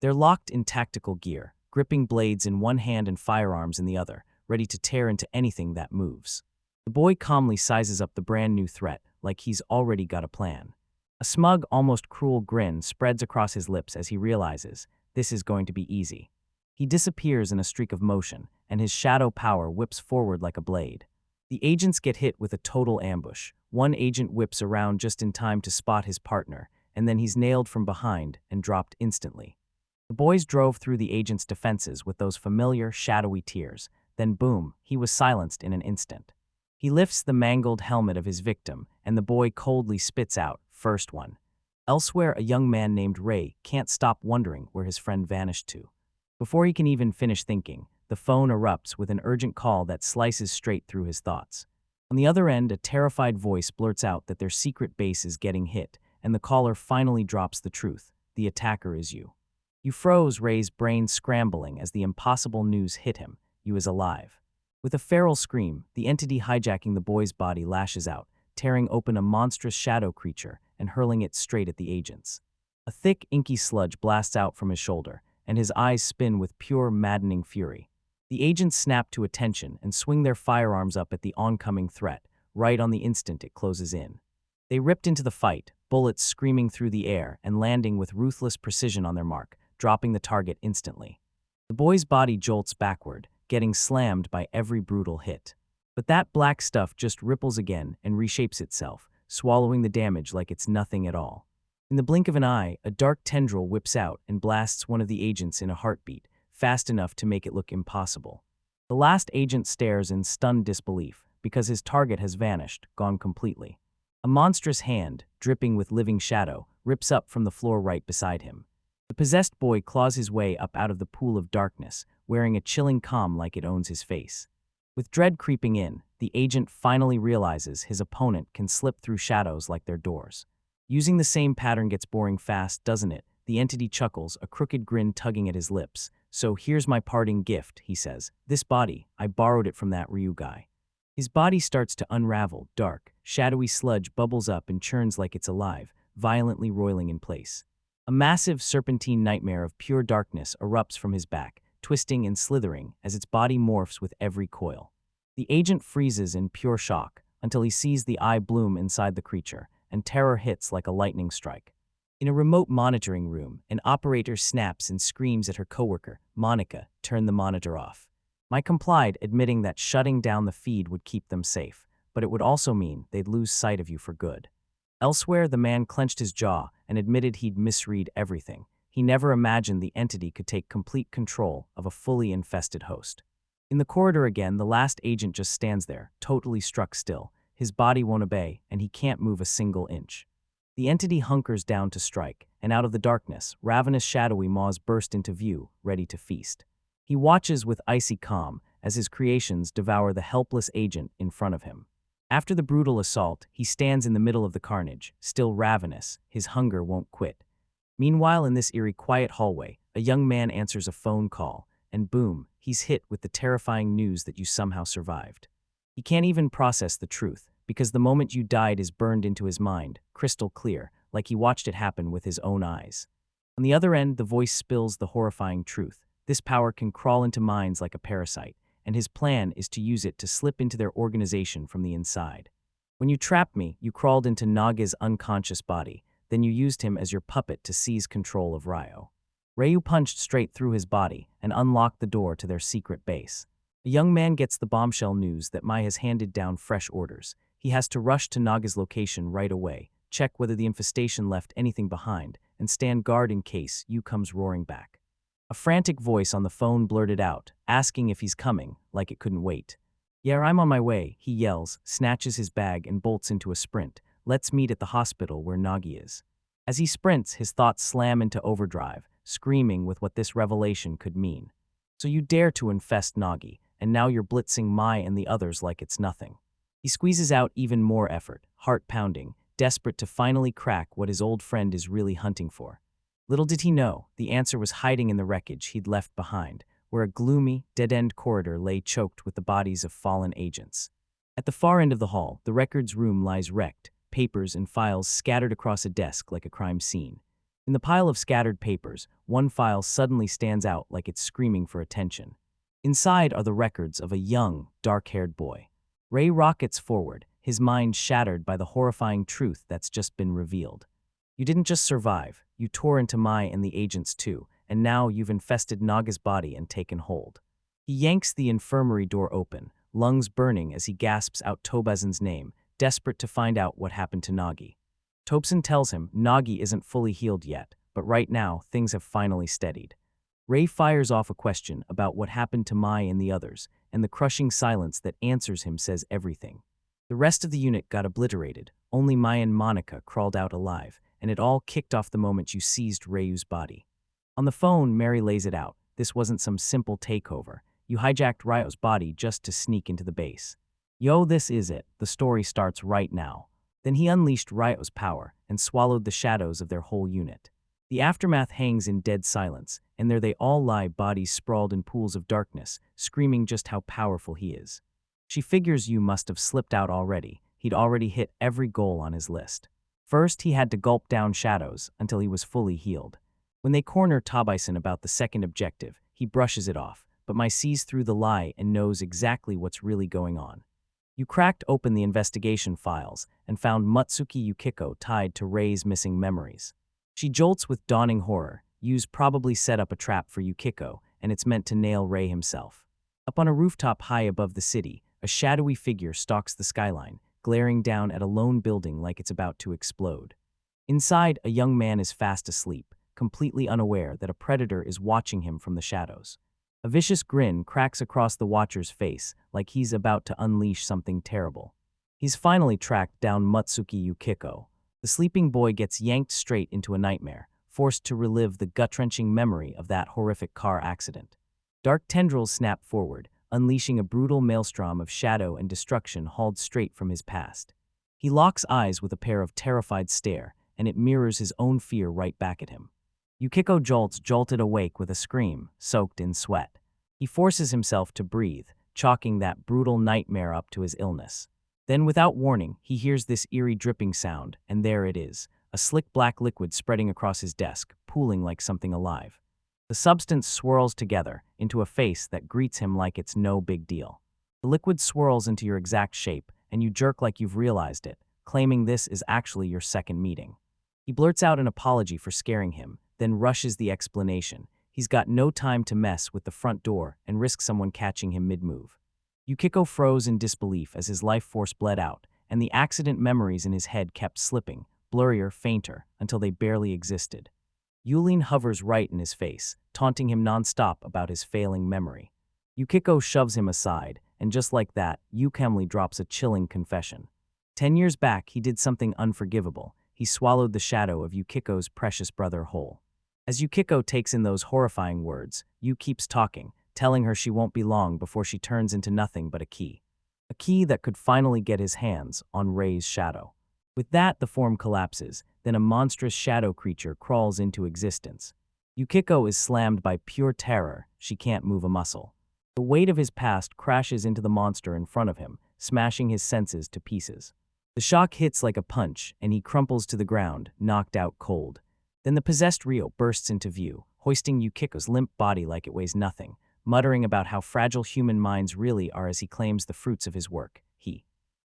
They're locked in tactical gear, gripping blades in one hand and firearms in the other, ready to tear into anything that moves. The boy calmly sizes up the brand new threat, like he's already got a plan. A smug, almost cruel grin spreads across his lips as he realizes this is going to be easy. He disappears in a streak of motion, and his shadow power whips forward like a blade. The agents get hit with a total ambush. One agent whips around just in time to spot his partner, and then he's nailed from behind and dropped instantly. The boys drove through the agent's defenses with those familiar, shadowy tears. Then boom, he was silenced in an instant. He lifts the mangled helmet of his victim, and the boy coldly spits out, "First one." Elsewhere, a young man named Ray can't stop wondering where his friend vanished to. Before he can even finish thinking, the phone erupts with an urgent call that slices straight through his thoughts. On the other end, a terrified voice blurts out that their secret base is getting hit, and the caller finally drops the truth. The attacker is you. You froze, Ray's brain scrambling as the impossible news hit him. You is alive. With a feral scream, the entity hijacking the boy's body lashes out, tearing open a monstrous shadow creature and hurling it straight at the agents. A thick, inky sludge blasts out from his shoulder, and his eyes spin with pure, maddening fury. The agents snap to attention and swing their firearms up at the oncoming threat, right on the instant it closes in. They ripped into the fight, bullets screaming through the air and landing with ruthless precision on their mark, dropping the target instantly. The boy's body jolts backward, getting slammed by every brutal hit. But that black stuff just ripples again and reshapes itself, swallowing the damage like it's nothing at all. In the blink of an eye, a dark tendril whips out and blasts one of the agents in a heartbeat, fast enough to make it look impossible. The last agent stares in stunned disbelief, because his target has vanished, gone completely. A monstrous hand, dripping with living shadow, rips up from the floor right beside him. The possessed boy claws his way up out of the pool of darkness, wearing a chilling calm like it owns his face. With dread creeping in, the agent finally realizes his opponent can slip through shadows like their doors. Using the same pattern gets boring fast, doesn't it? The entity chuckles, a crooked grin tugging at his lips. "So here's my parting gift," he says. "This body, I borrowed it from that Ryu guy." His body starts to unravel, dark, shadowy sludge bubbles up and churns like it's alive, violently roiling in place. A massive serpentine nightmare of pure darkness erupts from his back, twisting and slithering as its body morphs with every coil. The agent freezes in pure shock until he sees the eye bloom inside the creature, and terror hits like a lightning strike. In a remote monitoring room, an operator snaps and screams at her coworker, "Monica, turn the monitor off." Mike complied, admitting that shutting down the feed would keep them safe, but it would also mean they'd lose sight of you for good. Elsewhere, the man clenched his jaw and admitted he'd misread everything. He never imagined the entity could take complete control of a fully infested host. In the corridor again, the last agent just stands there, totally struck still. His body won't obey, and he can't move a single inch. The entity hunkers down to strike, and out of the darkness, ravenous shadowy maws burst into view, ready to feast. He watches with icy calm as his creations devour the helpless agent in front of him. After the brutal assault, he stands in the middle of the carnage, still ravenous. His hunger won't quit. Meanwhile, in this eerie, quiet hallway, a young man answers a phone call, and boom, he's hit with the terrifying news that you somehow survived. He can't even process the truth, because the moment you died is burned into his mind, crystal clear, like he watched it happen with his own eyes. On the other end, the voice spills the horrifying truth. This power can crawl into minds like a parasite, and his plan is to use it to slip into their organization from the inside. When you trapped me, you crawled into Naga's unconscious body, then you used him as your puppet to seize control of Ryo. Ryu punched straight through his body and unlocked the door to their secret base. A young man gets the bombshell news that Mai has handed down fresh orders. He has to rush to Naga's location right away, check whether the infestation left anything behind, and stand guard in case Yu comes roaring back. A frantic voice on the phone blurted out, asking if he's coming, like it couldn't wait. "Yeah, I'm on my way," he yells, snatches his bag and bolts into a sprint. "Let's meet at the hospital where Nagi is." As he sprints, his thoughts slam into overdrive, screaming with what this revelation could mean. So you dare to infest Nagi, and now you're blitzing Mai and the others like it's nothing. He squeezes out even more effort, heart pounding, desperate to finally crack what his old friend is really hunting for. Little did he know, the answer was hiding in the wreckage he'd left behind, where a gloomy, dead-end corridor lay choked with the bodies of fallen agents. At the far end of the hall, the records room lies wrecked, papers and files scattered across a desk like a crime scene. In the pile of scattered papers, one file suddenly stands out like it's screaming for attention. Inside are the records of a young, dark-haired boy. Ray rockets forward, his mind shattered by the horrifying truth that's just been revealed. You didn't just survive, you tore into Mai and the agents too, and now you've infested Naga's body and taken hold. He yanks the infirmary door open, lungs burning as he gasps out Tobazon's name, desperate to find out what happened to Nagi. Tobson tells him Nagi isn't fully healed yet, but right now things have finally steadied. Ray fires off a question about what happened to Mai and the others, and the crushing silence that answers him says everything. The rest of the unit got obliterated, only Mai and Monica crawled out alive, and it all kicked off the moment you seized Ryu's body. On the phone, Mary lays it out. This wasn't some simple takeover. You hijacked Ryu's body just to sneak into the base. Yo, this is it. The story starts right now. Then he unleashed Ryu's power and swallowed the shadows of their whole unit. The aftermath hangs in dead silence, and there they all lie, bodies sprawled in pools of darkness, screaming just how powerful he is. She figures Yu must have slipped out already. He'd already hit every goal on his list. First, he had to gulp down shadows until he was fully healed. When they corner Tobison about the second objective, he brushes it off, but Mai sees through the lie and knows exactly what's really going on. You cracked open the investigation files and found Mutsuki Yukiko tied to Rei's missing memories. She jolts with dawning horror. Yu's probably set up a trap for Yukiko, and it's meant to nail Rei himself. Up on a rooftop high above the city, a shadowy figure stalks the skyline, glaring down at a lone building like it's about to explode. Inside, a young man is fast asleep, completely unaware that a predator is watching him from the shadows. A vicious grin cracks across the watcher's face, like he's about to unleash something terrible. He's finally tracked down Mutsuki Yukiko. The sleeping boy gets yanked straight into a nightmare, forced to relive the gut-wrenching memory of that horrific car accident. Dark tendrils snap forward, unleashing a brutal maelstrom of shadow and destruction hauled straight from his past. He locks eyes with a pair of terrified stare, and it mirrors his own fear right back at him. Yukiko jolted awake with a scream, soaked in sweat. He forces himself to breathe, chalking that brutal nightmare up to his illness. Then, without warning, he hears this eerie dripping sound, and there it is, a slick black liquid spreading across his desk, pooling like something alive. The substance swirls together into a face that greets him like it's no big deal. The liquid swirls into your exact shape, and you jerk like you've realized it, claiming this is actually your second meeting. He blurts out an apology for scaring him, then rushes the explanation. He's got no time to mess with the front door and risk someone catching him mid-move. Yukiko froze in disbelief as his life force bled out, and the accident memories in his head kept slipping, blurrier, fainter, until they barely existed. Yulin hovers right in his face, taunting him nonstop about his failing memory. Yukiko shoves him aside, and just like that, Yukamli drops a chilling confession. 10 years back, he did something unforgivable. He swallowed the shadow of Yukiko's precious brother whole. As Yukiko takes in those horrifying words, Yu keeps talking, telling her she won't be long before she turns into nothing but a key. A key that could finally get his hands on Rei's shadow. With that, the form collapses, then a monstrous shadow creature crawls into existence. Yukiko is slammed by pure terror. She can't move a muscle. The weight of his past crashes into the monster in front of him, smashing his senses to pieces. The shock hits like a punch, and he crumples to the ground, knocked out cold. Then the possessed Ryo bursts into view, hoisting Yukiko's limp body like it weighs nothing, muttering about how fragile human minds really are as he claims the fruits of his work.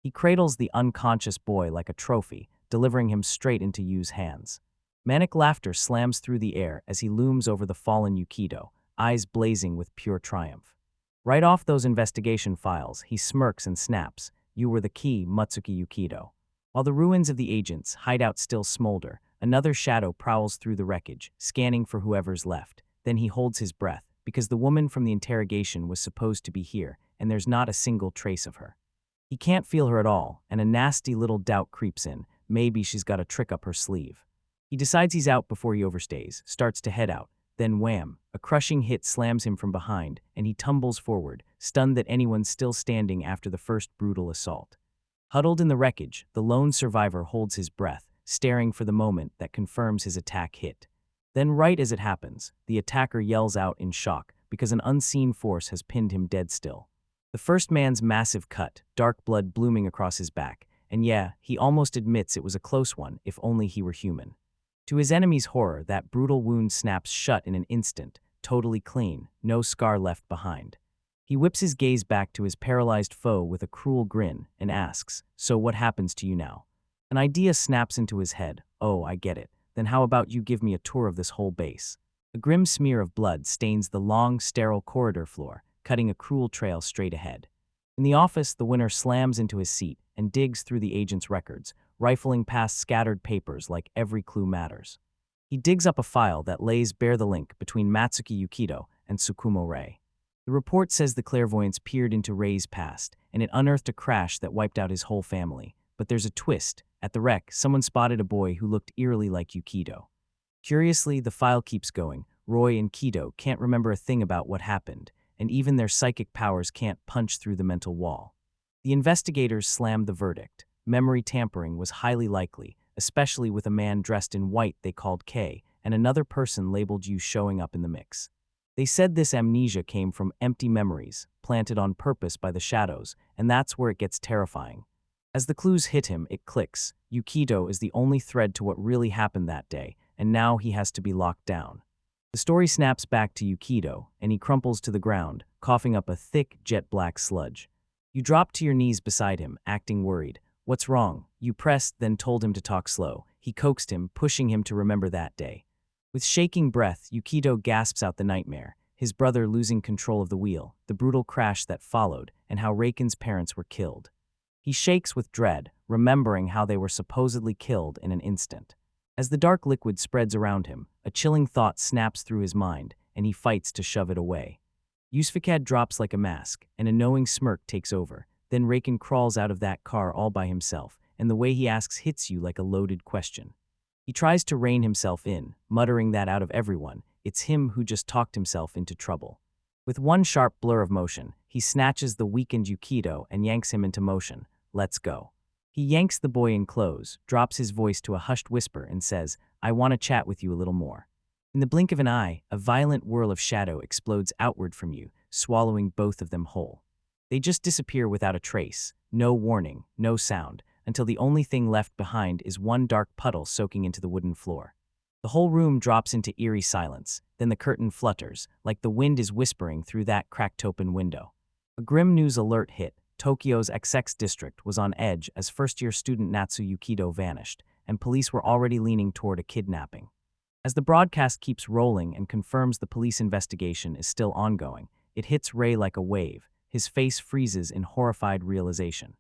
He cradles the unconscious boy like a trophy, delivering him straight into Yu's hands. Manic laughter slams through the air as he looms over the fallen Yukito, eyes blazing with pure triumph. Right off those investigation files, he smirks and snaps. You were the key, Mutsuki Yukito. While the ruins of the agent's hideout still smolder, another shadow prowls through the wreckage, scanning for whoever's left. Then he holds his breath, because the woman from the interrogation was supposed to be here, and there's not a single trace of her. He can't feel her at all, and a nasty little doubt creeps in. Maybe she's got a trick up her sleeve. He decides he's out before he overstays, starts to head out. Then wham, a crushing hit slams him from behind, and he tumbles forward, stunned that anyone's still standing after the first brutal assault. Huddled in the wreckage, the lone survivor holds his breath, staring for the moment that confirms his attack hit. Then right as it happens, the attacker yells out in shock because an unseen force has pinned him dead still. The first man's massive cut, dark blood blooming across his back, and yeah, he almost admits it was a close one if only he were human. To his enemy's horror, that brutal wound snaps shut in an instant, totally clean, no scar left behind. He whips his gaze back to his paralyzed foe with a cruel grin and asks, "So what happens to you now?" An idea snaps into his head. "Oh, I get it. Then how about you give me a tour of this whole base?" A grim smear of blood stains the long, sterile corridor floor, cutting a cruel trail straight ahead. In the office, the winner slams into his seat and digs through the agent's records, rifling past scattered papers like every clue matters. He digs up a file that lays bare the link between Matsuki Yukido and Tsukumo Rei. The report says the clairvoyants peered into Rei's past, and it unearthed a crash that wiped out his whole family. But there's a twist. At the wreck, someone spotted a boy who looked eerily like Yukido. Curiously, the file keeps going. Roy and Kido can't remember a thing about what happened, and even their psychic powers can't punch through the mental wall. The investigators slammed the verdict. Memory tampering was highly likely, especially with a man dressed in white they called K, and another person labeled U showing up in the mix. They said this amnesia came from empty memories, planted on purpose by the shadows, and that's where it gets terrifying. As the clues hit him, it clicks. Yukido is the only thread to what really happened that day, and now he has to be locked down. The story snaps back to Yukido, and he crumples to the ground, coughing up a thick, jet-black sludge. You drop to your knees beside him, acting worried. "What's wrong?" You pressed, then told him to talk slow. He coaxed him, pushing him to remember that day. With shaking breath, Yukido gasps out the nightmare, his brother losing control of the wheel, the brutal crash that followed, and how Reiken's parents were killed. He shakes with dread, remembering how they were supposedly killed in an instant. As the dark liquid spreads around him, a chilling thought snaps through his mind, and he fights to shove it away. Isekai'D drops like a mask, and a knowing smirk takes over. Then Reiken crawls out of that car all by himself, and the way he asks hits you like a loaded question. He tries to rein himself in, muttering that out of everyone, it's him who just talked himself into trouble. With one sharp blur of motion, he snatches the weakened Yukido and yanks him into motion. "Let's go." He yanks the boy in clothes, drops his voice to a hushed whisper, and says, "I want to chat with you a little more." In the blink of an eye, a violent whirl of shadow explodes outward from you, swallowing both of them whole. They just disappear without a trace, no warning, no sound, until the only thing left behind is one dark puddle soaking into the wooden floor. The whole room drops into eerie silence, then the curtain flutters, like the wind is whispering through that cracked-open window. A grim news alert hit. Tokyo's XX district was on edge as first-year student Natsu Yukido vanished, and police were already leaning toward a kidnapping. As the broadcast keeps rolling and confirms the police investigation is still ongoing, it hits Rei like a wave. His face freezes in horrified realization.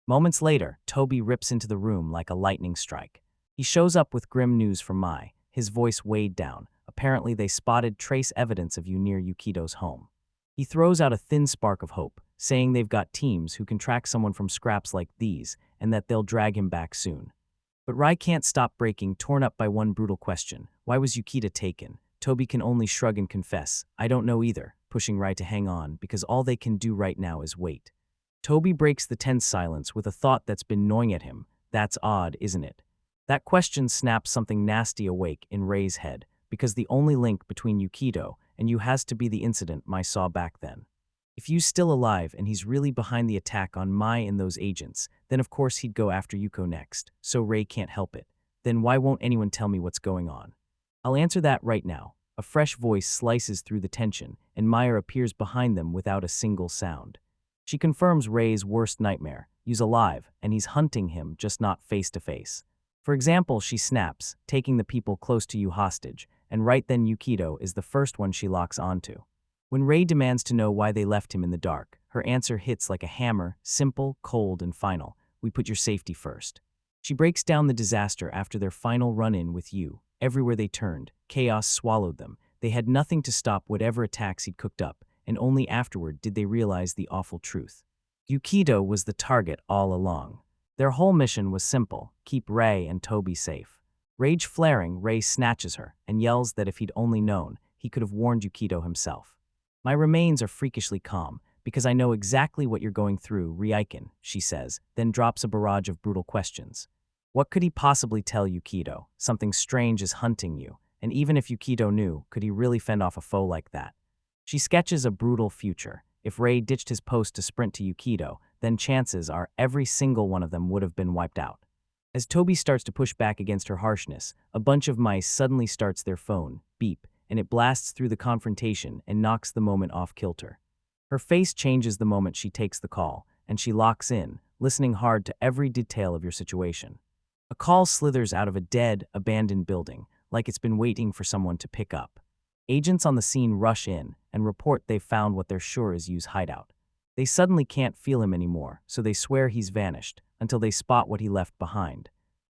Moments later, Toby rips into the room like a lightning strike. He shows up with grim news from Mai, his voice weighed down. Apparently they spotted trace evidence of you near Yukido's home. He throws out a thin spark of hope, saying they've got teams who can track someone from scraps like these and that they'll drag him back soon. But Rai can't stop breaking, torn up by one brutal question. Why was Yukida taken? Toby can only shrug and confess, "I don't know either," pushing Rai to hang on because all they can do right now is wait. Toby breaks the tense silence with a thought that's been gnawing at him. That's odd, isn't it? That question snaps something nasty awake in Rei's head, because the only link between Yukido and you has to be the incident Mai saw back then. If Yu's still alive and he's really behind the attack on Mai and those agents, then of course he'd go after Yuko next, so Rei can't help it. Then why won't anyone tell me what's going on? I'll answer that right now. A fresh voice slices through the tension, and Meyer appears behind them without a single sound. She confirms Rei's worst nightmare. Yu's alive, and he's hunting him, just not face to face. For example, she snaps, taking the people close to Yu hostage, and right then Yukido is the first one she locks onto. When Rei demands to know why they left him in the dark, her answer hits like a hammer, simple, cold, and final. We put your safety first. She breaks down the disaster after their final run-in with Yu. Everywhere they turned, chaos swallowed them. They had nothing to stop whatever attacks he'd cooked up, and only afterward did they realize the awful truth. Yukido was the target all along. Their whole mission was simple: keep Rei and Toby safe. Rage flaring, Ray snatches her and yells that if he'd only known, he could have warned Yukito himself. My remains are freakishly calm, because I know exactly what you're going through, Ryaiken, she says, then drops a barrage of brutal questions. What could he possibly tell Yukito? Something strange is hunting you, and even if Yukito knew, could he really fend off a foe like that? She sketches a brutal future. If Ray ditched his post to sprint to Yukito, then chances are every single one of them would have been wiped out. As Toby starts to push back against her harshness, a bunch of mice suddenly starts their phone, beep, and it blasts through the confrontation and knocks the moment off kilter. Her face changes the moment she takes the call, and she locks in, listening hard to every detail of your situation. A call slithers out of a dead, abandoned building, like it's been waiting for someone to pick up. Agents on the scene rush in and report they've found what they're sure is Yu's hideout. They suddenly can't feel him anymore, so they swear he's vanished, until they spot what he left behind.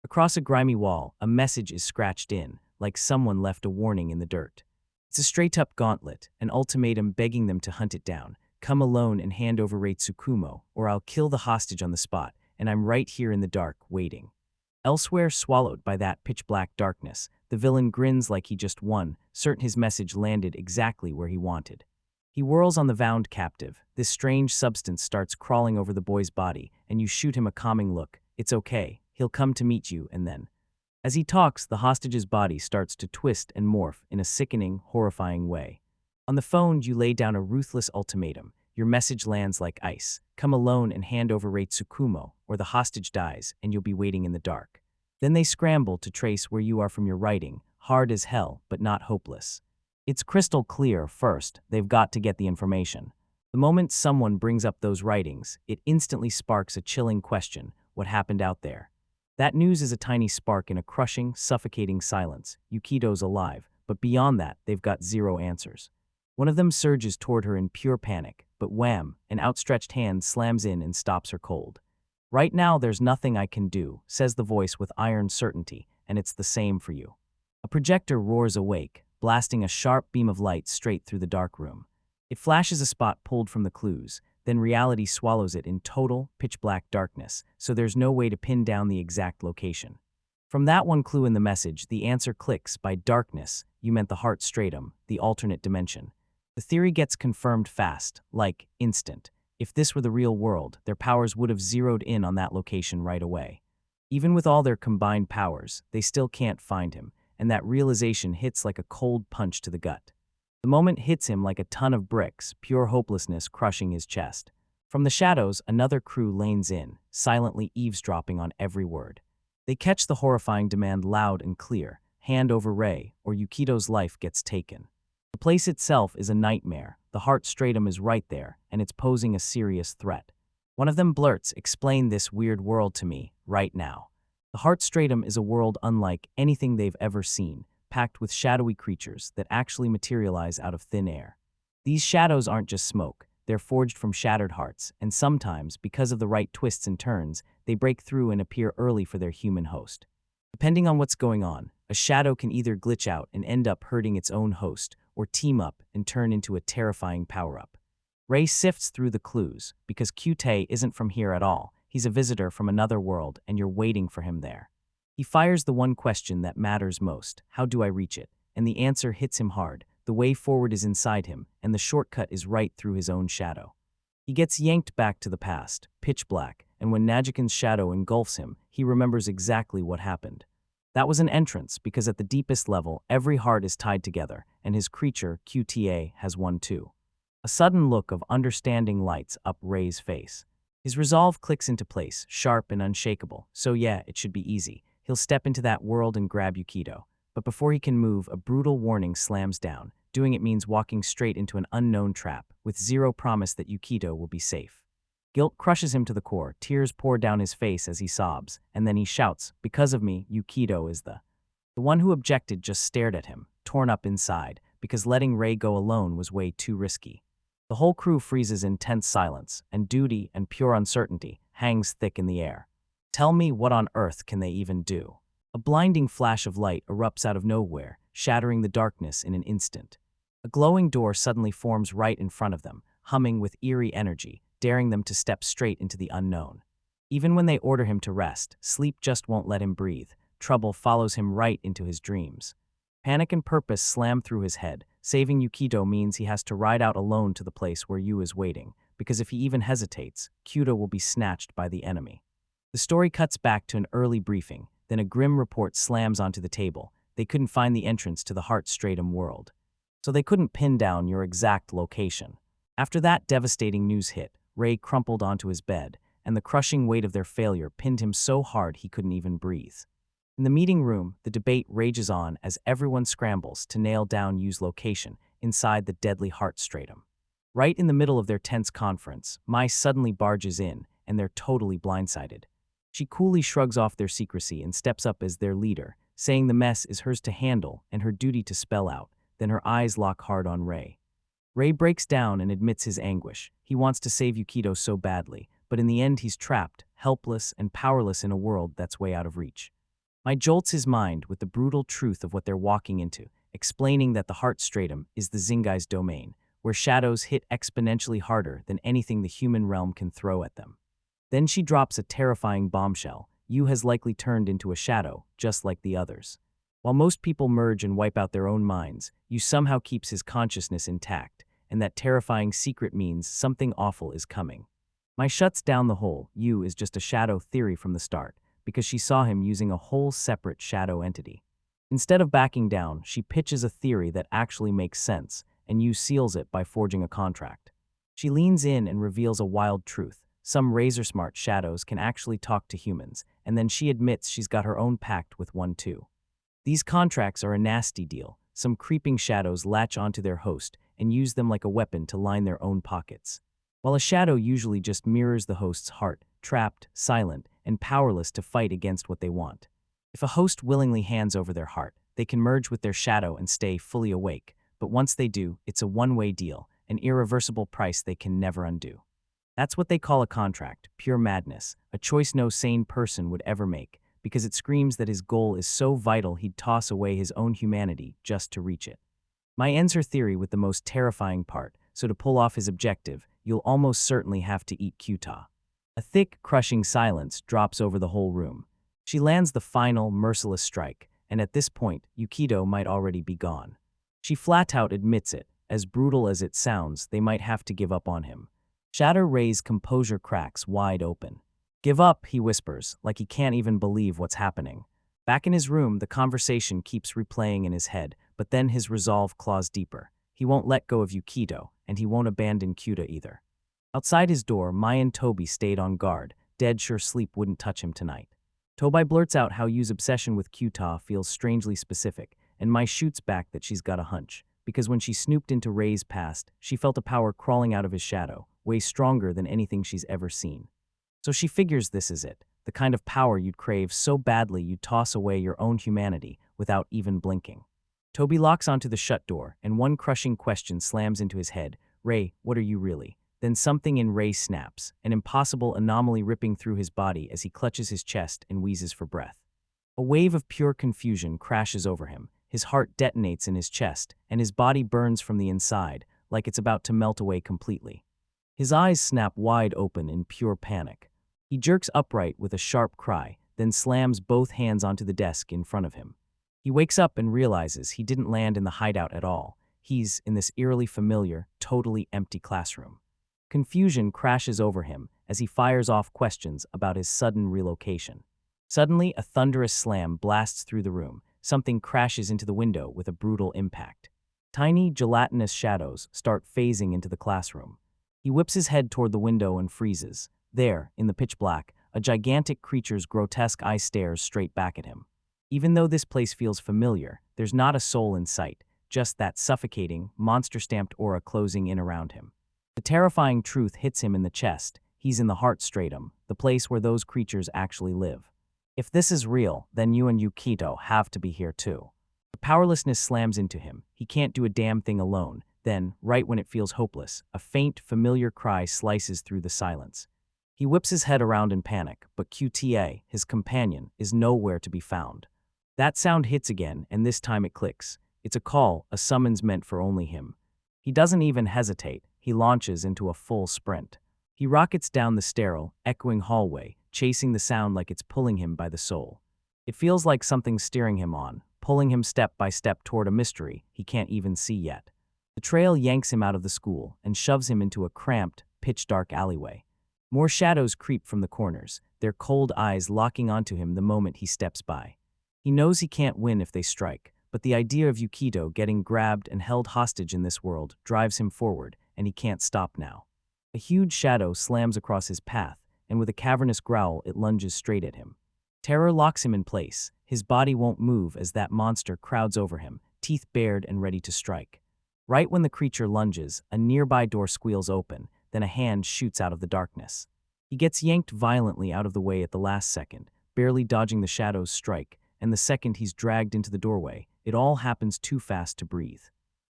Across a grimy wall, a message is scratched in, like someone left a warning in the dirt. It's a straight-up gauntlet, an ultimatum begging them to hunt it down. Come alone and hand over Rei Tsukumo, or I'll kill the hostage on the spot, and I'm right here in the dark, waiting. Elsewhere, swallowed by that pitch-black darkness, the villain grins like he just won, certain his message landed exactly where he wanted. He whirls on the bound captive. This strange substance starts crawling over the boy's body, and you shoot him a calming look. It's okay, he'll come to meet you, and then. As he talks, the hostage's body starts to twist and morph in a sickening, horrifying way. On the phone, you lay down a ruthless ultimatum. Your message lands like ice. Come alone and hand over Rei Tsukumo, or the hostage dies, and you'll be waiting in the dark. Then they scramble to trace where you are from your writing, hard as hell, but not hopeless. It's crystal clear. First, they've got to get the information. The moment someone brings up those writings, it instantly sparks a chilling question: what happened out there? That news is a tiny spark in a crushing, suffocating silence. Yukito's alive, but beyond that, they've got zero answers. One of them surges toward her in pure panic, but wham, an outstretched hand slams in and stops her cold. Right now, there's nothing I can do, says the voice with iron certainty, and it's the same for you. A projector roars awake, blasting a sharp beam of light straight through the dark room. It flashes a spot pulled from the clues, then reality swallows it in total, pitch-black darkness, so there's no way to pin down the exact location. From that one clue in the message, the answer clicks. By darkness, you meant the heart stratum, the alternate dimension. The theory gets confirmed fast, like instant. If this were the real world, their powers would have zeroed in on that location right away. Even with all their combined powers, they still can't find him, and that realization hits like a cold punch to the gut. The moment hits him like a ton of bricks, pure hopelessness crushing his chest. From the shadows, another crew lanes in, silently eavesdropping on every word. They catch the horrifying demand loud and clear: hand over Rei, or Yukito's life gets taken. The place itself is a nightmare. The heart stratum is right there, and it's posing a serious threat. One of them blurts, "Explain this weird world to me, right now." The heart stratum is a world unlike anything they've ever seen, packed with shadowy creatures that actually materialize out of thin air. These shadows aren't just smoke, they're forged from shattered hearts, and sometimes, because of the right twists and turns, they break through and appear early for their human host. Depending on what's going on, a shadow can either glitch out and end up hurting its own host, or team up and turn into a terrifying power-up. Rei sifts through the clues, because Kyutei isn't from here at all. He's a visitor from another world, and you're waiting for him there. He fires the one question that matters most: how do I reach it? And the answer hits him hard. The way forward is inside him, and the shortcut is right through his own shadow. He gets yanked back to the past, pitch black, and when Najikin's shadow engulfs him, he remembers exactly what happened. That was an entrance, because at the deepest level, every heart is tied together, and his creature, QTA, has one too. A sudden look of understanding lights up Rei's face. His resolve clicks into place, sharp and unshakable. So yeah, it should be easy. He'll step into that world and grab Yukito. But before he can move, a brutal warning slams down. Doing it means walking straight into an unknown trap, with zero promise that Yukito will be safe. Guilt crushes him to the core, tears pour down his face as he sobs, and then he shouts, "Because of me, Yukito is the..." The one who objected just stared at him, torn up inside, because letting Rei go alone was way too risky. The whole crew freezes in tense silence, and duty and pure uncertainty hangs thick in the air. Tell me, what on earth can they even do? A blinding flash of light erupts out of nowhere, shattering the darkness in an instant. A glowing door suddenly forms right in front of them, humming with eerie energy, daring them to step straight into the unknown. Even when they order him to rest, sleep just won't let him breathe. trouble follows him right into his dreams. Panic and purpose slam through his head. Saving Yukito means he has to ride out alone to the place where Yu is waiting, because if he even hesitates, Kyudo will be snatched by the enemy. The story cuts back to an early briefing, then a grim report slams onto the table. They couldn't find the entrance to the Heartstratum world. So they couldn't pin down your exact location. After that devastating news hit, Ray crumpled onto his bed, and the crushing weight of their failure pinned him so hard he couldn't even breathe. In the meeting room, the debate rages on as everyone scrambles to nail down Yu's location inside the deadly Heartstratum. Right in the middle of their tense conference, Mai suddenly barges in, and they're totally blindsided. She coolly shrugs off their secrecy and steps up as their leader, saying the mess is hers to handle and her duty to spell out. Then her eyes lock hard on Ray. Ray breaks down and admits his anguish. He wants to save Yukito so badly, but in the end he's trapped, helpless, and powerless in a world that's way out of reach. Mai jolts his mind with the brutal truth of what they're walking into, explaining that the Heartstratum is the Zingai's domain, where shadows hit exponentially harder than anything the human realm can throw at them. Then she drops a terrifying bombshell. Yu has likely turned into a shadow, just like the others. While most people merge and wipe out their own minds, Yu somehow keeps his consciousness intact, and that terrifying secret means something awful is coming. Mai shuts down the whole Yu is just a shadow theory from the start, because she saw him using a whole separate shadow entity. Instead of backing down, she pitches a theory that actually makes sense, and Yu seals it by forging a contract. She leans in and reveals a wild truth. Some razor-smart shadows can actually talk to humans, and then she admits she's got her own pact with one too. These contracts are a nasty deal. Some creeping shadows latch onto their host and use them like a weapon to line their own pockets. While a shadow usually just mirrors the host's heart, trapped, silent, and powerless to fight against what they want. If a host willingly hands over their heart, they can merge with their shadow and stay fully awake, but once they do, it's a one-way deal, an irreversible price they can never undo. That's what they call a contract, pure madness, a choice no sane person would ever make, because it screams that his goal is so vital he'd toss away his own humanity just to reach it. Mai ends her theory with the most terrifying part, so to pull off his objective, you'll almost certainly have to eat Kyuta. A thick, crushing silence drops over the whole room. She lands the final, merciless strike, and at this point, Yukito might already be gone. She flat out admits it. As brutal as it sounds, they might have to give up on him. Shadow Ray's composure cracks wide open. "Give up," he whispers, like he can't even believe what's happening. Back in his room, the conversation keeps replaying in his head, but then his resolve claws deeper. He won't let go of Yukito, and he won't abandon Kyuta either. Outside his door, Mai and Toby stayed on guard, dead sure sleep wouldn't touch him tonight. Toby blurts out how Yu's obsession with Kyuta feels strangely specific, and Mai shoots back that she's got a hunch, because when she snooped into Ray's past, she felt a power crawling out of his shadow, way stronger than anything she's ever seen. So she figures this is it, the kind of power you'd crave so badly you'd toss away your own humanity without even blinking. Toby locks onto the shut door, and one crushing question slams into his head. "Ray, what are you really?" Then something in Ray snaps, an impossible anomaly ripping through his body as he clutches his chest and wheezes for breath. A wave of pure confusion crashes over him. His heart detonates in his chest, and his body burns from the inside, like it's about to melt away completely. His eyes snap wide open in pure panic. He jerks upright with a sharp cry, then slams both hands onto the desk in front of him. He wakes up and realizes he didn't land in the hideout at all. He's in this eerily familiar, totally empty classroom. Confusion crashes over him as he fires off questions about his sudden relocation. Suddenly, a thunderous slam blasts through the room. Something crashes into the window with a brutal impact. Tiny, gelatinous shadows start phasing into the classroom. He whips his head toward the window and freezes. There, in the pitch black, a gigantic creature's grotesque eye stares straight back at him. Even though this place feels familiar, there's not a soul in sight, just that suffocating, monster-stamped aura closing in around him. The terrifying truth hits him in the chest. He's in the Heartstratum, the place where those creatures actually live. If this is real, then you and Yukito have to be here too. The powerlessness slams into him. He can't do a damn thing alone. Then, right when it feels hopeless, a faint, familiar cry slices through the silence. He whips his head around in panic, but QTA, his companion, is nowhere to be found. That sound hits again, and this time it clicks. It's a call, a summons meant for only him. He doesn't even hesitate. He launches into a full sprint. He rockets down the sterile, echoing hallway, chasing the sound like it's pulling him by the soul. It feels like something's steering him on, pulling him step by step toward a mystery he can't even see yet. The trail yanks him out of the school and shoves him into a cramped, pitch-dark alleyway. More shadows creep from the corners, their cold eyes locking onto him the moment he steps by. He knows he can't win if they strike, but the idea of Yukido getting grabbed and held hostage in this world drives him forward, and he can't stop now. A huge shadow slams across his path, and with a cavernous growl it lunges straight at him. Terror locks him in place. His body won't move as that monster crowds over him, teeth bared and ready to strike. Right when the creature lunges, a nearby door squeals open, then a hand shoots out of the darkness. He gets yanked violently out of the way at the last second, barely dodging the shadow's strike, and the second he's dragged into the doorway, it all happens too fast to breathe.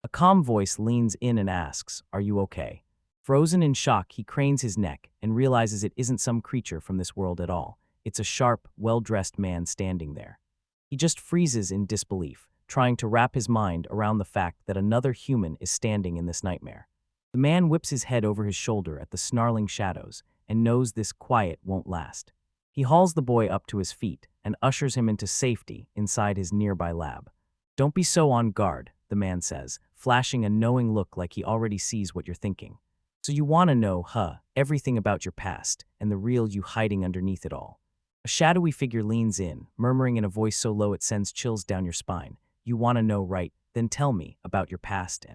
A calm voice leans in and asks, "Are you okay?" Frozen in shock, he cranes his neck and realizes it isn't some creature from this world at all. It's a sharp, well-dressed man standing there. He just freezes in disbelief, trying to wrap his mind around the fact that another human is standing in this nightmare. The man whips his head over his shoulder at the snarling shadows and knows this quiet won't last. He hauls the boy up to his feet and ushers him into safety inside his nearby lab. "Don't be so on guard," the man says, flashing a knowing look like he already sees what you're thinking. "So you want to know, everything about your past and the real you hiding underneath it all." A shadowy figure leans in, murmuring in a voice so low it sends chills down your spine. "You want to know, right? Then tell me about your past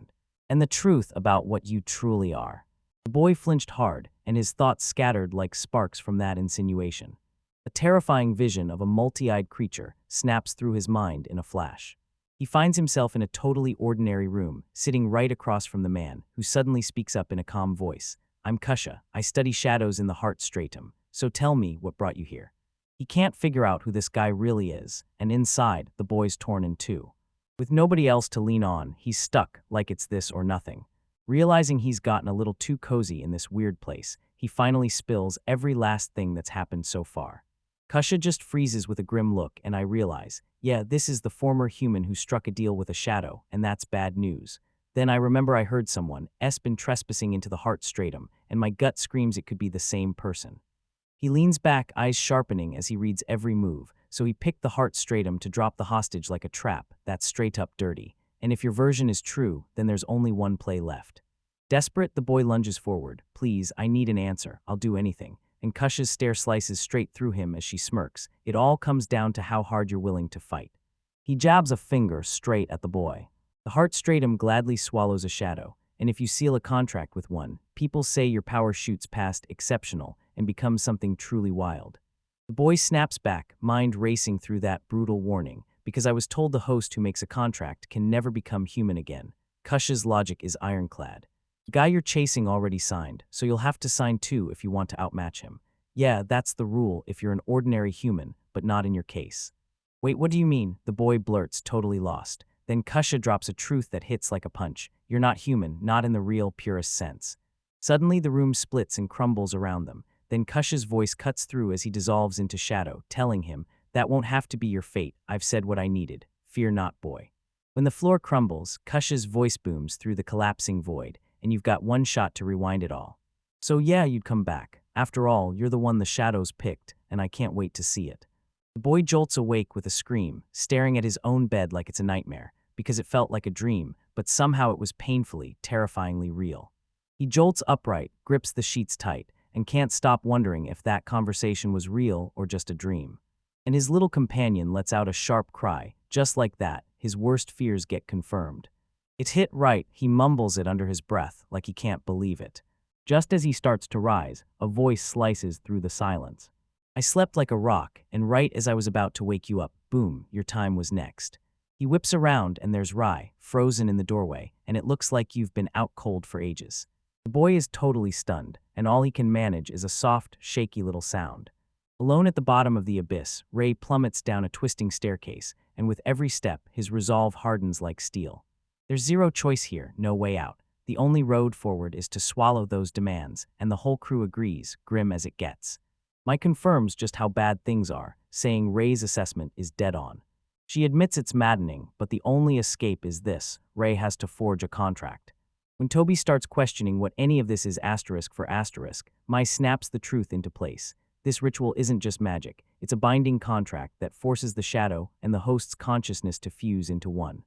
and the truth about what you truly are." The boy flinched hard, and his thoughts scattered like sparks from that insinuation. A terrifying vision of a multi-eyed creature snaps through his mind in a flash. He finds himself in a totally ordinary room, sitting right across from the man, who suddenly speaks up in a calm voice. "I'm Kusha. I study shadows in the heart stratum. So tell me what brought you here." He can't figure out who this guy really is, and inside, the boy's torn in two. With nobody else to lean on, he's stuck like it's this or nothing. Realizing he's gotten a little too cozy in this weird place, he finally spills every last thing that's happened so far. Kusha just freezes with a grim look, and I realize, yeah, this is the former human who struck a deal with a shadow, and that's bad news. Then I remember I heard someone been trespassing into the heart stratum, and my gut screams it could be the same person. He leans back, eyes sharpening as he reads every move, so he picked the heart stratum to drop the hostage like a trap. That's straight up dirty. And if your version is true, then there's only one play left. Desperate, the boy lunges forward. "Please, I need an answer. I'll do anything." And Kusha's stare slices straight through him as she smirks. "It all comes down to how hard you're willing to fight." He jabs a finger straight at the boy. The heart stratum gladly swallows a shadow, and if you seal a contract with one, people say your power shoots past exceptional and becomes something truly wild. The boy snaps back, mind racing through that brutal warning, because I was told the host who makes a contract can never become human again. Kusha's logic is ironclad. The guy you're chasing already signed, so you'll have to sign too if you want to outmatch him. Yeah, that's the rule if you're an ordinary human, but not in your case. Wait, what do you mean? The boy blurts, totally lost. Then Kusha drops a truth that hits like a punch. You're not human, not in the real, purest sense. Suddenly the room splits and crumbles around them. Then Kusha's voice cuts through as he dissolves into shadow, telling him, "That won't have to be your fate. I've said what I needed. Fear not, boy." When the floor crumbles, Kusha's voice booms through the collapsing void, and you've got one shot to rewind it all. "So yeah, you'd come back. After all, you're the one the shadows picked, and I can't wait to see it." The boy jolts awake with a scream, staring at his own bed like it's a nightmare, because it felt like a dream, but somehow it was painfully, terrifyingly real. He jolts upright, grips the sheets tight, and can't stop wondering if that conversation was real or just a dream. And his little companion lets out a sharp cry. Just like that, his worst fears get confirmed. "It's hit right," he mumbles it under his breath, like he can't believe it. Just as he starts to rise, a voice slices through the silence. "I slept like a rock, and right as I was about to wake you up, boom, your time was next." He whips around, and there's Rai, frozen in the doorway, and it looks like you've been out cold for ages. The boy is totally stunned, and all he can manage is a soft, shaky little sound. Alone at the bottom of the abyss, Ray plummets down a twisting staircase, and with every step, his resolve hardens like steel. There's zero choice here, no way out. The only road forward is to swallow those demands, and the whole crew agrees, grim as it gets. Mike confirms just how bad things are, saying Ray's assessment is dead on. She admits it's maddening, but the only escape is this: Ray has to forge a contract. When Toby starts questioning what any of this is *for*, Mai snaps the truth into place. This ritual isn't just magic, it's a binding contract that forces the shadow and the host's consciousness to fuse into one.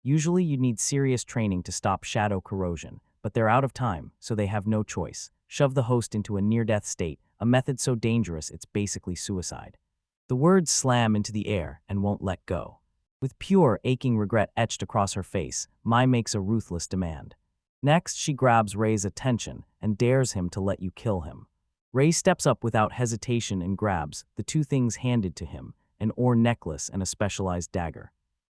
Usually you'd need serious training to stop shadow corrosion, but they're out of time, so they have no choice. Shove the host into a near-death state, a method so dangerous it's basically suicide. The words slam into the air and won't let go. With pure, aching regret etched across her face, Mai makes a ruthless demand. Next, she grabs Ray's attention and dares him to let you kill him. Ray steps up without hesitation and grabs the two things handed to him, an ore necklace and a specialized dagger.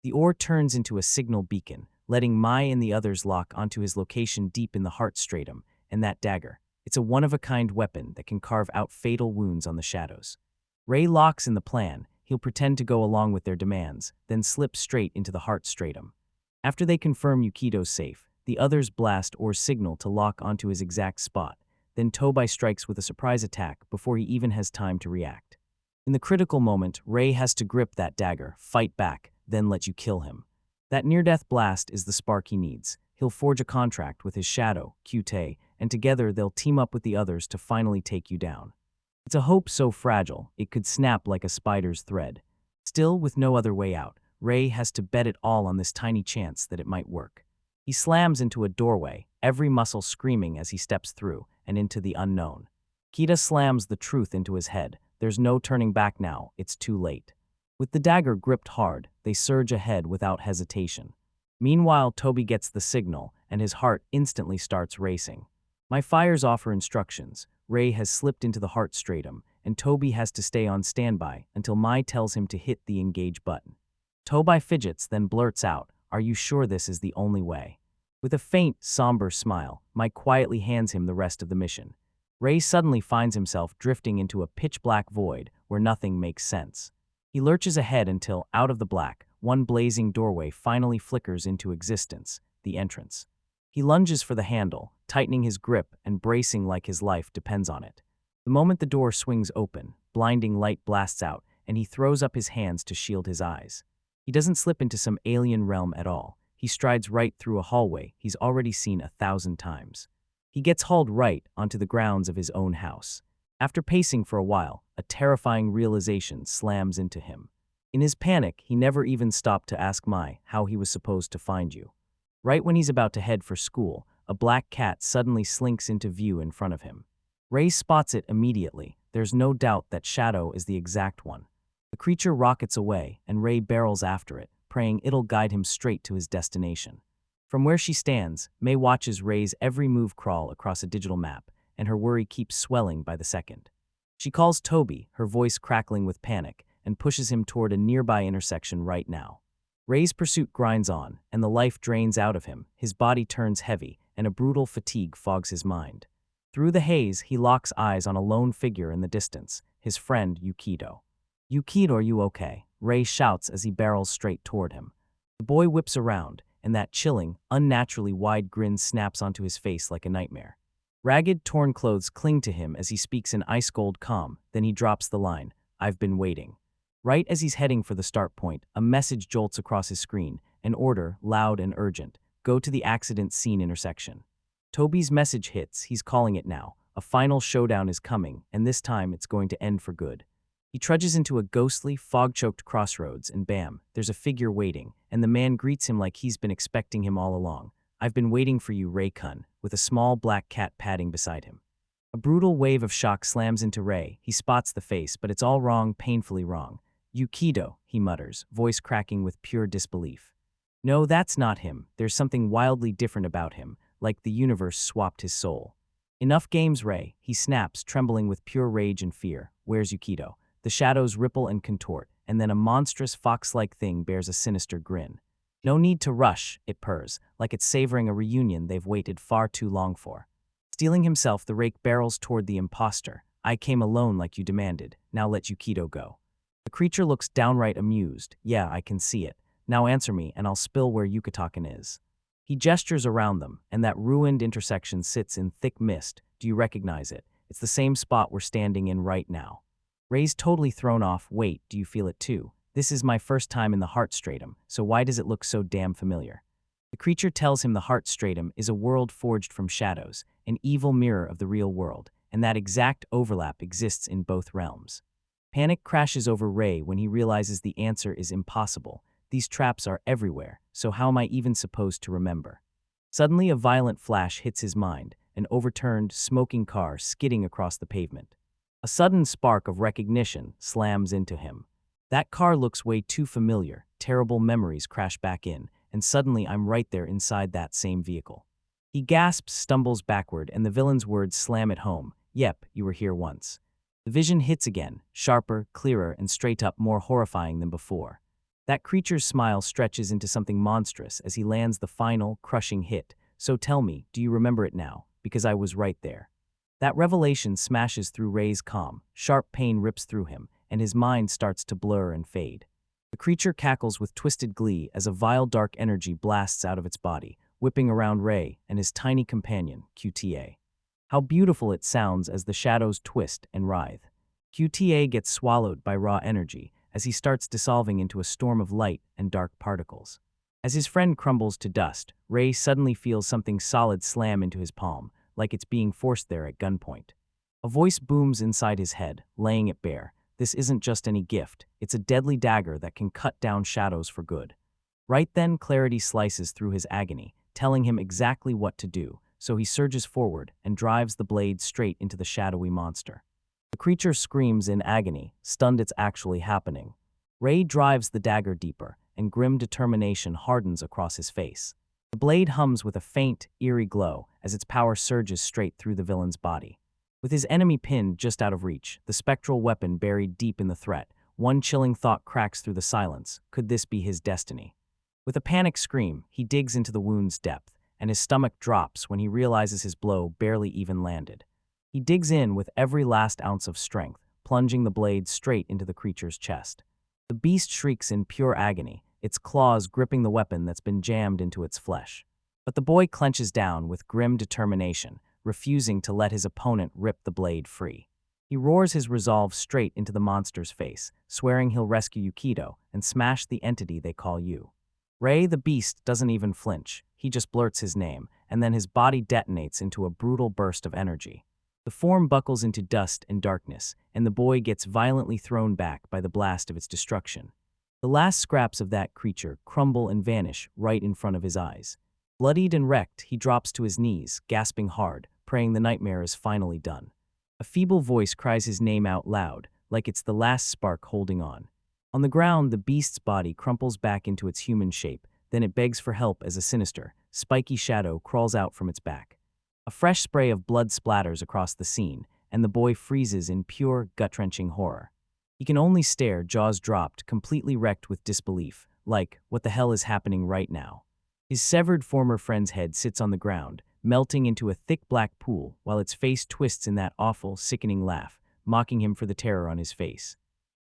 The ore turns into a signal beacon, letting Mai and the others lock onto his location deep in the heart stratum, and that dagger. It's a one-of-a-kind weapon that can carve out fatal wounds on the shadows. Ray locks in the plan. He'll pretend to go along with their demands, then slip straight into the heart stratum. After they confirm Yukido's safe, the others blast Ore's signal to lock onto his exact spot. Then Tobai strikes with a surprise attack before he even has time to react. In the critical moment, Ray has to grip that dagger, fight back, then let you kill him. That near-death blast is the spark he needs. He'll forge a contract with his shadow, Kyutei, and together they'll team up with the others to finally take you down. It's a hope so fragile, it could snap like a spider's thread. Still, with no other way out, Ray has to bet it all on this tiny chance that it might work. He slams into a doorway, every muscle screaming as he steps through, and into the unknown. Kita slams the truth into his head. There's no turning back now, it's too late. With the dagger gripped hard, they surge ahead without hesitation. Meanwhile, Toby gets the signal, and his heart instantly starts racing. My fires offer instructions. Ray has slipped into the heart stratum, and Toby has to stay on standby until Mai tells him to hit the engage button. Toby fidgets, then blurts out, "Are you sure this is the only way?" With a faint, somber smile, Mai quietly hands him the rest of the mission. Ray suddenly finds himself drifting into a pitch-black void where nothing makes sense. He lurches ahead until, out of the black, one blazing doorway finally flickers into existence, the entrance. He lunges for the handle, tightening his grip and bracing like his life depends on it. The moment the door swings open, blinding light blasts out, and he throws up his hands to shield his eyes. He doesn't slip into some alien realm at all. He strides right through a hallway he's already seen 1,000 times. He gets hauled right onto the grounds of his own house. After pacing for a while, a terrifying realization slams into him. In his panic, he never even stopped to ask Mai how he was supposed to find you. Right when he's about to head for school, a black cat suddenly slinks into view in front of him. Ray spots it immediately. There's no doubt that Shadow is the exact one. The creature rockets away, and Ray barrels after it, praying it'll guide him straight to his destination. From where she stands, May watches Ray's every move crawl across a digital map, and her worry keeps swelling by the second. She calls Toby, her voice crackling with panic, and pushes him toward a nearby intersection right now. Ray's pursuit grinds on, and the life drains out of him, his body turns heavy, and a brutal fatigue fogs his mind. Through the haze, he locks eyes on a lone figure in the distance, his friend Yukido. "Yukido, are you okay?" Ray shouts as he barrels straight toward him. The boy whips around, and that chilling, unnaturally wide grin snaps onto his face like a nightmare. Ragged, torn clothes cling to him as he speaks in ice-cold calm, then he drops the line, "I've been waiting." Right as he's heading for the start point, a message jolts across his screen, an order, loud and urgent, "Go to the accident scene intersection." Toby's message hits, he's calling it now. A final showdown is coming, and this time it's going to end for good. He trudges into a ghostly, fog-choked crossroads, and bam, there's a figure waiting, and the man greets him like he's been expecting him all along. "I've been waiting for you, Ray-kun," with a small black cat padding beside him. A brutal wave of shock slams into Ray. He spots the face, but it's all wrong, painfully wrong. "Yukido," he mutters, voice cracking with pure disbelief. No, that's not him. There's something wildly different about him, like the universe swapped his soul. "Enough games, Ray," he snaps, trembling with pure rage and fear. "Where's Yukido?" The shadows ripple and contort, and then a monstrous fox-like thing bears a sinister grin. "No need to rush," it purrs, like it's savoring a reunion they've waited far too long for. Steeling himself, the rake barrels toward the imposter. "I came alone like you demanded. Now let Yukido go." The creature looks downright amused. "Yeah, I can see it. Now answer me, and I'll spill where Yukatakan is." He gestures around them, and that ruined intersection sits in thick mist. "Do you recognize it? It's the same spot we're standing in right now." Ray's totally thrown off. "Wait, do you feel it too? This is my first time in the heart stratum, so why does it look so damn familiar?" The creature tells him the heart stratum is a world forged from shadows, an evil mirror of the real world, and that exact overlap exists in both realms. Panic crashes over Ray when he realizes the answer is impossible. These traps are everywhere, so how am I even supposed to remember? Suddenly, a violent flash hits his mind, an overturned, smoking car skidding across the pavement. A sudden spark of recognition slams into him. That car looks way too familiar, terrible memories crash back in, and suddenly I'm right there inside that same vehicle. He gasps, stumbles backward, and the villain's words slam it home. Yep, you were here once. The vision hits again, sharper, clearer, and straight up more horrifying than before. That creature's smile stretches into something monstrous as he lands the final, crushing hit. So tell me, do you remember it now? Because I was right there. That revelation smashes through Ray's calm, sharp pain rips through him, and his mind starts to blur and fade. The creature cackles with twisted glee as a vile dark energy blasts out of its body, whipping around Ray and his tiny companion, QTA. How beautiful it sounds as the shadows twist and writhe. QTA gets swallowed by raw energy as he starts dissolving into a storm of light and dark particles. As his friend crumbles to dust, Ray suddenly feels something solid slam into his palm, like it's being forced there at gunpoint. A voice booms inside his head, laying it bare. This isn't just any gift, it's a deadly dagger that can cut down shadows for good. Right then, clarity slices through his agony, telling him exactly what to do, so he surges forward and drives the blade straight into the shadowy monster. The creature screams in agony, stunned it's actually happening. Ray drives the dagger deeper, and grim determination hardens across his face. The blade hums with a faint, eerie glow as its power surges straight through the villain's body. With his enemy pinned just out of reach, the spectral weapon buried deep in the threat, one chilling thought cracks through the silence. Could this be his destiny? With a panic scream, he digs into the wound's depth, and his stomach drops when he realizes his blow barely even landed. He digs in with every last ounce of strength, plunging the blade straight into the creature's chest. The beast shrieks in pure agony, its claws gripping the weapon that's been jammed into its flesh. But the boy clenches down with grim determination, refusing to let his opponent rip the blade free. He roars his resolve straight into the monster's face, swearing he'll rescue Yukido and smash the entity they call you. Ray the beast doesn't even flinch, he just blurts his name, and then his body detonates into a brutal burst of energy. The form buckles into dust and darkness, and the boy gets violently thrown back by the blast of its destruction. The last scraps of that creature crumble and vanish right in front of his eyes. Bloodied and wrecked, he drops to his knees, gasping hard, praying the nightmare is finally done. A feeble voice cries his name out loud, like it's the last spark holding on. On the ground, the beast's body crumples back into its human shape, then it begs for help as a sinister, spiky shadow crawls out from its back. A fresh spray of blood splatters across the scene, and the boy freezes in pure, gut-wrenching horror. He can only stare, jaws dropped, completely wrecked with disbelief, like, what the hell is happening right now? His severed former friend's head sits on the ground, melting into a thick black pool, while its face twists in that awful, sickening laugh, mocking him for the terror on his face.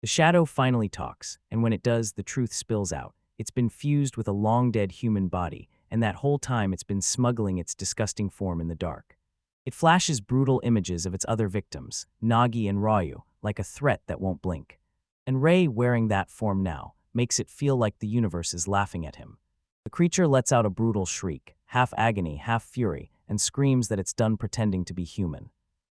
The shadow finally talks, and when it does, the truth spills out. It's been fused with a long-dead human body, and that whole time it's been smuggling its disgusting form in the dark. It flashes brutal images of its other victims, Nagi and Ryu, like a threat that won't blink. And Ray, wearing that form now, makes it feel like the universe is laughing at him. The creature lets out a brutal shriek, half agony, half fury, and screams that it's done pretending to be human.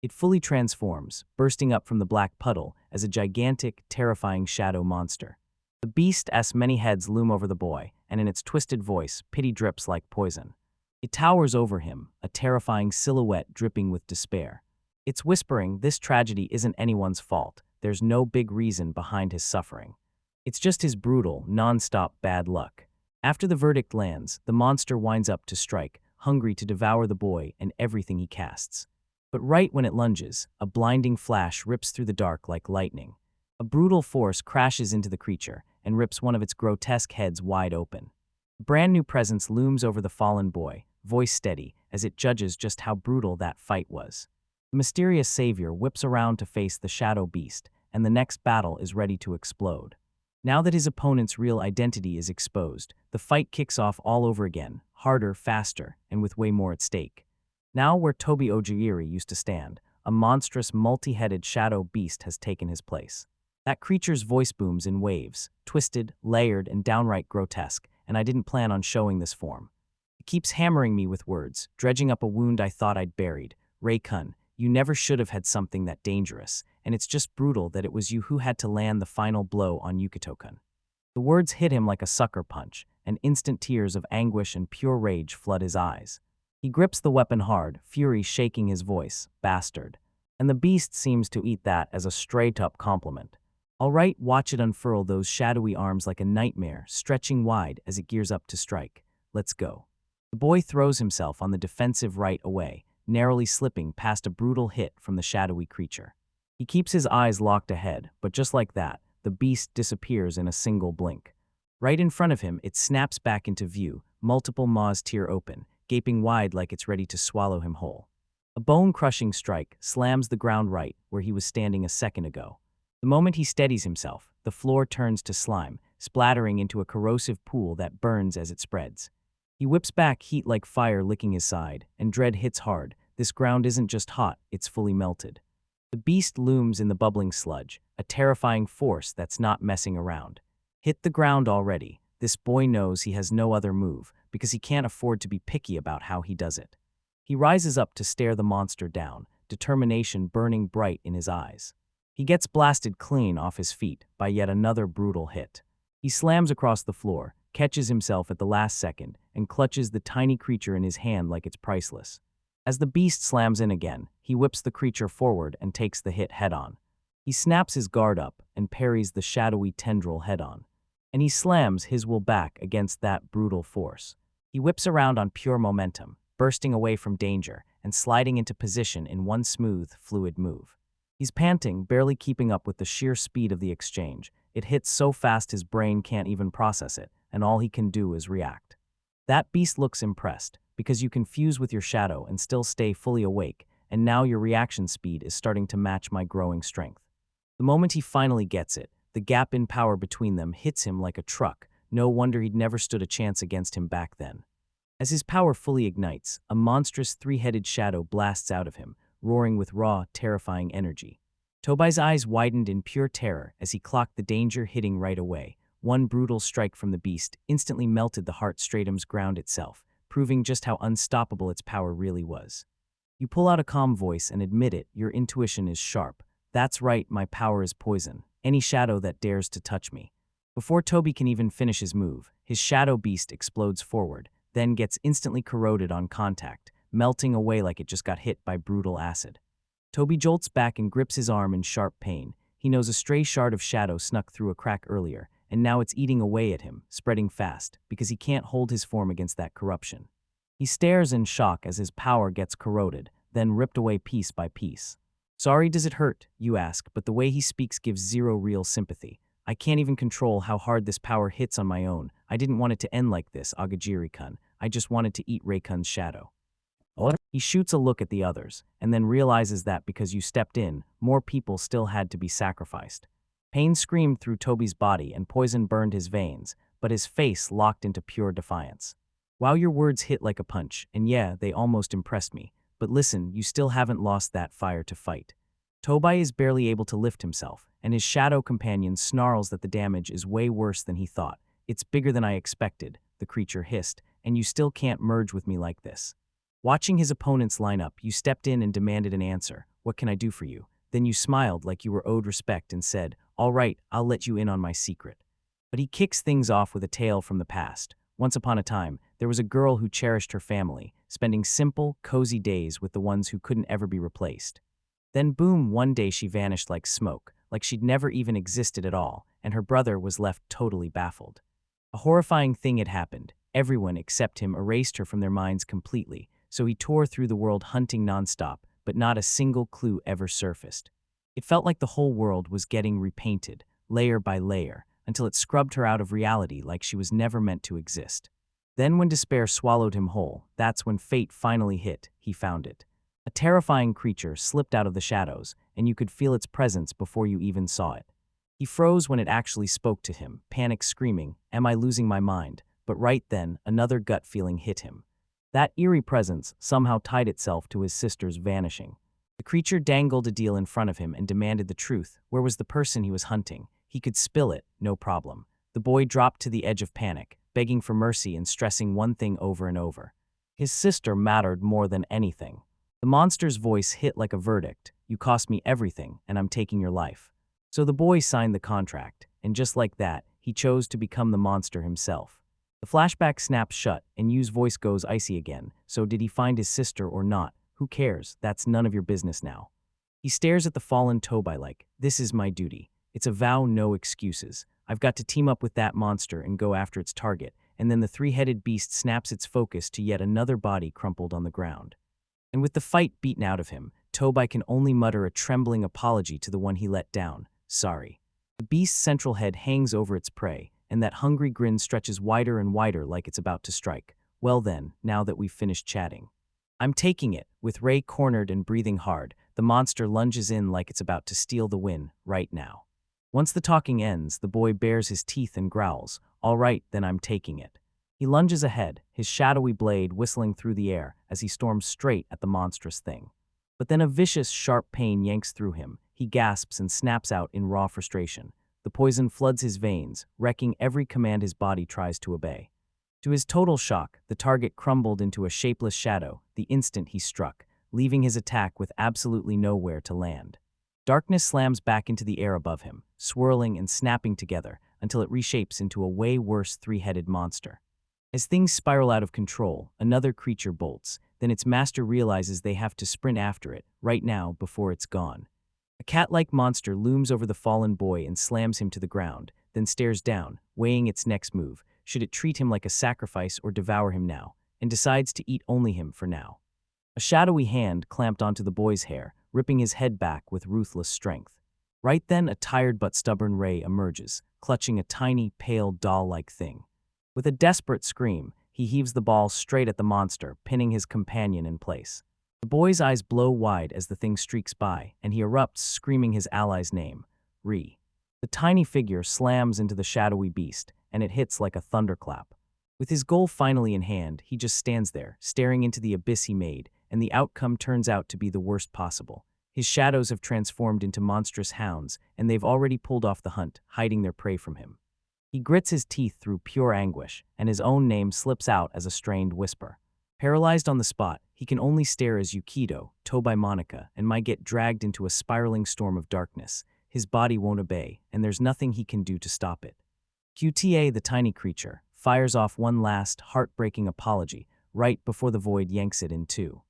It fully transforms, bursting up from the black puddle as a gigantic, terrifying shadow monster. The beast's many heads loom over the boy, and in its twisted voice, pity drips like poison. It towers over him, a terrifying silhouette dripping with despair. It's whispering, this tragedy isn't anyone's fault, there's no big reason behind his suffering. It's just his brutal, non-stop bad luck. After the verdict lands, the monster winds up to strike, hungry to devour the boy and everything he casts. But right when it lunges, a blinding flash rips through the dark like lightning. A brutal force crashes into the creature and rips one of its grotesque heads wide open. A brand new presence looms over the fallen boy, voice steady, as it judges just how brutal that fight was. The mysterious savior whips around to face the shadow beast, and the next battle is ready to explode. Now that his opponent's real identity is exposed, the fight kicks off all over again, harder, faster, and with way more at stake. Now where Tobi Ojiri used to stand, a monstrous, multi-headed shadow beast has taken his place. That creature's voice booms in waves, twisted, layered, and downright grotesque, and I didn't plan on showing this form. It keeps hammering me with words, dredging up a wound I thought I'd buried. Ray-kun, you never should have had something that dangerous, and it's just brutal that it was you who had to land the final blow on Yukito-kun. The words hit him like a sucker punch, and instant tears of anguish and pure rage flood his eyes. He grips the weapon hard, fury shaking his voice, bastard. And the beast seems to eat that as a straight-up compliment. All right, watch it unfurl those shadowy arms like a nightmare, stretching wide as it gears up to strike. Let's go. The boy throws himself on the defensive right away, narrowly slipping past a brutal hit from the shadowy creature. He keeps his eyes locked ahead, but just like that, the beast disappears in a single blink. Right in front of him, it snaps back into view, multiple maws tear open, gaping wide like it's ready to swallow him whole. A bone-crushing strike slams the ground right where he was standing a second ago. The moment he steadies himself, the floor turns to slime, splattering into a corrosive pool that burns as it spreads. He whips back, heat like fire licking his side, and dread hits hard. This ground isn't just hot, it's fully melted. The beast looms in the bubbling sludge, a terrifying force that's not messing around. Hit the ground already. This boy knows he has no other move, because he can't afford to be picky about how he does it. He rises up to stare the monster down, determination burning bright in his eyes. He gets blasted clean off his feet by yet another brutal hit. He slams across the floor, catches himself at the last second, and clutches the tiny creature in his hand like it's priceless. As the beast slams in again, he whips the creature forward and takes the hit head-on. He snaps his guard up and parries the shadowy tendril head-on. And he slams his will back against that brutal force. He whips around on pure momentum, bursting away from danger and sliding into position in one smooth, fluid move. He's panting, barely keeping up with the sheer speed of the exchange. It hits so fast his brain can't even process it, and all he can do is react. That beast looks impressed, because you can fuse with your shadow and still stay fully awake, and now your reaction speed is starting to match my growing strength. The moment he finally gets it, the gap in power between them hits him like a truck. No wonder he'd never stood a chance against him back then. As his power fully ignites, a monstrous three-headed shadow blasts out of him, roaring with raw, terrifying energy. Tobai's eyes widened in pure terror as he clocked the danger hitting right away. One brutal strike from the beast instantly melted the heart stratum's ground itself, proving just how unstoppable its power really was. You pull out a calm voice and admit it, your intuition is sharp. That's right, my power is poison. Any shadow that dares to touch me. Before Toby can even finish his move, his shadow beast explodes forward, then gets instantly corroded on contact, melting away like it just got hit by brutal acid. Toby jolts back and grips his arm in sharp pain. He knows a stray shard of shadow snuck through a crack earlier, and now it's eating away at him, spreading fast, because he can't hold his form against that corruption. He stares in shock as his power gets corroded, then ripped away piece by piece. Sorry, does it hurt? You ask, but the way he speaks gives zero real sympathy. I can't even control how hard this power hits on my own. I didn't want it to end like this, Agajiri-kun. I just wanted to eat Rei-kun's shadow. He shoots a look at the others, and then realizes that because you stepped in, more people still had to be sacrificed. Pain screamed through Toby's body and poison burned his veins, but his face locked into pure defiance. Wow, your words hit like a punch, and yeah, they almost impressed me. But listen, you still haven't lost that fire to fight. Tobai is barely able to lift himself, and his shadow companion snarls that the damage is way worse than he thought. It's bigger than I expected, the creature hissed, and you still can't merge with me like this. Watching his opponents line up, you stepped in and demanded an answer. What can I do for you? Then you smiled like you were owed respect and said, all right, I'll let you in on my secret. But he kicks things off with a tale from the past. Once upon a time, there was a girl who cherished her family, spending simple, cozy days with the ones who couldn't ever be replaced. Then boom, one day she vanished like smoke, like she'd never even existed at all, and her brother was left totally baffled. A horrifying thing had happened. Everyone except him erased her from their minds completely, so he tore through the world hunting nonstop, but not a single clue ever surfaced. It felt like the whole world was getting repainted, layer by layer, until it scrubbed her out of reality like she was never meant to exist. Then when despair swallowed him whole, that's when fate finally hit, he found it. A terrifying creature slipped out of the shadows, and you could feel its presence before you even saw it. He froze when it actually spoke to him, panic screaming, am I losing my mind? But right then, another gut feeling hit him. That eerie presence somehow tied itself to his sister's vanishing. The creature dangled a deal in front of him and demanded the truth. Where was the person he was hunting? He could spill it, no problem. The boy dropped to the edge of panic, begging for mercy and stressing one thing over and over. His sister mattered more than anything. The The monster's voice hit like a verdict. You cost me everything, and I'm taking your life. So the boy signed the contract, and just like that, he chose to become the monster himself. The flashback snaps shut, and Yu's voice goes icy again. So did he find his sister or not? Who cares? That's none of your business now. He stares at the fallen Tobai like, this is my duty. It's a vow, no excuses. I've got to team up with that monster and go after its target, and then the three-headed beast snaps its focus to yet another body crumpled on the ground. And with the fight beaten out of him, Tobai can only mutter a trembling apology to the one he let down. Sorry. The beast's central head hangs over its prey, and that hungry grin stretches wider and wider like it's about to strike. Well then, now that we've finished chatting. I'm taking it. With Ray cornered and breathing hard, the monster lunges in like it's about to steal the win, right now. Once the talking ends, the boy bares his teeth and growls, all right, then I'm taking it. He lunges ahead, his shadowy blade whistling through the air as he storms straight at the monstrous thing. But then a vicious, sharp pain yanks through him. He gasps and snaps out in raw frustration. The poison floods his veins, wrecking every command his body tries to obey. To his total shock, the target crumbled into a shapeless shadow the instant he struck, leaving his attack with absolutely nowhere to land. Darkness slams back into the air above him, swirling and snapping together until it reshapes into a way worse three-headed monster. As things spiral out of control, another creature bolts. Then its master realizes they have to sprint after it, right now, before it's gone. A cat-like monster looms over the fallen boy and slams him to the ground, then stares down, weighing its next move. Should it treat him like a sacrifice or devour him now, and decides to eat only him for now. A shadowy hand clamped onto the boy's hair, ripping his head back with ruthless strength. Right then, a tired but stubborn Ray emerges, clutching a tiny, pale, doll-like thing. With a desperate scream, he heaves the ball straight at the monster, pinning his companion in place. The boy's eyes blow wide as the thing streaks by, and he erupts, screaming his ally's name, Re. The tiny figure slams into the shadowy beast, and it hits like a thunderclap. With his goal finally in hand, he just stands there, staring into the abyss he made, and the outcome turns out to be the worst possible. His shadows have transformed into monstrous hounds, and they've already pulled off the hunt, hiding their prey from him. He grits his teeth through pure anguish, and his own name slips out as a strained whisper. Paralyzed on the spot, he can only stare as Yukido, Tobai Monica, and might get dragged into a spiraling storm of darkness. His body won't obey, and there's nothing he can do to stop it. QTA, the tiny creature, fires off one last, heartbreaking apology, right before the void yanks it in two.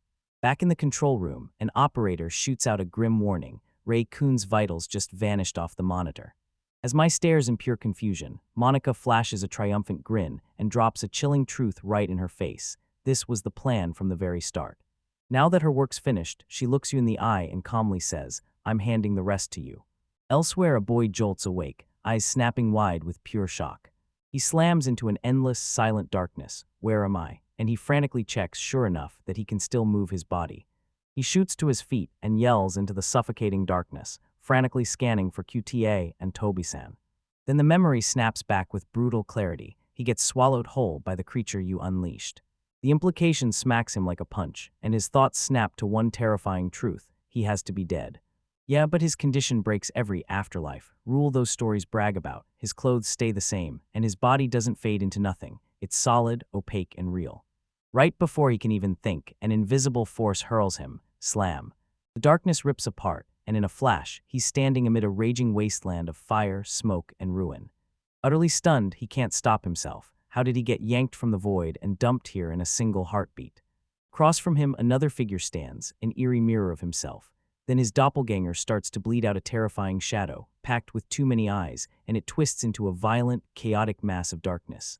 Back in the control room, an operator shoots out a grim warning. Ray Kun's vitals just vanished off the monitor. As Mai stares in pure confusion, Monica flashes a triumphant grin and drops a chilling truth right in her face. This was the plan from the very start. Now that her work's finished, she looks you in the eye and calmly says, I'm handing the rest to you. Elsewhere, a boy jolts awake, eyes snapping wide with pure shock. He slams into an endless, silent darkness. Where am I? And he frantically checks, sure enough, that he can still move his body. He shoots to his feet and yells into the suffocating darkness, frantically scanning for QTA and Tobi-san. Then the memory snaps back with brutal clarity. He gets swallowed whole by the creature you unleashed. The implication smacks him like a punch, and his thoughts snap to one terrifying truth: he has to be dead. Yeah, but his condition breaks every afterlife rule those stories brag about. His clothes stay the same, and his body doesn't fade into nothing. It's solid, opaque, and real. Right before he can even think, an invisible force hurls him. Slam. The darkness rips apart, and in a flash, he's standing amid a raging wasteland of fire, smoke, and ruin. Utterly stunned, he can't stop himself. How did he get yanked from the void and dumped here in a single heartbeat? Across from him, another figure stands, an eerie mirror of himself. Then his doppelganger starts to bleed out a terrifying shadow, packed with too many eyes, and it twists into a violent, chaotic mass of darkness.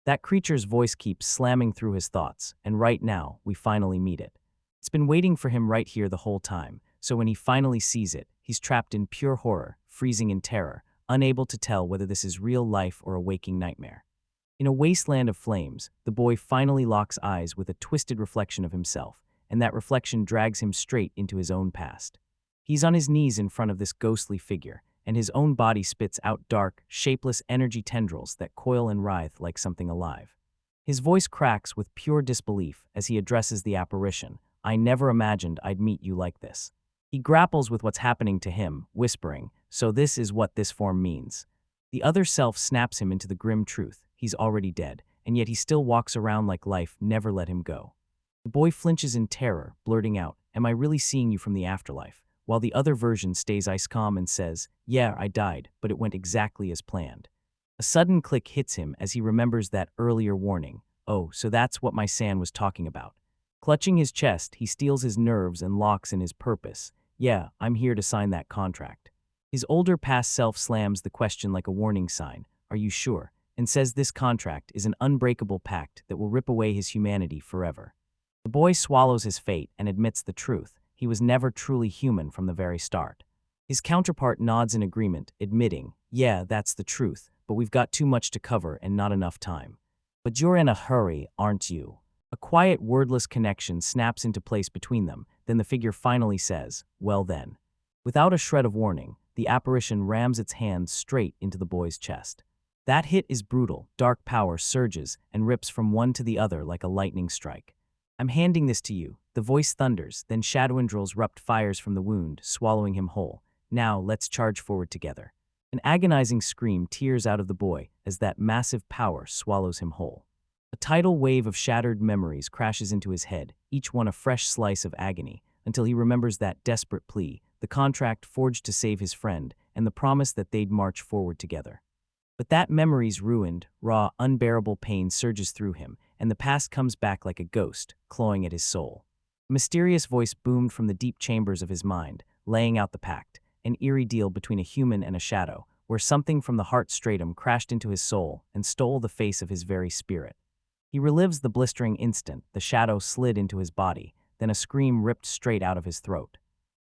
That creature's voice keeps slamming through his thoughts, and right now, we finally meet it. It's been waiting for him right here the whole time, so when he finally sees it, he's trapped in pure horror, freezing in terror, unable to tell whether this is real life or a waking nightmare. In a wasteland of flames, the boy finally locks eyes with a twisted reflection of himself, and that reflection drags him straight into his own past. He's on his knees in front of this ghostly figure, and his own body spits out dark, shapeless energy tendrils that coil and writhe like something alive. His voice cracks with pure disbelief as he addresses the apparition. I never imagined I'd meet you like this. He grapples with what's happening to him, whispering, so this is what this form means. The other self snaps him into the grim truth. He's already dead, and yet he still walks around like life never let him go. The boy flinches in terror, blurting out, "Am I really seeing you from the afterlife?" While the other version stays ice calm and says, "Yeah, I died, but it went exactly as planned." A sudden click hits him as he remembers that earlier warning. Oh, so that's what my San was talking about. Clutching his chest, he steels his nerves and locks in his purpose. Yeah, I'm here to sign that contract. His older past self slams the question like a warning sign, "Are you sure?" and says this contract is an unbreakable pact that will rip away his humanity forever. The boy swallows his fate and admits the truth. He was never truly human from the very start. His counterpart nods in agreement, admitting, "Yeah, that's the truth, but we've got too much to cover and not enough time." "But you're in a hurry, aren't you?" A quiet, wordless connection snaps into place between them, then the figure finally says, "Well then." Without a shred of warning, the apparition rams its hand straight into the boy's chest. That hit is brutal. Dark power surges and rips from one to the other like a lightning strike. "I'm handing this to you." The voice thunders, then Shadowendrill's rupt fires from the wound, swallowing him whole. "Now, let's charge forward together." An agonizing scream tears out of the boy as that massive power swallows him whole. A tidal wave of shattered memories crashes into his head, each one a fresh slice of agony, until he remembers that desperate plea, the contract forged to save his friend, and the promise that they'd march forward together. But that memory's ruined, raw, unbearable pain surges through him, and the past comes back like a ghost, clawing at his soul. A mysterious voice boomed from the deep chambers of his mind, laying out the pact, an eerie deal between a human and a shadow, where something from the heart stratum crashed into his soul and stole the face of his very spirit. He relives the blistering instant the shadow slid into his body, then a scream ripped straight out of his throat.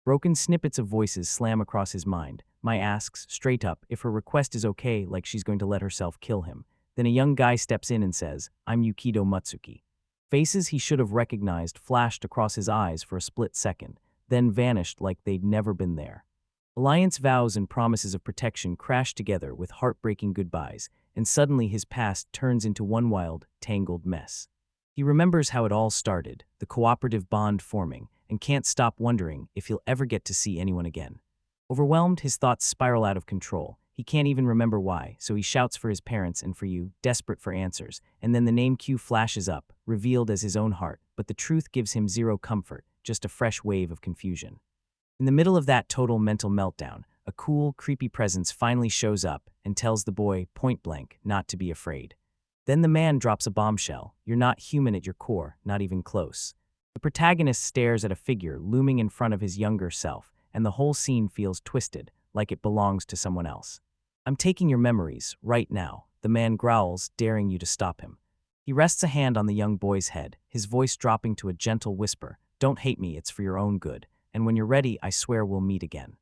Broken snippets of voices slam across his mind. Mai asks, straight up, if her request is okay, like she's going to let herself kill him. Then a young guy steps in and says, "I'm Yukido Matsuki." Faces he should have recognized flashed across his eyes for a split second, then vanished like they'd never been there. Alliance vows and promises of protection crash together with heartbreaking goodbyes, and suddenly his past turns into one wild, tangled mess. He remembers how it all started, the cooperative bond forming, and can't stop wondering if he'll ever get to see anyone again. Overwhelmed, his thoughts spiral out of control. He can't even remember why, so he shouts for his parents and for you, desperate for answers, and then the name Q flashes up, revealed as his own heart, but the truth gives him zero comfort, just a fresh wave of confusion. In the middle of that total mental meltdown, a cool, creepy presence finally shows up and tells the boy, point blank, not to be afraid. Then the man drops a bombshell. You're not human at your core, not even close. The protagonist stares at a figure looming in front of his younger self, and the whole scene feels twisted, like it belongs to someone else. "I'm taking your memories, right now," the man growls, daring you to stop him. He rests a hand on the young boy's head, his voice dropping to a gentle whisper, "Don't hate me, it's for your own good. And when you're ready, I swear we'll meet again."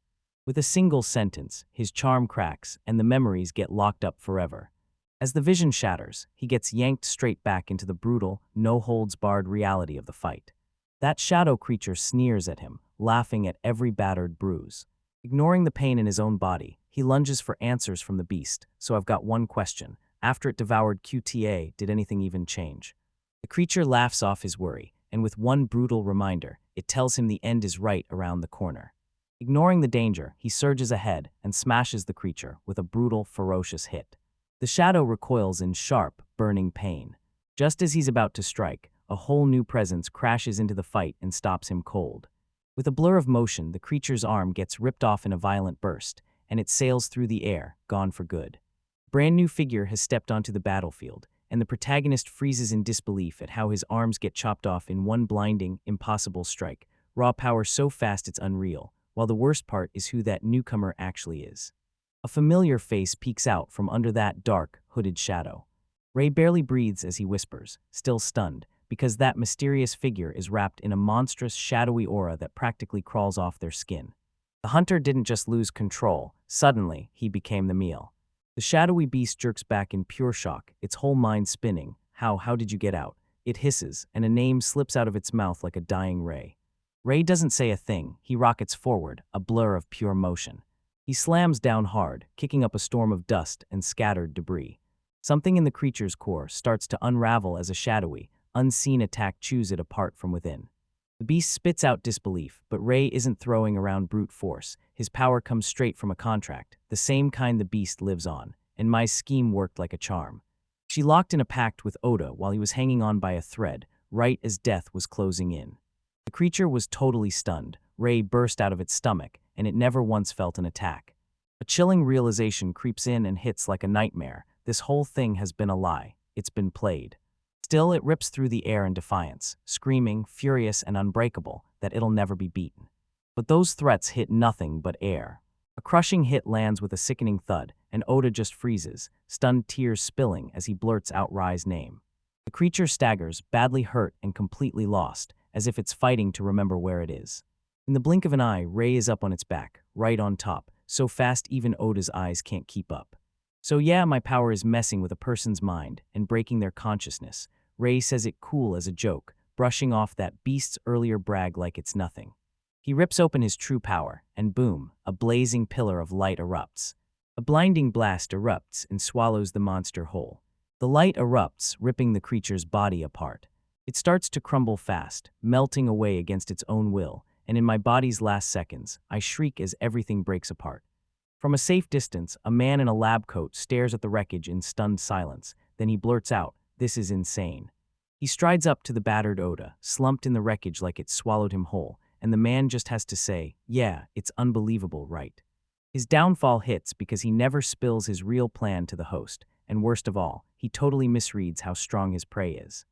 With a single sentence, his charm cracks, and the memories get locked up forever. As the vision shatters, he gets yanked straight back into the brutal, no-holds-barred reality of the fight. That shadow creature sneers at him, laughing at every battered bruise. Ignoring the pain in his own body, he lunges for answers from the beast. "So I've got one question. After it devoured QTA, did anything even change?" The creature laughs off his worry, and with one brutal reminder, it tells him the end is right around the corner. Ignoring the danger, he surges ahead and smashes the creature with a brutal, ferocious hit. The shadow recoils in sharp, burning pain. Just as he's about to strike, a whole new presence crashes into the fight and stops him cold. With a blur of motion, the creature's arm gets ripped off in a violent burst, and it sails through the air, gone for good. A brand new figure has stepped onto the battlefield, and the protagonist freezes in disbelief at how his arms get chopped off in one blinding, impossible strike, raw power so fast it's unreal, while the worst part is who that newcomer actually is. A familiar face peeks out from under that dark, hooded shadow. Ray barely breathes as he whispers, still stunned, because that mysterious figure is wrapped in a monstrous, shadowy aura that practically crawls off their skin. The hunter didn't just lose control, suddenly he became the meal. The shadowy beast jerks back in pure shock, its whole mind spinning. How did you get out?" It hisses, and a name slips out of its mouth like a dying ray. Ray doesn't say a thing. He rockets forward, a blur of pure motion. He slams down hard, kicking up a storm of dust and scattered debris. Something in the creature's core starts to unravel as a shadowy, unseen attack chews it apart from within. The beast spits out disbelief, but Ray isn't throwing around brute force. His power comes straight from a contract, the same kind the beast lives on, and Mai's scheme worked like a charm. She locked in a pact with Oda while he was hanging on by a thread, right as death was closing in. The creature was totally stunned. Ray burst out of its stomach, and it never once felt an attack. A chilling realization creeps in and hits like a nightmare. This whole thing has been a lie. It's been played. Still, it rips through the air in defiance, screaming, furious and unbreakable, that it'll never be beaten. But those threats hit nothing but air. A crushing hit lands with a sickening thud, and Oda just freezes, stunned tears spilling as he blurts out Rai's name. The creature staggers, badly hurt and completely lost, as if it's fighting to remember where it is. In the blink of an eye, Ray is up on its back, right on top, so fast even Oda's eyes can't keep up. So yeah, my power is messing with a person's mind and breaking their consciousness. Ray says it cool as a joke, brushing off that beast's earlier brag like it's nothing. He rips open his true power, and boom, a blazing pillar of light erupts. A blinding blast erupts and swallows the monster whole. The light erupts, ripping the creature's body apart. It starts to crumble fast, melting away against its own will, and in my body's last seconds, I shriek as everything breaks apart. From a safe distance, a man in a lab coat stares at the wreckage in stunned silence. Then he blurts out, "This is insane." He strides up to the battered Oda, slumped in the wreckage like it swallowed him whole, and the man just has to say, "Yeah, it's unbelievable, right?" His downfall hits because he never spills his real plan to the host, and worst of all, he totally misreads how strong his prey is.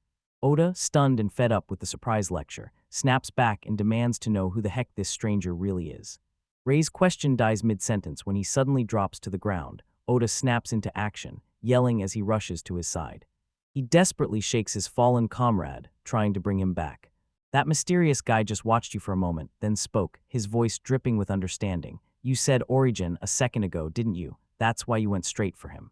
Oda, stunned and fed up with the surprise lecture, snaps back and demands to know who the heck this stranger really is. Ray's question dies mid-sentence when he suddenly drops to the ground. Oda snaps into action, yelling as he rushes to his side. He desperately shakes his fallen comrade, trying to bring him back. "That mysterious guy just watched you for a moment, then spoke, his voice dripping with understanding. You said Origin a second ago, didn't you? That's why you went straight for him."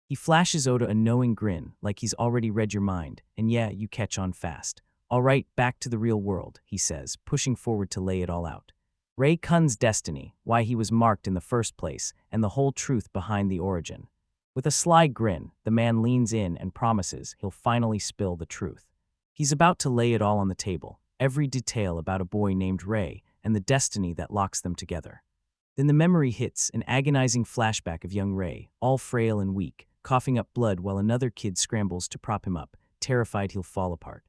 He flashes Oda a knowing grin, like he's already read your mind, and yeah, you catch on fast. "All right, back to the real world," he says, pushing forward to lay it all out. Ray Kun's destiny, why he was marked in the first place, and the whole truth behind the origin. With a sly grin, the man leans in and promises he'll finally spill the truth. He's about to lay it all on the table, every detail about a boy named Ray and the destiny that locks them together. Then the memory hits, an agonizing flashback of young Ray, all frail and weak, coughing up blood while another kid scrambles to prop him up, terrified he'll fall apart.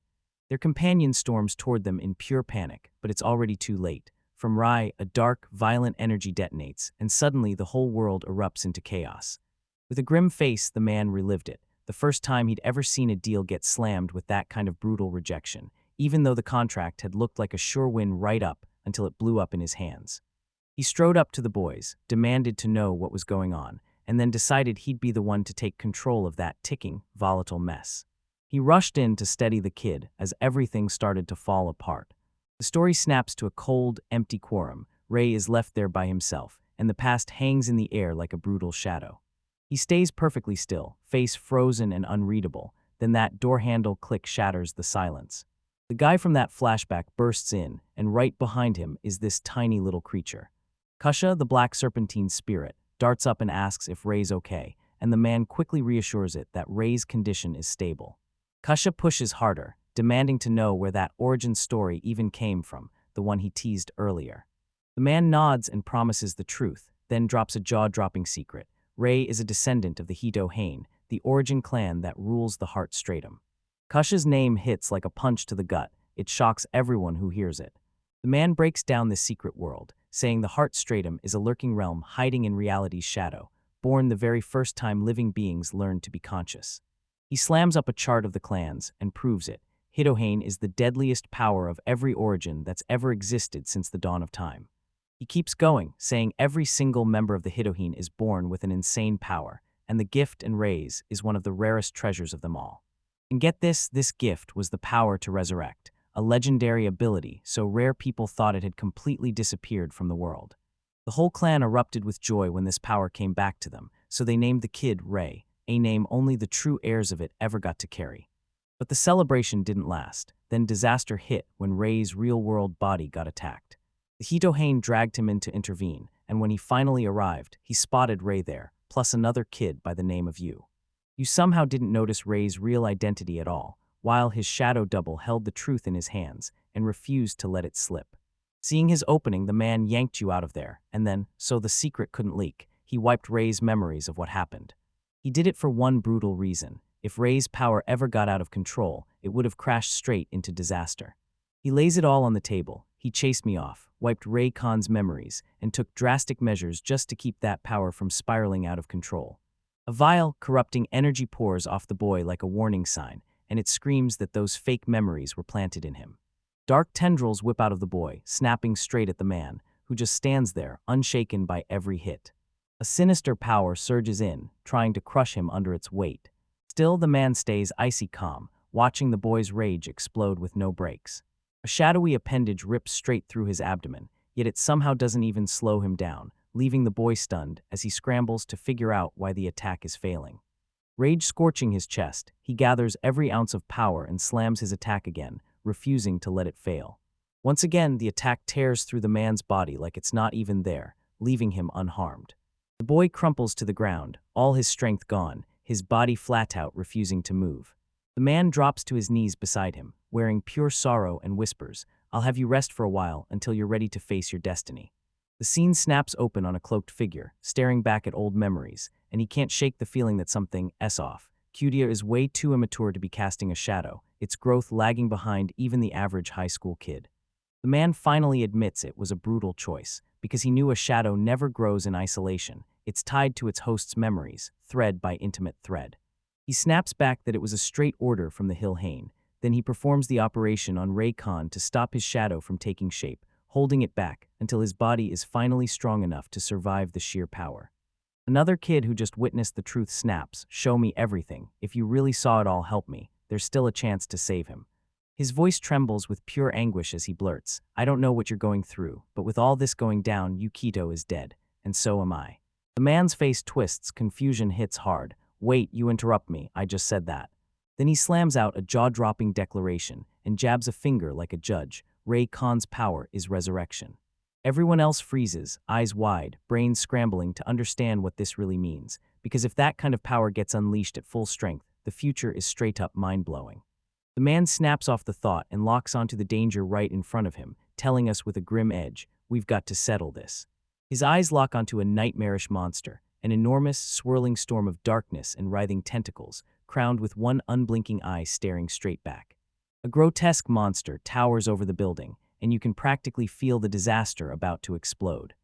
Their companion storms toward them in pure panic, but it's already too late. From Rai, a dark, violent energy detonates, and suddenly the whole world erupts into chaos. With a grim face, the man relived it, the first time he'd ever seen a deal get slammed with that kind of brutal rejection, even though the contract had looked like a sure win right up until it blew up in his hands. He strode up to the boys, demanded to know what was going on, and then decided he'd be the one to take control of that ticking, volatile mess. He rushed in to steady the kid as everything started to fall apart. The story snaps to a cold, empty quorum. Ray is left there by himself, and the past hangs in the air like a brutal shadow. He stays perfectly still, face frozen and unreadable. Then that door handle click shatters the silence. The guy from that flashback bursts in, and right behind him is this tiny little creature. Kusha, the black serpentine spirit, darts up and asks if Ray's okay, and the man quickly reassures it that Ray's condition is stable. Kusha pushes harder, demanding to know where that origin story even came from, the one he teased earlier. The man nods and promises the truth, then drops a jaw-dropping secret. Ray is a descendant of the Hito-Hain, the origin clan that rules the Heart Stratum. Kusha's name hits like a punch to the gut. It shocks everyone who hears it. The man breaks down this secret world, saying the Heart Stratum is a lurking realm hiding in reality's shadow, born the very first time living beings learned to be conscious. He slams up a chart of the clans and proves it. Hito-Hain is the deadliest power of every origin that's ever existed since the dawn of time. He keeps going, saying every single member of the Hito-Hain is born with an insane power, and the gift and raise is one of the rarest treasures of them all. And get this gift was the power to resurrect, a legendary ability so rare people thought it had completely disappeared from the world. The whole clan erupted with joy when this power came back to them, so they named the kid Ray, a name only the true heirs of it ever got to carry. But the celebration didn't last. Then disaster hit when Ray's real-world body got attacked. The Hito-Hain dragged him in to intervene, and when he finally arrived, he spotted Ray there, plus another kid by the name of Yu. Yu somehow didn't notice Ray's real identity at all, while his shadow double held the truth in his hands and refused to let it slip. Seeing his opening, the man yanked Yu out of there, and then, so the secret couldn't leak, he wiped Ray's memories of what happened. He did it for one brutal reason. If Ray's power ever got out of control, it would have crashed straight into disaster. He lays it all on the table. He chased me off, wiped Ray Khan's memories, and took drastic measures just to keep that power from spiraling out of control. A vile, corrupting energy pours off the boy like a warning sign, and it screams that those fake memories were planted in him. Dark tendrils whip out of the boy, snapping straight at the man, who just stands there, unshaken by every hit. A sinister power surges in, trying to crush him under its weight. Still, the man stays icy calm, watching the boy's rage explode with no brakes. A shadowy appendage rips straight through his abdomen, yet it somehow doesn't even slow him down, leaving the boy stunned as he scrambles to figure out why the attack is failing. Rage scorching his chest, he gathers every ounce of power and slams his attack again, refusing to let it fail. Once again, the attack tears through the man's body like it's not even there, leaving him unharmed. The boy crumples to the ground, all his strength gone, his body flat out, refusing to move. The man drops to his knees beside him, wearing pure sorrow, and whispers, "I'll have you rest for a while until you're ready to face your destiny." The scene snaps open on a cloaked figure, staring back at old memories, and he can't shake the feeling that something's off. Cutia is way too immature to be casting a shadow, its growth lagging behind even the average high school kid. The man finally admits it was a brutal choice, because he knew a shadow never grows in isolation. It's tied to its host's memories, thread by intimate thread. He snaps back that it was a straight order from the Hill Hain. Then he performs the operation on Ray Khan to stop his shadow from taking shape, holding it back until his body is finally strong enough to survive the sheer power. Another kid who just witnessed the truth snaps, "Show me everything. If you really saw it all, help me. There's still a chance to save him." His voice trembles with pure anguish as he blurts, "I don't know what you're going through, but with all this going down, Yukito is dead, and so am I." The man's face twists, confusion hits hard. "Wait, you interrupt me, I just said that." Then he slams out a jaw-dropping declaration and jabs a finger like a judge. Ray Khan's power is resurrection. Everyone else freezes, eyes wide, brains scrambling to understand what this really means, because if that kind of power gets unleashed at full strength, the future is straight-up mind-blowing. The man snaps off the thought and locks onto the danger right in front of him, telling us with a grim edge, "We've got to settle this." His eyes lock onto a nightmarish monster, an enormous, swirling storm of darkness and writhing tentacles, crowned with one unblinking eye staring straight back. A grotesque monster towers over the building, and you can practically feel the disaster about to explode.